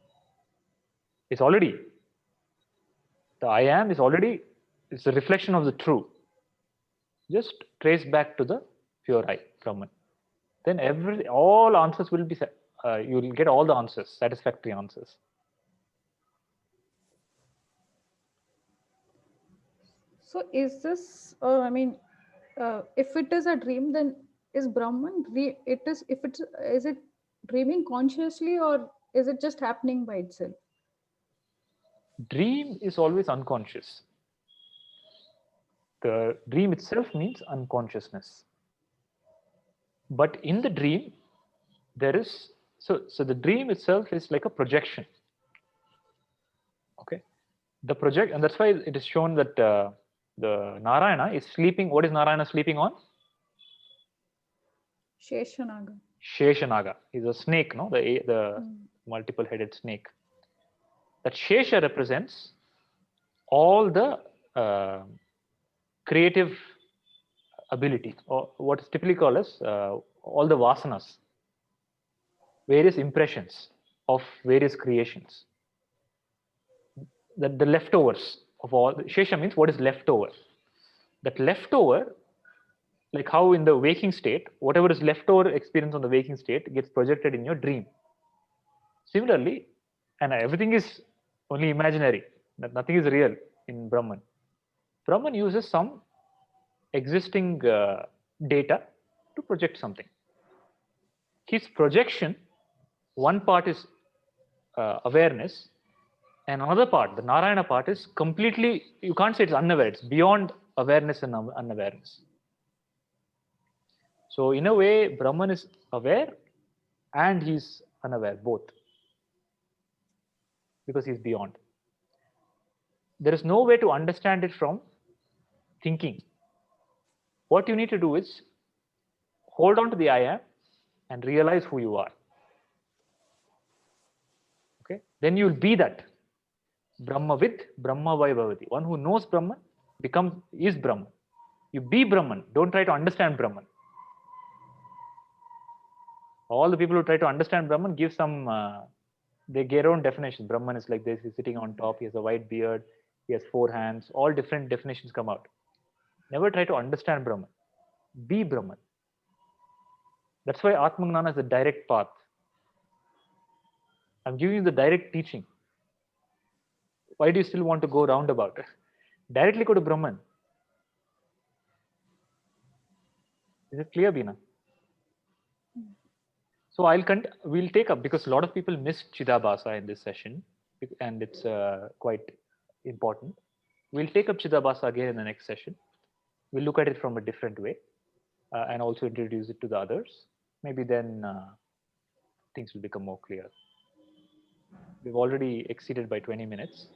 It's already, the I am is already, it's a reflection of the true. Just trace back to the pure I, Brahman. Then all answers will be, you will get all the answers, satisfactory answers. So is this, if it is a dream, then is Brahman, is it dreaming consciously, or is it just happening by itself? Dream is always unconscious. The dream itself means unconsciousness. But in the dream, there is, so the dream itself is like a projection. Okay. And that's why it is shown that the Narayana is sleeping. What is Narayana sleeping on? Sheshanaga. Sheshanaga is a snake, no? The multiple-headed snake. That Shesha represents all the creative ability, or what is typically called as all the vasanas, various impressions of various creations. The leftovers of all, Shesha means what is leftover. That leftover, like how in the waking state, whatever is leftover experience on the waking state gets projected in your dream. Similarly, and everything is only imaginary, that nothing is real in Brahman. Brahman uses some existing data to project something. His projection, one part is awareness, and another part, the Narayana part, is completely, you can't say it's unaware, it's beyond awareness and unawareness. So in a way, Brahman is aware and he's unaware, both, because he's beyond. There is no way to understand it from thinking. What you need to do is hold on to the I am and realize who you are. Okay, then you'll be that Brahmavid, Brahmavai Bhavati. One who knows Brahman is Brahman. You be Brahman. Don't try to understand Brahman. All the people who try to understand Brahman give some, they get their own definition. Brahman is like this, he's sitting on top, he has a white beard, he has 4 hands, all different definitions come out. Never try to understand Brahman. Be Brahman. That's why Atma Gnana is the direct path. I'm giving you the direct teaching. Why do you still want to go roundabout? Directly go to Brahman. Is it clear, Beena? So we'll take up, because a lot of people missed Chidabhasa in this session, and it's quite important. We'll take up Chidabhasa again in the next session. We'll look at it from a different way and also introduce it to the others. Maybe then things will become more clear. We've already exceeded by 20 minutes.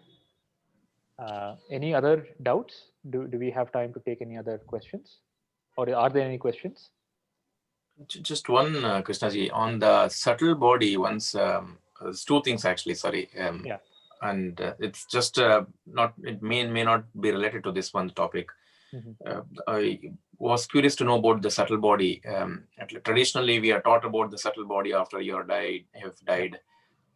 Any other doubts? Do we have time to take any other questions? Or are there any questions? Just one, Krishnaji, on the subtle body, once, there's 2 things actually, sorry. Yeah. And it's just it may not be related to this one topic. I was curious to know about the subtle body. Traditionally, we are taught about the subtle body after you have died.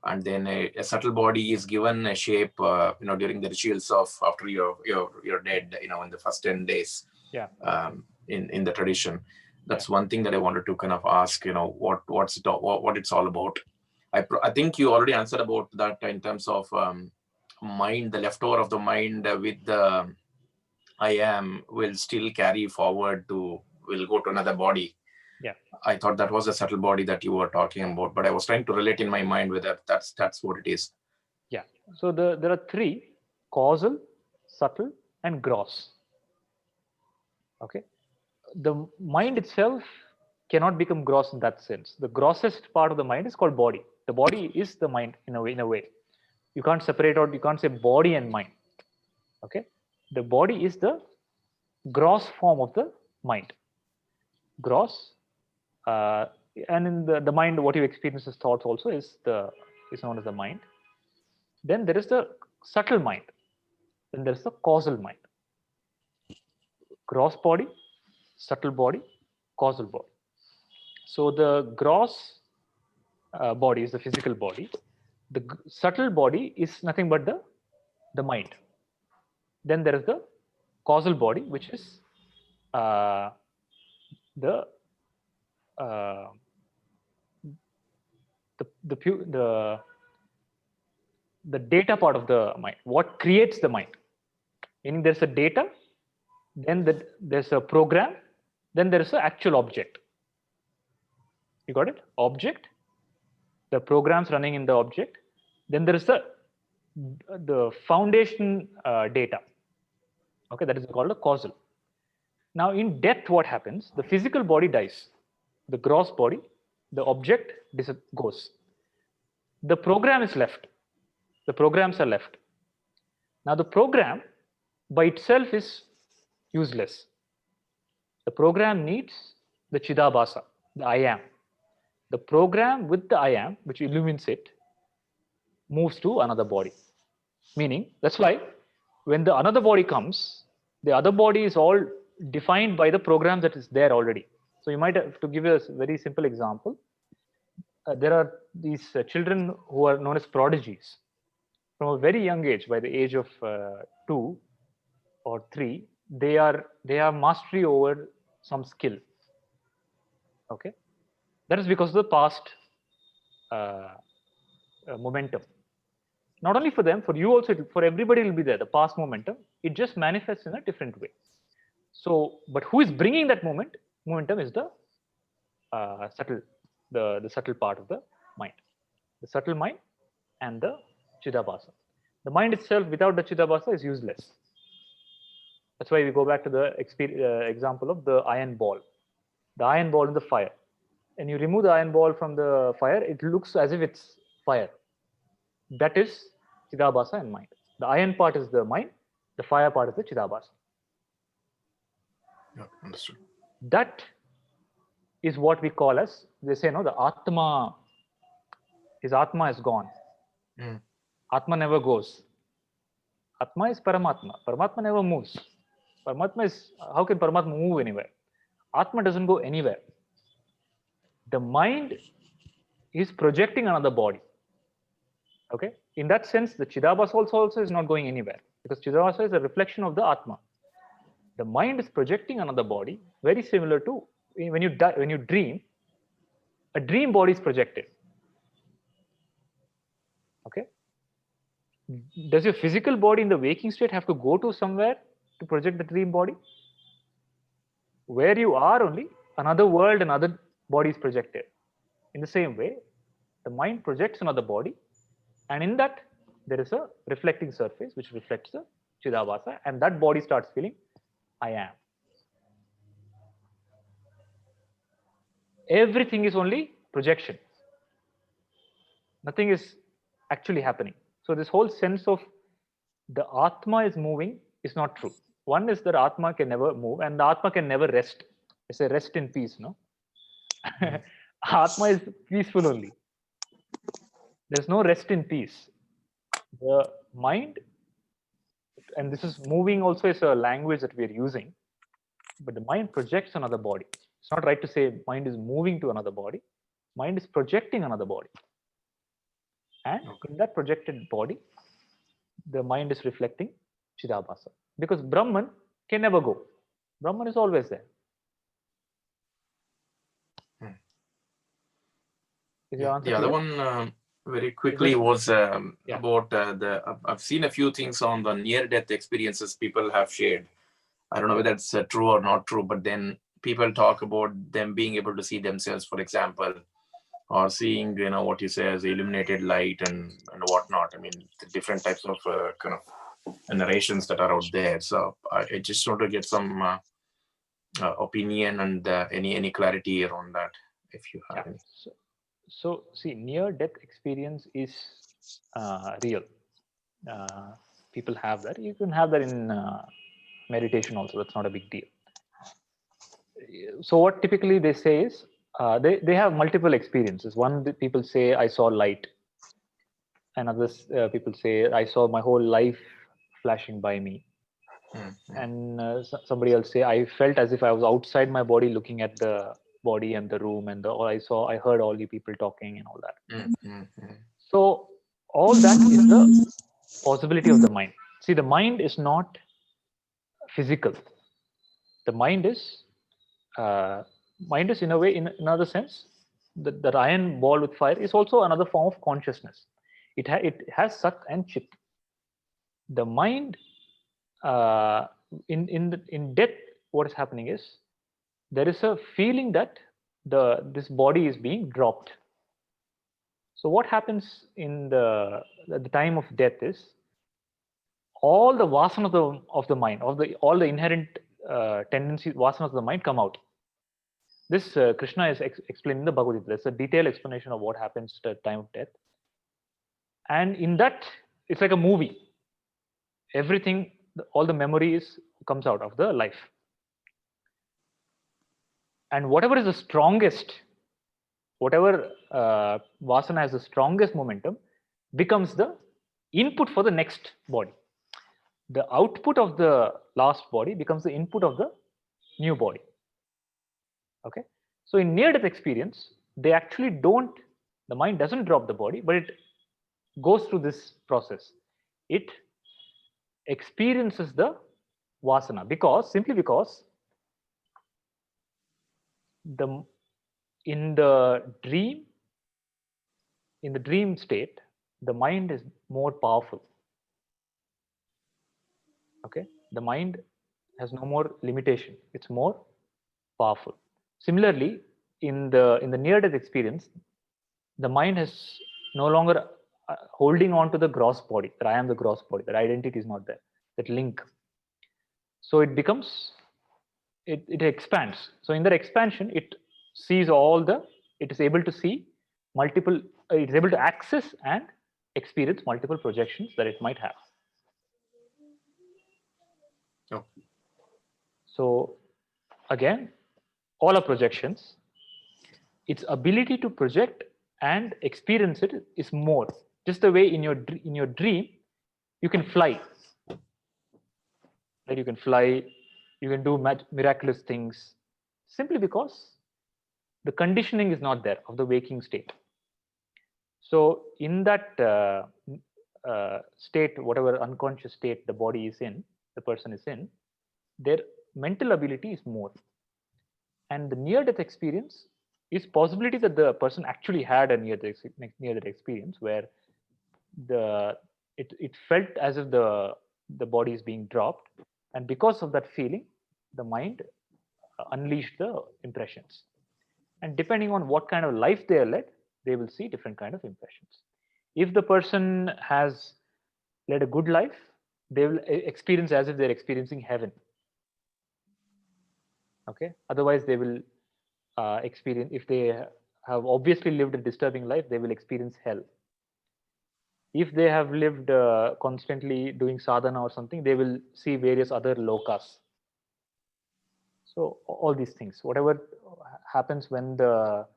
and then a subtle body is given a shape, during the rituals of after you're dead, in the first 10 days. Yeah. In the tradition, that's one thing that I wanted to kind of ask. What it's all about. I think you already answered about that in terms of mind, the leftover of the mind with the I am will still carry forward will go to another body. Yeah. I thought that was a subtle body that you were talking about, but I was trying to relate in my mind with that's what it is. Yeah. So there are three: causal, subtle, and gross. Okay. The mind itself cannot become gross in that sense. The grossest part of the mind is called body. The body is the mind in a way. You can't separate out, you can't say body and mind. Okay. The body is the gross form of the mind. Gross. And in the mind, what you experience as thoughts also is known as the mind. Then there is the subtle mind. Then there is the causal mind. Gross body, subtle body, causal body. So the gross body is the physical body. The subtle body is nothing but the mind. Then there is the causal body, which is the data part of the mind. What creates the mind? Meaning there's a data, then there's a program, then there is an actual object. You got it? Object, the programs running in the object, then there is the foundation data. Okay, that is called a causal. Now in death, what happens? The physical body dies, the gross body, the object goes. The program is left. The programs are left. Now the program by itself is useless. The program needs the Chidabhasa, the I am. The program with the I am, which illumines it, moves to another body. Meaning, that's why when the another body comes, the other body is all defined by the program that is there already. So you might have to give a very simple example. There are these children who are known as prodigies. From a very young age, by the age of 2 or 3, they have mastery over some skill. Okay, that is because of the past momentum. Not only for them, for you also, for everybody will be there. The past momentum, it just manifests in a different way. So, but who is bringing that momentum is the subtle, the subtle part of the mind, the subtle mind, and the Chidabhasa. The mind itself, without the Chidabhasa, is useless. That's why we go back to the example of the iron ball. The iron ball in the fire. And you remove the iron ball from the fire, it looks as if it's fire. That is Chidabhasa and mind. The iron part is the mind, the fire part is the Chidabhasa. Yeah, understood. That is what we call as, they say, no, the Atma, his Atma is gone. Atma never goes. Atma is Paramatma. Paramatma never moves. Paramatma is, how can Paramatma move anywhere? Atma doesn't go anywhere. The mind is projecting another body. Okay, in that sense, the Chidabhasa also is not going anywhere, because Chidabhasa is a reflection of the Atma. The mind is projecting another body, very similar to when you dream. A dream body is projected. Okay, does your physical body in the waking state have to go to somewhere to project the dream body? Where you are only, another world, another body is projected. In the same way, the mind projects another body, and in that there is a reflecting surface which reflects the Chidabhasa, and that body starts feeling I am. Everything is only projection. Nothing is actually happening. So this whole sense of the Atma is moving is not true. One is that Atma can never move, and the Atma can never rest. It's a rest in peace, no? Atma is peaceful only. There's no rest in peace. The mind, and this is moving also is a language that we're using, but the mind projects another body. It's not right to say mind is moving to another body. Mind is projecting another body. And in that projected body, the mind is reflecting Chidabhasa. Because Brahman can never go. Brahman is always there. Is your answer the other clear? one, very quickly, was about I've seen a few things on the near-death experiences people have shared. I don't know whether it's true or not true, but then people talk about them being able to see themselves, for example, or seeing, what you say as illuminated light and whatnot. I mean, the different types of kind of narrations that are out there. So I just want to get some opinion and any clarity around that, if you have any. So see, near-death experience is real. People have that. You can have that in meditation also. That's not a big deal. So what typically they say is they have multiple experiences. One, people say I saw light, and others people say I saw my whole life flashing by me, and somebody else say I felt as if I was outside my body looking at the body and the room, and I heard all you people talking and all that. So all that is the possibility of the mind. See, the mind is not physical. The mind is in a way, in another sense, that iron ball with fire is also another form of consciousness. It has suck and chip. The mind in death, what is happening is there is a feeling that this body is being dropped. So what happens at the time of death is all the vasana of the mind, all the inherent tendencies, vasanas of the mind come out. This Krishna is explaining in the Bhagavad Gita. There's a detailed explanation of what happens at the time of death. And in that, it's like a movie. Everything, all the memories comes out of the life. And whatever is the strongest, whatever vasana has the strongest momentum, becomes the input for the next body. The output of the last body becomes the input of the new body. Okay. So in near-death experience, they actually the mind doesn't drop the body, but it goes through this process. It experiences the vasana simply because in the dream state, the mind is more powerful. Okay, the mind has no more limitation. It's more powerful. Similarly, in the near-death experience, the mind has no longer holding on to the gross body, that I am the gross body, that identity is not there, that link. So it becomes, it expands. So in that expansion, it sees it is able to see multiple, it is able to access and experience multiple projections that it might have. Oh. So again, all our projections, its ability to project and experience it is more. Just the way in your dream, you can fly. Right? You can fly, you can do miraculous things, simply because the conditioning is not there of the waking state. So in that state, whatever unconscious state the body is in, the person is in, their mental ability is more. And the near-death experience is possibility that the person actually had a near-death experience where it felt as if the body is being dropped, and because of that feeling, the mind unleashed the impressions. And depending on what kind of life they are led, they will see different kind of impressions. If the person has led a good life, they will experience as if they're experiencing heaven. Okay. Otherwise, they will experience, if they have obviously lived a disturbing life, they will experience hell. If they have lived constantly doing sadhana or something, they will see various other lokas. So all these things, whatever happens when the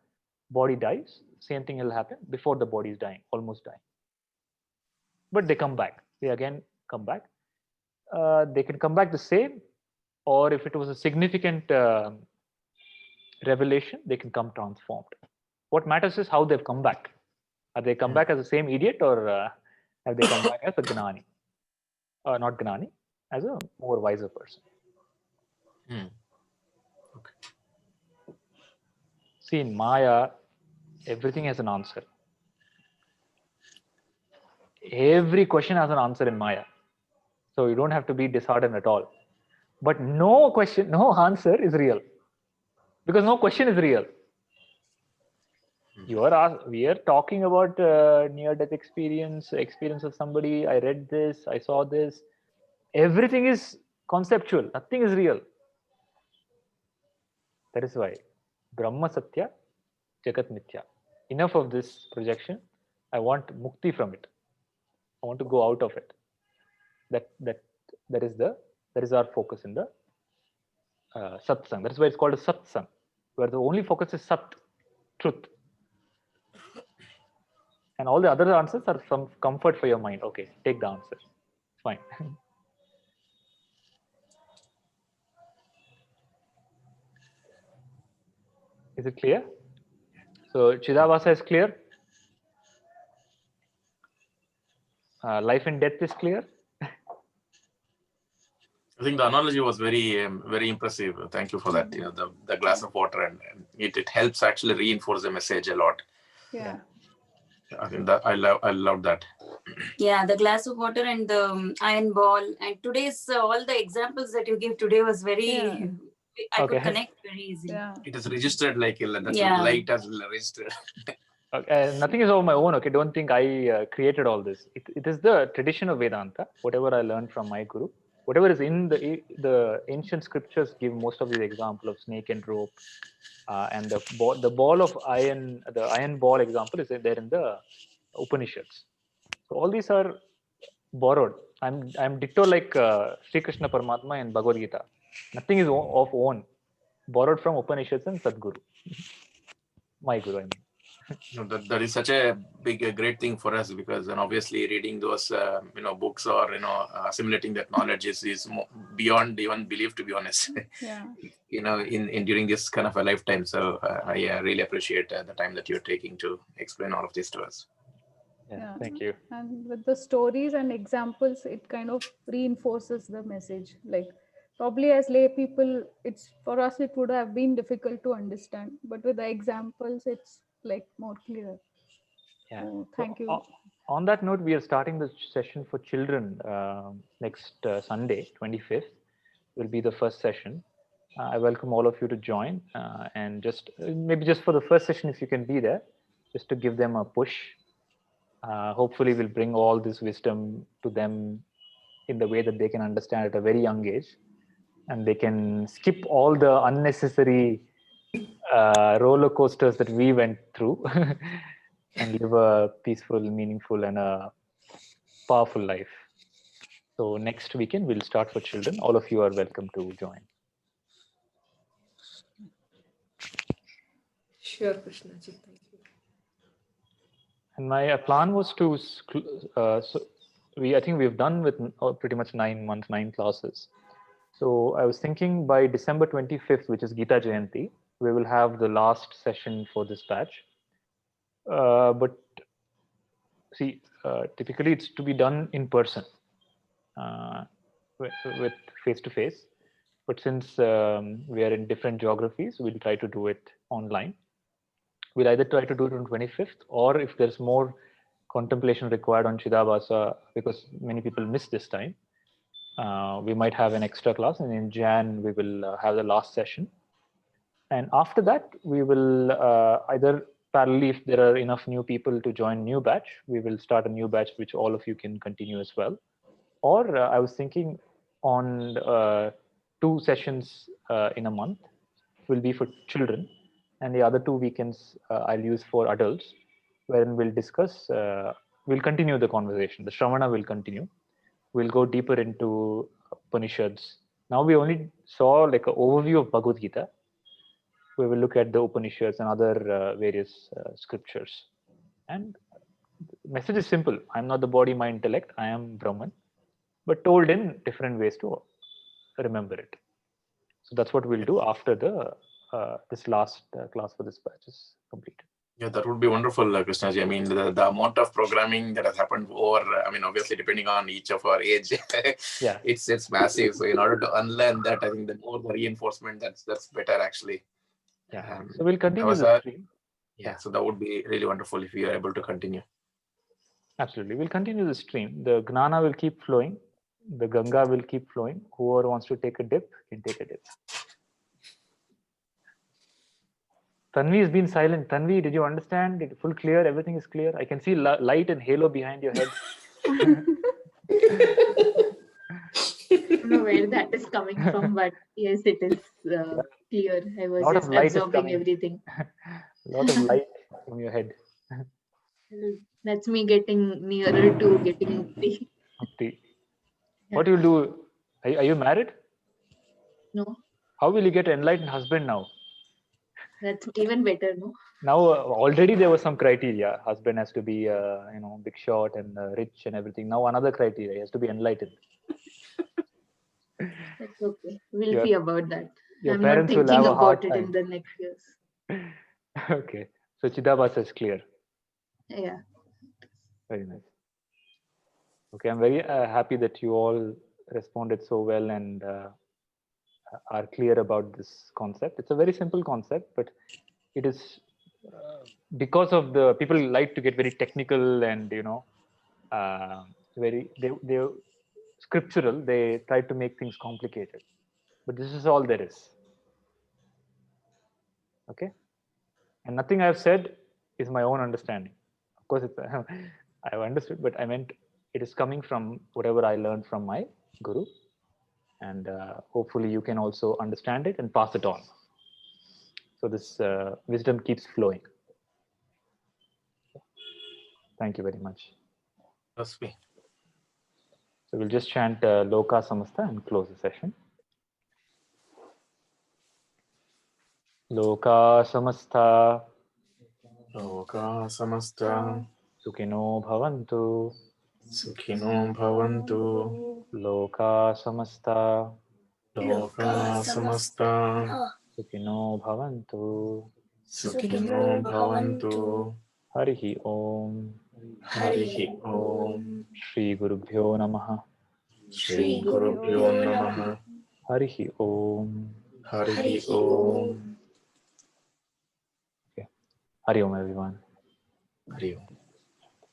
body dies, same thing will happen before the body is dying, almost dying. But they come back. They again come back. They can come back the same, or if it was a significant revelation, they can come transformed. What matters is how they've come back. Have they come back as the same idiot, or have they come back as a Gnani? Not Gnani, as a more wiser person. Okay. See, in Maya, everything has an answer. Every question has an answer in Maya. So you don't have to be disheartened at all. But no question, no answer is real. Because no question is real. We are talking about near-death experience of somebody. I read this, I saw this. Everything is conceptual. Nothing is real. That is why Brahma Satya, Jagat Mithya. Enough of this projection. I want mukti from it. I want to go out of it. That is our focus in the satsang. That's why it's called a satsang, where the only focus is sat, truth. And all the other answers are some comfort for your mind. Okay, take the answer. Fine. Is it clear? So Chidabhasa is clear. Life and death is clear. I think the analogy was very impressive. Thank you for that. The glass of water, and it helps actually reinforce the message a lot. Yeah. I think that I love that. Yeah, the glass of water and the iron ball, and today's all the examples that you gave today was very. I could connect very easily. Yeah. It is registered like that. Yeah. Light has registered. Nothing is of my own. Okay, don't think I created all this. It is the tradition of Vedanta. Whatever I learned from my guru, whatever is in the ancient scriptures, give most of these example of snake and rope, and the ball of iron. The iron ball example is there in the Upanishads. So all these are borrowed. I'm ditto like Sri Krishna Paramatma in Bhagavad Gita. Nothing is of own. Borrowed from Upanishads and Sadguru. My guru, I mean. That is such a great thing for us, because then obviously reading those books or assimilating that knowledge is beyond even belief, to be honest. Yeah. in during this kind of a lifetime. So I really appreciate the time that you're taking to explain all of this to us. Yeah, thank you. And with the stories and examples, it kind of reinforces the message. Like probably as lay people, it's for us it would have been difficult to understand, but with the examples, it's like more clear. Yeah. So, thank you. On that note, we are starting the session for children next Sunday, 25th. Will be the first session. I welcome all of you to join, and maybe just for the first session, if you can be there, just to give them a push. Hopefully, we'll bring all this wisdom to them in the way that they can understand at a very young age, and they can skip all the unnecessary roller coasters that we went through and live a peaceful, meaningful, and a powerful life. So next weekend, we'll start for children. All of you are welcome to join. Sure, Krishnaji. Thank you. And my plan was to, I think we've done with pretty much 9 months, 9 classes. So I was thinking by December 25th, which is Gita Jayanti, we will have the last session for this batch. But see, typically it's to be done in person, with face-to-face. But since we are in different geographies, we'll try to do it online. We'll either try to do it on 25th, or if there's more contemplation required on Chidabhasa, because many people miss this time, we might have an extra class, and in Jan, we will have the last session. And after that, we will either parallelly, if there are enough new people to join new batch, we will start a new batch, which all of you can continue as well. Or I was thinking on 2 sessions in a month will be for children, and the other 2 weekends I'll use for adults, wherein we'll discuss, we'll continue the conversation. The Shravana will continue. We'll go deeper into Upanishads. Now we only saw like an overview of Bhagavad Gita. We will look at the Upanishads and other various scriptures. And the message is simple. I'm not the body, mind, intellect. I am Brahman, but told in different ways to remember it. So that's what we'll do after the this last class for this batch is completed. Yeah, that would be wonderful, Krishnaji. I mean, the amount of programming that has happened over, obviously, depending on each of our age, Yeah. it's massive. So in order to unlearn that, I think the more the reinforcement, that's better, actually. Yeah. So we'll continue the stream. Yeah, so that would be really wonderful if you are able to continue. Absolutely. We'll continue the stream. The Gnana will keep flowing. The Ganga will keep flowing. Whoever wants to take a dip can take a dip. Tanvi has been silent. Tanvi, did you understand? Did it full clear? Everything is clear. I can see light and halo behind your head. I don't know where that is coming from, but yes, it is clear. I was Lot of just light is absorbing coming. everything. A lot of light from your head. That's me getting nearer to getting mukti. Mukti. What you will do? Are you married? No, How will you get an enlightened husband now? that's even better, no? Now already there was some criteria. Husband has to be big shot and rich and everything. Now another criteria, he has to be enlightened. That's okay. We'll see about that. Your I'm not parents will thinking have a hard about it time. in the next years. Okay, so Chidabhasa is clear. Yeah. Very nice. Okay, I'm very happy that you all responded so well and are clear about this concept. It's a very simple concept, but it is because of the people like to get very technical and very they scriptural. They try to make things complicated, but this is all there is. Okay, and nothing I've said is my own understanding. Of course, it's I've understood, but I meant it is coming from whatever I learned from my guru, and hopefully you can also understand it and pass it on. So this wisdom keeps flowing. Thank you very much. That's me. So we'll just chant Loka Samasta and close the session. Loka Samasta Loka samasta Sukhino Bhavantu. sukhino bhavantu. Loka Samasta Loka samasta Sukhino Bhavantu. sukhino bhavantu. Harihi Om. Harihi Om. Shri Gurubhyo Namaha. Shri Gurubhyo Namaha. Harihi Om. Harihi Om. Okay. Hari Om, everyone. Hari Om.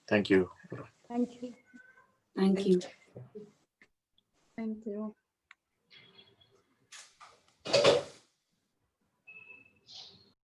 Thank you. Thank you. Thank you. Thank you.